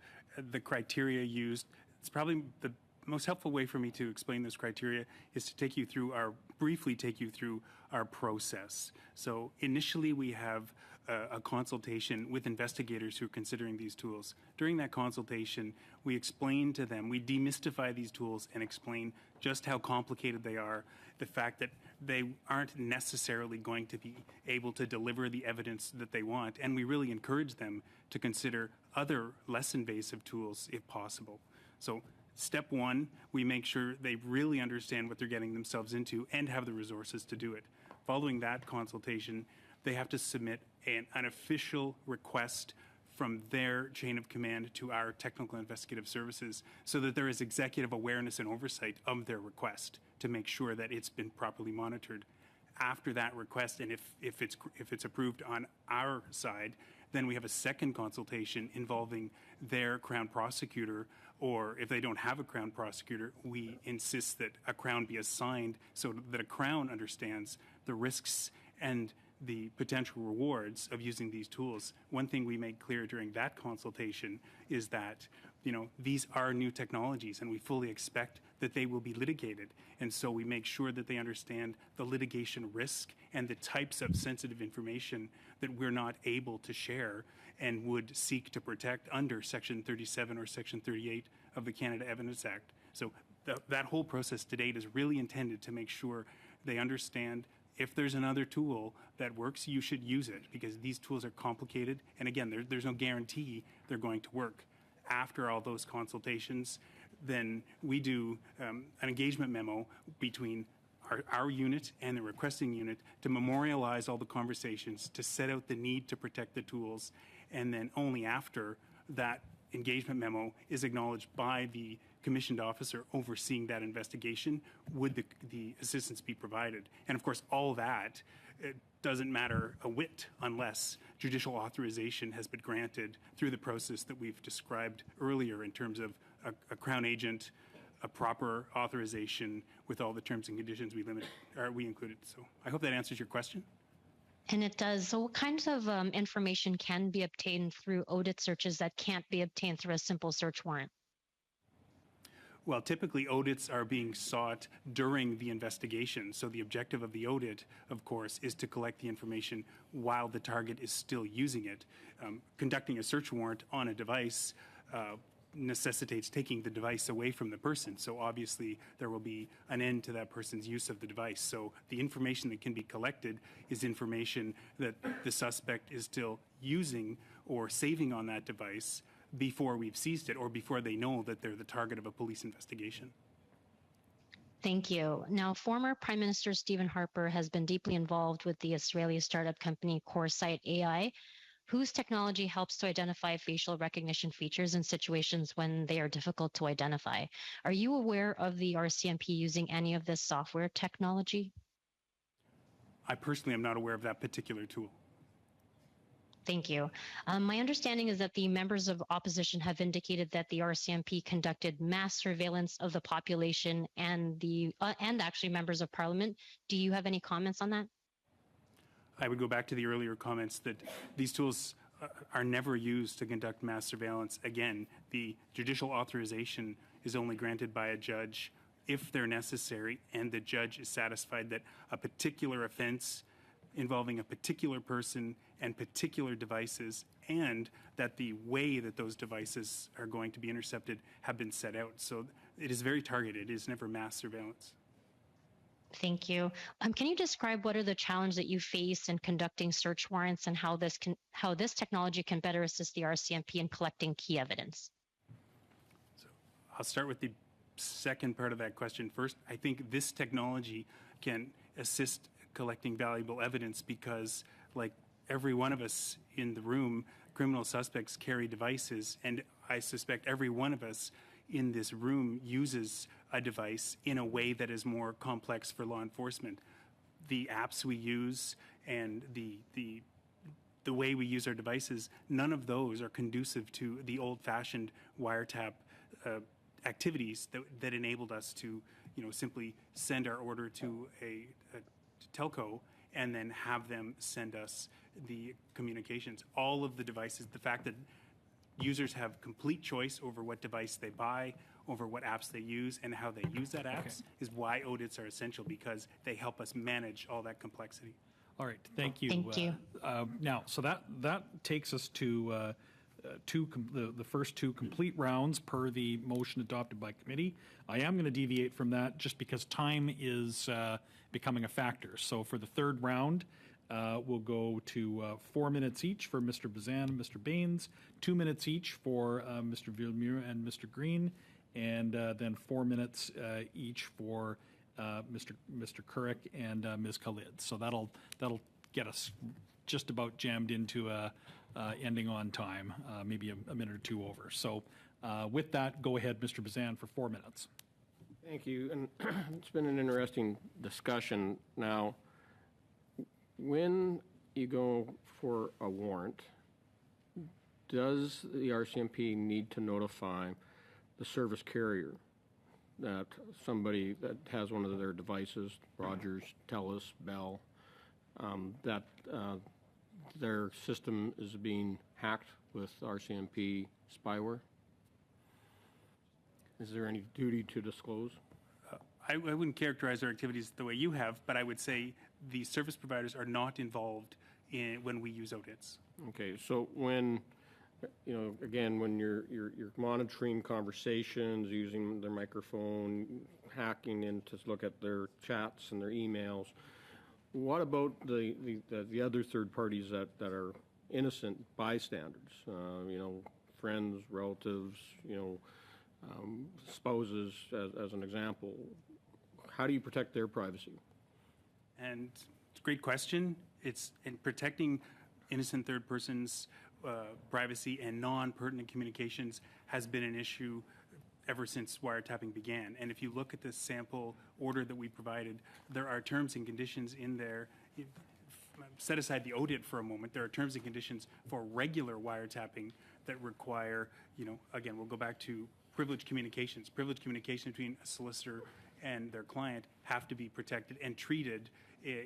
Speaker 15: the criteria used, it's probably the most helpful way for me to explain this criteria is to briefly take you through our process. So initially we have a consultation with investigators who are considering these tools. During that consultation, we explain to them, we demystify these tools and explain just how complicated they are, the fact that they aren't necessarily going to be able to deliver the evidence that they want, and we really encourage them to consider other less invasive tools if possible. So step one, we make sure they really understand what they're getting themselves into and have the resources to do it. Following that consultation, they have to submit an official request from their chain of command to our technical investigative services so that there is executive awareness and oversight of their request to make sure that it's been properly monitored. After that request, and if it's approved on our side, then we have a second consultation involving their Crown prosecutor, or if they don't have a Crown prosecutor, we insist that a Crown be assigned so that a Crown understands the risks and the potential rewards of using these tools. One thing we make clear during that consultation is that, these are new technologies and we fully expect that they will be litigated. And so we make sure that they understand the litigation risk and the types of sensitive information that we're not able to share and would seek to protect under Section 37 or Section 38 of the Canada Evidence Act. So that whole process to date is really intended to make sure they understand if there's another tool that works, you should use it, because these tools are complicated. And again, there's no guarantee they're going to work. After all those consultations, then we do an engagement memo between our unit and the requesting unit to memorialize all the conversations, to set out the need to protect the tools, and then only after that engagement memo is acknowledged by the commissioned officer overseeing that investigation would the assistance be provided. And of course, all that it doesn't matter a whit unless judicial authorization has been granted through the process that we've described earlier in terms of a Crown agent, a proper authorization with all the terms and conditions we included. So I hope that answers your question.
Speaker 10: And it does. So what kinds of information can be obtained through audit searches that can't be obtained through a simple search warrant?
Speaker 15: Well, typically audits are being sought during the investigation. So the objective of the audit, of course, is to collect the information while the target is still using it. Conducting a search warrant on a device necessitates taking the device away from the person. So obviously there will be an end to that person's use of the device. So the information that can be collected is information that the suspect is still using or saving on that device before we've seized it or before they know that they're the target of a police investigation.
Speaker 10: Thank you. Now, former Prime Minister Stephen Harper has been deeply involved with the Israeli startup company Coresight AI, whose technology helps to identify facial recognition features in situations when they are difficult to identify. Are you aware of the RCMP using any of this software technology?
Speaker 15: I personally am not aware of that particular tool.
Speaker 10: Thank you. My understanding is that the members of opposition have indicated that the RCMP conducted mass surveillance of the population and actually members of parliament. Do you have any comments on that?
Speaker 15: I would go back to the earlier comments that these tools are never used to conduct mass surveillance. Again, the judicial authorization is only granted by a judge if they're necessary and the judge is satisfied that a particular offense involving a particular person and particular devices, and that the way that those devices are going to be intercepted have been set out. So it is very targeted. It is never mass surveillance.
Speaker 10: Thank you. Can you describe what are the challenges that you face in conducting search warrants and how this technology can better assist the RCMP in collecting key evidence?
Speaker 15: I'll start with the second part of that question first. I think this technology can assist collecting valuable evidence because, like every one of us in the room, criminal suspects carry devices, and I suspect every one of us in this room uses a device in a way that is more complex for law enforcement. The apps we use and the way we use our devices, none of those are conducive to the old-fashioned wiretap activities that enabled us to, simply send our order to a telco and then have them send us the communications. All of the devices, the fact that users have complete choice over what device they buy, over what apps they use, and how they use that apps is why audits are essential, because they help us manage all that complexity.
Speaker 1: All right, thank you.
Speaker 10: Thank you.
Speaker 1: Now, so that takes us to the first two complete rounds per the motion adopted by committee. I am going to deviate from that just because time is becoming a factor. So for the third round, we'll go to 4 minutes each for Mr. Bazan and Mr. Baines, 2 minutes each for Mr. Villemure and Mr. Green, and then 4 minutes each for Mr. Couric and Ms. Khalid. So that'll get us just about jammed into ending on time, maybe a minute or two over. So with that, go ahead, Mr. Bazan, for 4 minutes.
Speaker 6: Thank you. And it's been an interesting discussion. Now, when you go for a warrant, does the RCMP need to notify the service carrier that somebody that has one of their devices, Rogers, TELUS, Bell, that their system is being hacked with RCMP spyware? Is there any duty to disclose?
Speaker 15: I wouldn't characterize our activities the way you have, but I would say the service providers are not involved when we use audits.
Speaker 6: Okay, so when, again, when you're monitoring conversations, using their microphone, hacking in to look at their chats and their emails, what about the other third parties that are innocent bystanders? Friends, relatives, spouses, as an example. How do you protect their privacy?
Speaker 15: And it's a great question. It's in protecting innocent third persons' privacy and non-pertinent communications has been an issue ever since wiretapping began. And if you look at the sample order that we provided, there are terms and conditions in there. Set aside the audit for a moment. There are terms and conditions for regular wiretapping that require, again, we'll go back to privileged communications. Privileged communication between a solicitor and their client have to be protected and treated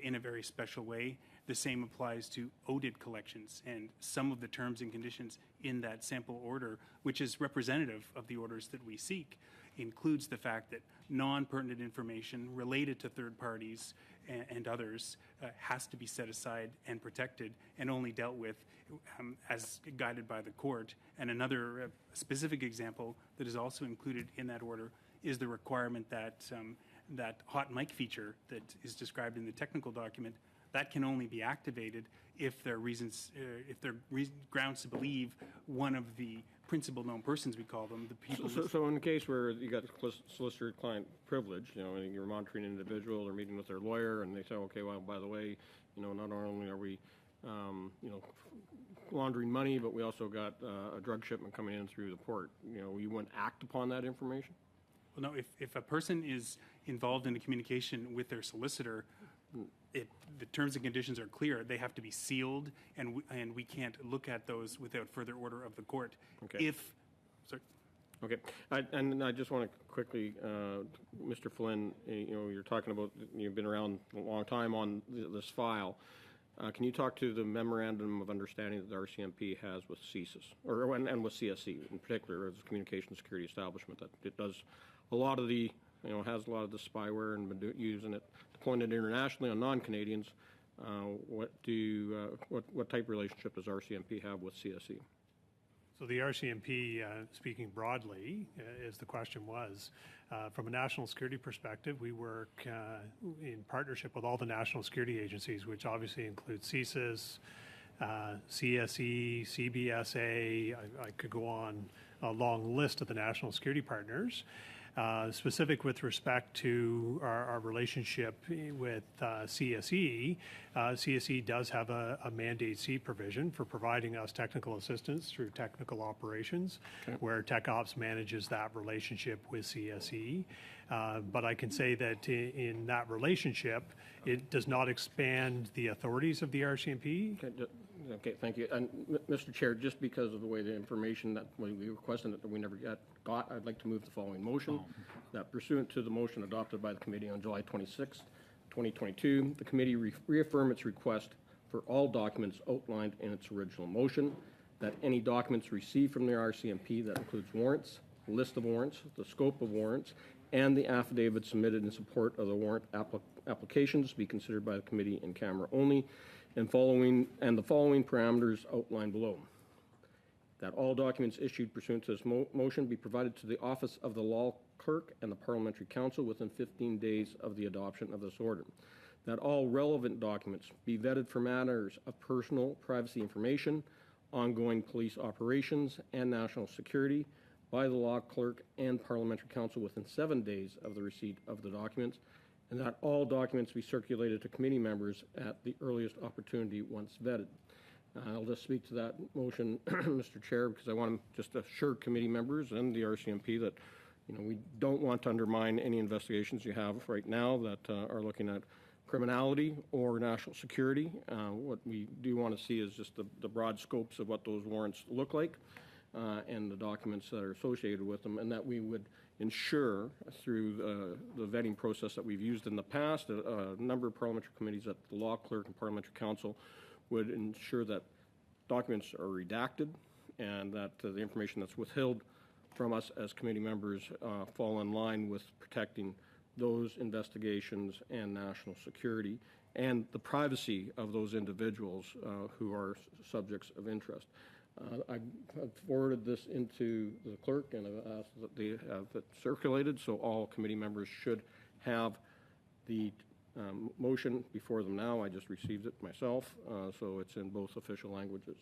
Speaker 15: in a very special way. The same applies to audit collections, and some of the terms and conditions in that sample order, which is representative of the orders that we seek, includes the fact that non-pertinent information related to third parties and others has to be set aside and protected and only dealt with as guided by the court. And another specific example that is also included in that order is the requirement that that hot mic feature that is described in the technical document, that can only be activated if there are grounds to believe one of the principal known persons, we call them, the people.
Speaker 6: So in the case where you got solicitor-client privilege, and you're monitoring an individual or meeting with their lawyer, and they say, okay, well, by the way, not only are we, laundering money, but we also got a drug shipment coming in through the port. You wouldn't act upon that information?
Speaker 15: Well, no, if a person is involved in a communication with their solicitor, the terms and conditions are clear. They have to be sealed, and we can't look at those without further order of the court.
Speaker 6: Okay. Okay, and I just want to quickly, Mr. Flynn, you're talking about, you've been around a long time on this file. Can you talk to the memorandum of understanding that the RCMP has with CSIS, and with CSC in particular, as a communication security establishment, that it does a lot of the, has a lot of the spyware and been using it, deploying it internationally on non-Canadians, what type of relationship does RCMP have with CSE?
Speaker 14: So the RCMP, speaking broadly, as the question was, from a national security perspective, we work in partnership with all the national security agencies, which obviously include CSIS, CSE, CBSA. I could go on a long list of the national security partners. Specific with respect to our relationship with CSE, CSE does have a Mandate C provision for providing us technical assistance through technical operations, where TechOps manages that relationship with CSE. But I can say that in that relationship, it does not expand the authorities of the RCMP.
Speaker 6: Okay, thank you. And Mr. Chair, just because of the way the information that we requested that we never got, I'd like to move the following motion. That pursuant to the motion adopted by the committee on July 26, 2022, the committee reaffirm its request for all documents outlined in its original motion, that any documents received from the RCMP that includes warrants, list of warrants, the scope of warrants, and the affidavit submitted in support of the warrant applications be considered by the committee in camera only, and the following parameters outlined below. That all documents issued pursuant to this motion be provided to the Office of the Law Clerk and the Parliamentary Council within 15 days of the adoption of this order. That all relevant documents be vetted for matters of personal privacy information, ongoing police operations, and national security by the Law Clerk and Parliamentary Council within 7 days of the receipt of the documents, and that all documents be circulated to committee members at the earliest opportunity once vetted. I'll just speak to that motion, Mr. Chair, because I want to just assure committee members and the RCMP that we don't want to undermine any investigations you have right now that are looking at criminality or national security. What we do want to see is just the broad scopes of what those warrants look like and the documents that are associated with them, and that we would ensure through the vetting process that we've used in the past, a number of parliamentary committees at the Law Clerk and Parliamentary Council would ensure that documents are redacted and that the information that's withheld from us as committee members fall in line with protecting those investigations and national security and the privacy of those individuals who are subjects of interest. I've forwarded this into the clerk and I've asked that they have it circulated, so all committee members should have the motion before them now. I just received it myself, so it's in both official languages.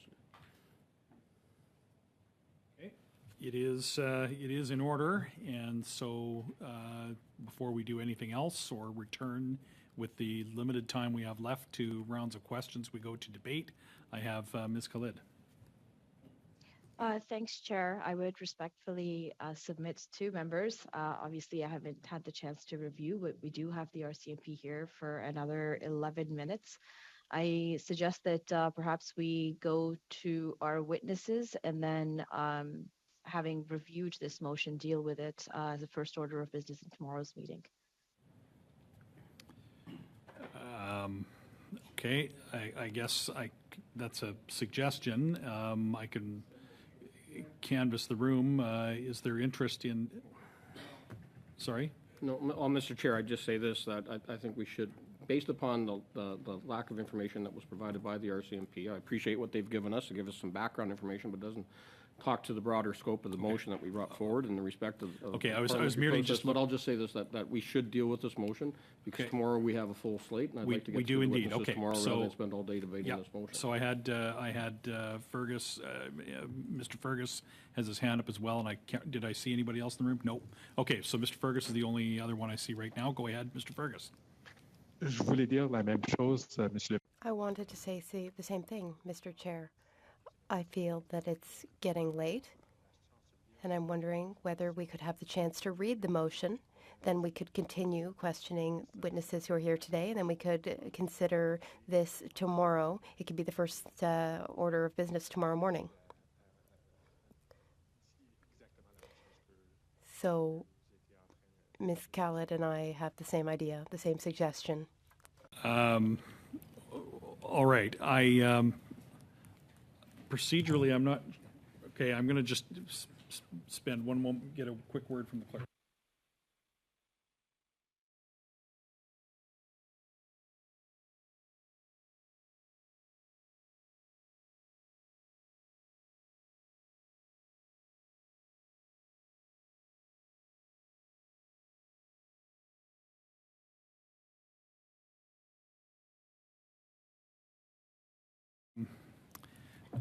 Speaker 1: Okay. It is in order, and so before we do anything else or return with the limited time we have left to rounds of questions, we go to debate. I have Ms. Khalid.
Speaker 3: Thanks, Chair. I would respectfully submit to members. Obviously, I haven't had the chance to review, but we do have the RCMP here for another 11 minutes. I suggest that perhaps we go to our witnesses and then, having reviewed this motion, deal with it as a first order of business in tomorrow's meeting.
Speaker 1: Okay, I guess that's a suggestion. I can canvass the room. Is there interest in? Sorry?
Speaker 6: No, Mr. Chair, I'd just say this, that I think we should, based upon the lack of information that was provided by the RCMP, I appreciate what they've given us to give us some background information, but doesn't talk to the broader scope of the motion that we brought forward in the respect of
Speaker 1: okay, I was merely
Speaker 6: process,
Speaker 1: just.
Speaker 6: But I'll just say this, that we should deal with this motion because tomorrow we have a full slate, and I'd like to get through the witnesses tomorrow rather than spend all day debating this motion.
Speaker 1: So I had Fergus, Mr. Fergus has his hand up as well, and did I see anybody else in the room? Nope. Okay, so Mr. Fergus is the only other one I see right now. Go ahead, Mr. Fergus.
Speaker 16: Je voulais dire la même chose, Monsieur.
Speaker 5: I wanted to say the same thing, Mr. Chair. I feel that it's getting late, and I'm wondering whether we could have the chance to read the motion. Then we could continue questioning witnesses who are here today, and then we could consider this tomorrow. It could be the first order of business tomorrow morning. So Ms. Khalid and I have the same idea, the same suggestion.
Speaker 1: All right. Procedurally, I'm not, okay, I'm going to just spend one moment, get a quick word from the clerk.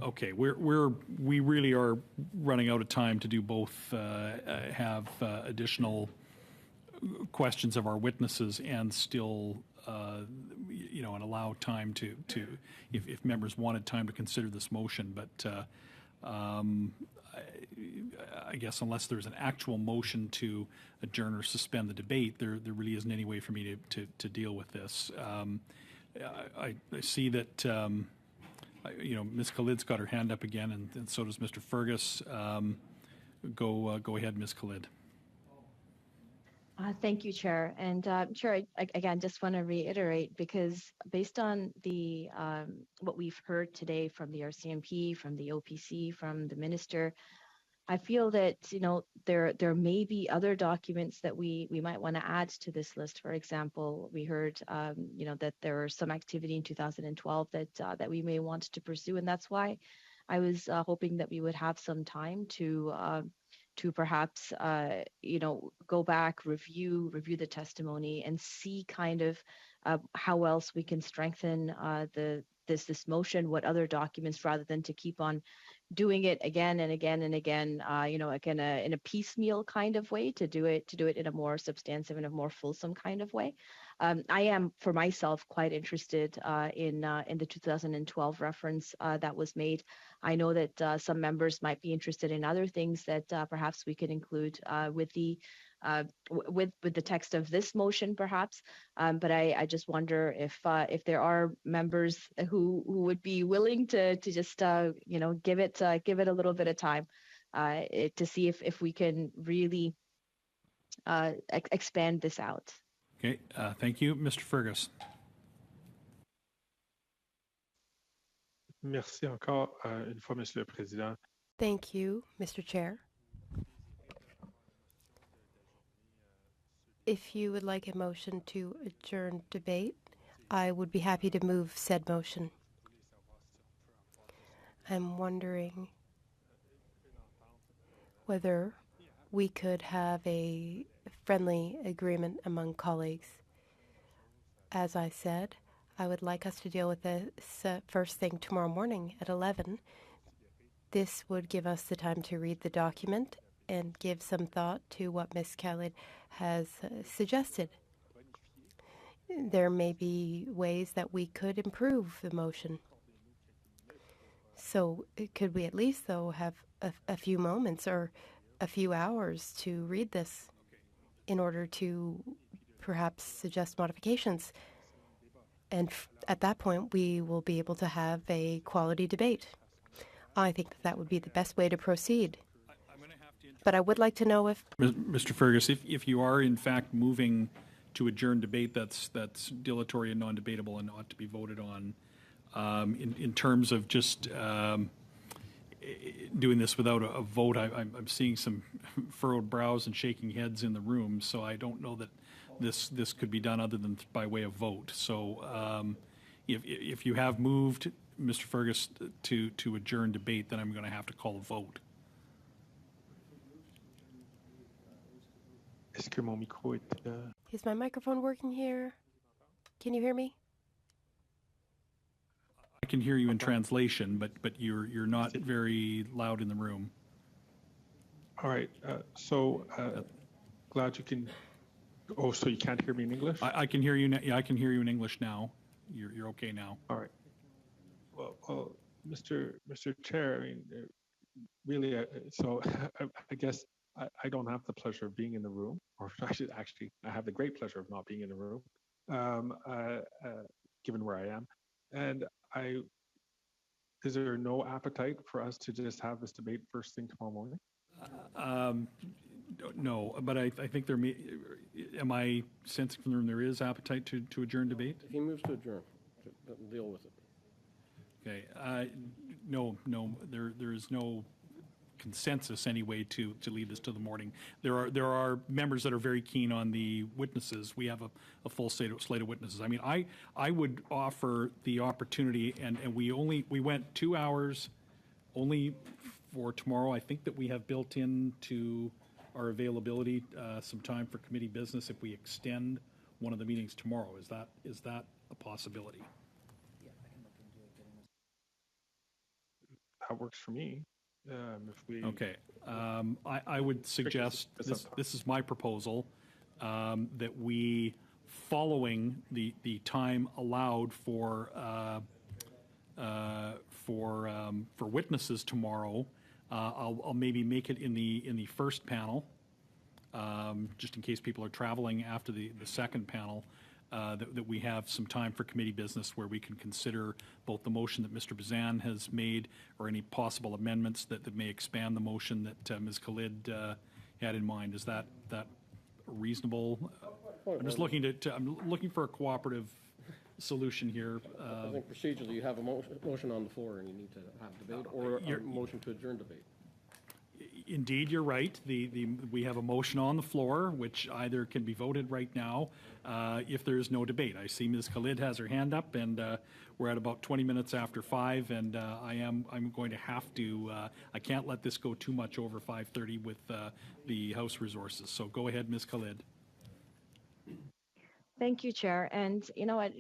Speaker 1: Okay, we really are running out of time to do both, have additional questions of our witnesses and still, and allow time to if members wanted time to consider this motion. But I guess unless there's an actual motion to adjourn or suspend the debate, there really isn't any way for me to deal with this. I see that. Ms. Khalid's got her hand up again, and so does Mr. Fergus. Go ahead, Ms. Khalid.
Speaker 3: Thank you, Chair. And Chair, I again just want to reiterate, because based on the what we've heard today from the RCMP, from the OPC, from the Minister, I feel that there may be other documents that we might want to add to this list. For example, we heard that there was some activity in 2012 that we may want to pursue, and that's why I was hoping that we would have some time to perhaps go back, review the testimony, and see kind of how else we can strengthen this motion, what other documents, rather than to keep on doing it again and again and again, like in a piecemeal kind of way, to do it in a more substantive and a more fulsome kind of way. I am, for myself, quite interested in the 2012 reference that was made. I know that some members might be interested in other things that perhaps we could include with the text of this motion, perhaps. But I just wonder if there are members who would be willing to just give it a little bit of time to see if we can really expand this out.
Speaker 1: Okay, thank you, Mr. Fergus.
Speaker 16: Merci encore une fois, Monsieur le Président.
Speaker 5: Thank you, Mr. Chair. If you would like a motion to adjourn debate, I would be happy to move said motion. I'm wondering whether we could have a friendly agreement among colleagues. As I said, I would like us to deal with this first thing tomorrow morning at 11. This would give us the time to read the document and give some thought to what Ms. Khalid has suggested. There may be ways that we could improve the motion. So could we at least, though, have a few moments or a few hours to read this in order to perhaps suggest modifications? And at that point, we will be able to have a quality debate. I think that would be the best way to proceed. But I would like to know if...
Speaker 1: Mr. Fergus, if you are in fact moving to adjourn debate, that's dilatory and non-debatable and ought to be voted on. In terms of just doing this without a vote, I'm seeing some furrowed brows and shaking heads in the room, so I don't know that this could be done other than by way of vote. So if you have moved, Mr. Fergus, to adjourn debate, then I'm going to have to call a vote.
Speaker 5: Is my microphone working here? Can you hear me?
Speaker 1: I can hear you in translation, but you're not very loud in the room.
Speaker 16: All right. Glad you can. Oh, so you can't hear me in English?
Speaker 1: I can hear you. Yeah, I can hear you in English now. You're okay now.
Speaker 16: All right. Well, Mr. Chair, I mean, really, I guess I don't have the pleasure of being in the room, or I have the great pleasure of not being in the room, given where I am. And is there no appetite for us to just have this debate first thing tomorrow morning?
Speaker 1: No, but I think there may. Am I sensing from the room there is appetite to adjourn debate?
Speaker 6: He moves to adjourn. Deal with it.
Speaker 1: Okay. No. There is no consensus anyway to leave this to the morning. There are members that are very keen on the witnesses. We have a full slate of witnesses. I mean, I would offer the opportunity, and we went 2 hours only for tomorrow. I think that we have built into our availability some time for committee business if we extend one of the meetings tomorrow. Is that a possibility?
Speaker 16: that works for me. If we
Speaker 1: Okay. I would suggest, this is my proposal, that we, following the time allowed for witnesses tomorrow, I'll maybe make it in the first panel, just in case people are traveling after the second panel, that we have some time for committee business where we can consider both the motion that Mr. Bazan has made or any possible amendments that may expand the motion that Ms. Khalid had in mind. Is that reasonable? I'm just looking I'm looking for a cooperative solution here.
Speaker 6: I think procedurally you have a motion on the floor and you need to have debate or a motion to adjourn debate.
Speaker 1: Indeed, you're right. We have a motion on the floor, which either can be voted right now if there is no debate. I see Ms. Khalid has her hand up, and we're at about 20 minutes after 5, and I'm going to have to. I can't let this go too much over 5:30 with the House resources. So go ahead, Ms. Khalid.
Speaker 3: Thank you, Chair. And you know what,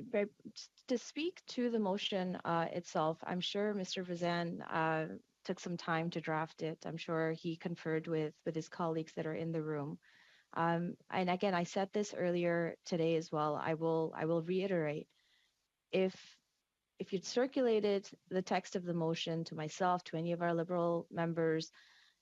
Speaker 3: to speak to the motion itself, I'm sure Mr. Vazan took some time to draft it. I'm sure he conferred with his colleagues that are in the room. And again, I said this earlier today as well. I will reiterate. If you'd circulated the text of the motion to myself, to any of our Liberal members,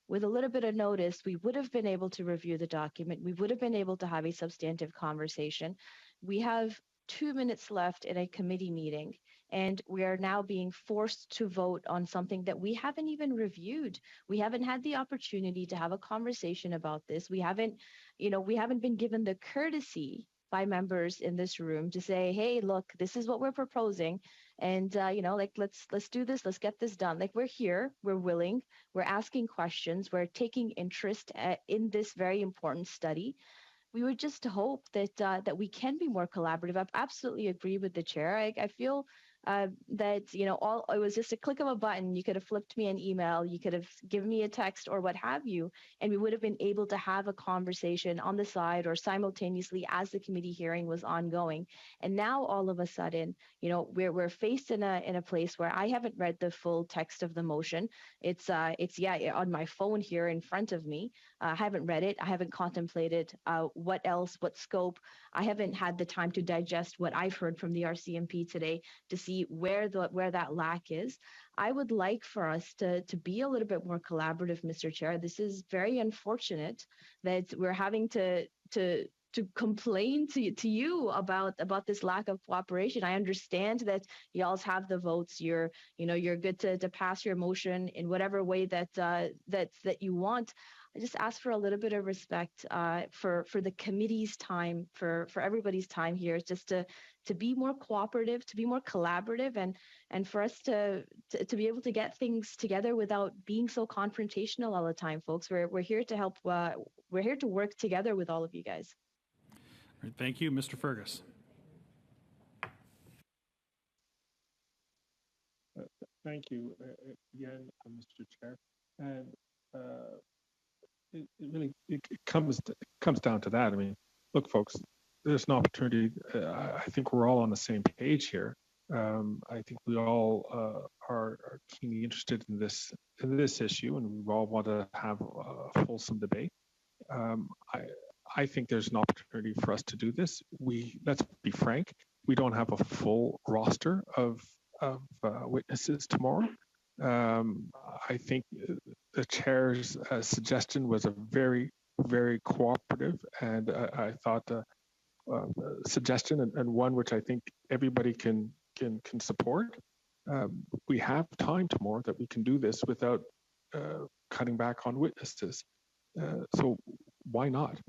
Speaker 3: with a little bit of notice, we would have been able to review the document. We would have been able to have a substantive conversation. We have 2 minutes left in a committee meeting, and we are now being forced to vote on something that we haven't even reviewed. We haven't had the opportunity to have a conversation about this. We haven't been given the courtesy by members in this room to say, hey, look, this is what we're proposing. And, let's do this. Let's get this done. Like, we're here, we're willing, we're asking questions, we're taking interest in this very important study. We would just hope that we can be more collaborative. I absolutely agree with the chair. I feel that it was just a click of a button. You could have flipped me an email, you could have given me a text or what have you, and we would have been able to have a conversation on the side or simultaneously as the committee hearing was ongoing. And now all of a sudden, we're faced in a place where I haven't read the full text of the motion. It's on my phone here in front of me. I haven't read it. I haven't contemplated what scope. I haven't had the time to digest what I've heard from the RCMP today to see where that lack is. I would like for us to be a little bit more collaborative, Mr. Chair. This is very unfortunate that we're having to complain to you about this lack of cooperation. I understand that y'all have the votes. You're good to pass your motion in whatever way that you want. I just ask for a little bit of respect for the committee's time, for everybody's time here, just to be more cooperative, to be more collaborative, and for us to be able to get things together without being so confrontational all the time, folks. We're here to help. We're here to work together with all of you guys.
Speaker 1: All right, thank you, Mr. Fergus.
Speaker 16: Thank you again, Mr. Chair. And it really comes down to that. I mean, look, folks, there's an opportunity. I think we're all on the same page here. I think we all are keenly interested in this issue, and we all want to have a fulsome debate. I think there's an opportunity for us to do this. Let's be frank, we don't have a full roster of witnesses tomorrow. I think the chair's suggestion was a very, very cooperative and I thought suggestion and one which I think everybody can support. We have time tomorrow that we can do this without cutting back on witnesses. So why not?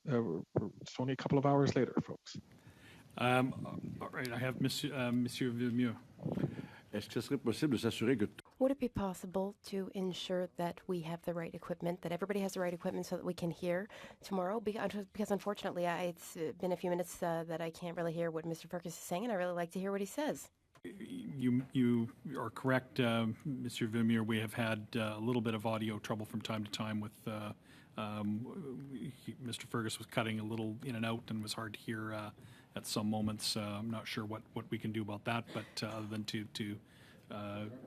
Speaker 16: It's only a couple of hours later, folks.
Speaker 1: All right, I have Monsieur Villemur.
Speaker 8: Est-ce que ce serait possible de s'assurer que
Speaker 5: Would it be possible to ensure that we have the right equipment, that everybody has the right equipment so that we can hear tomorrow? Because unfortunately, it's been a few minutes that I can't really hear what Mr. Fergus is saying, and I really like to hear what he says.
Speaker 1: You are correct, Mr. Villemur. We have had a little bit of audio trouble from time to time with Mr. Fergus was cutting a little in and out and was hard to hear at some moments. I'm not sure what we can do about that, but other than to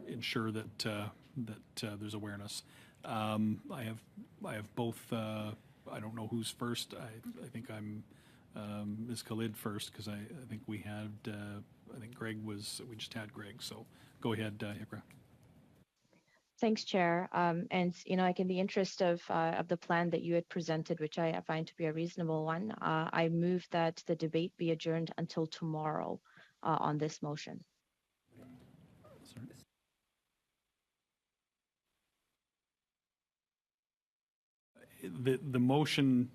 Speaker 1: ensure that that there's awareness. I have both. I don't know who's first. I think I'm Ms. Khalid first because I think we had. I think Greg was. We just had Greg. So go ahead, Ikra.
Speaker 3: Thanks, Chair. And like in the interest of the plan that you had presented, which I find to be a reasonable one, I move that the debate be adjourned until tomorrow on this motion.
Speaker 1: The motion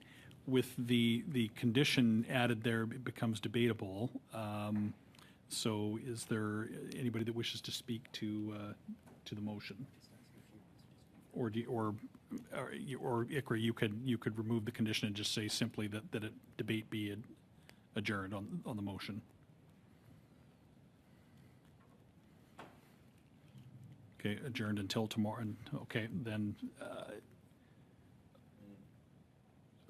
Speaker 1: with the condition added there becomes debatable. So is there anybody that wishes to speak to the motion? Or Ikra, you could remove the condition and just say simply that a debate be adjourned on the motion. Okay, adjourned until tomorrow. Okay, then.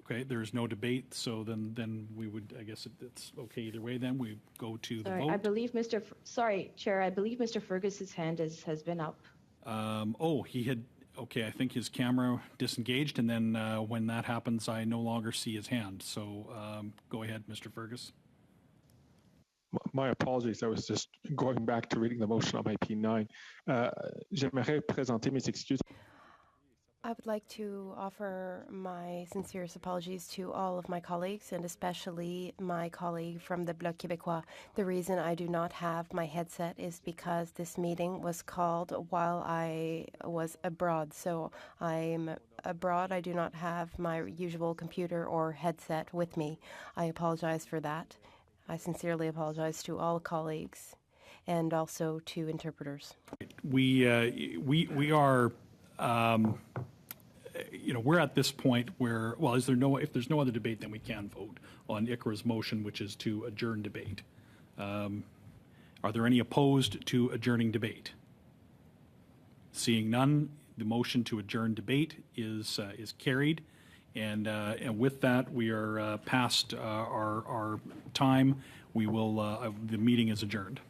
Speaker 1: Okay, there's no debate, so then we would. I guess it's okay either way. Then we go to the vote.
Speaker 3: I believe Sorry, Chair. I believe Mr. Fergus's hand has been up.
Speaker 1: Oh, he had. Okay, I think his camera disengaged, and then when that happens, I no longer see his hand. So go ahead, Mr. Fergus.
Speaker 16: My apologies. I was just going back to reading the motion on my P9. J'aimerais présenter mes excuses.
Speaker 5: I would like to offer my sincerest apologies to all of my colleagues and especially my colleague from the Bloc Québécois. The reason I do not have my headset is because this meeting was called while I was abroad. So I'm abroad. I do not have my usual computer or headset with me. I apologize for that. I sincerely apologize to all colleagues and also to interpreters.
Speaker 1: We are. We're at this point where, well, if there's no other debate, then we can vote on Ikra's motion, which is to adjourn debate. Are there any opposed to adjourning debate? Seeing none, the motion to adjourn debate is carried, and with that, we are past our time. We will. The meeting is adjourned.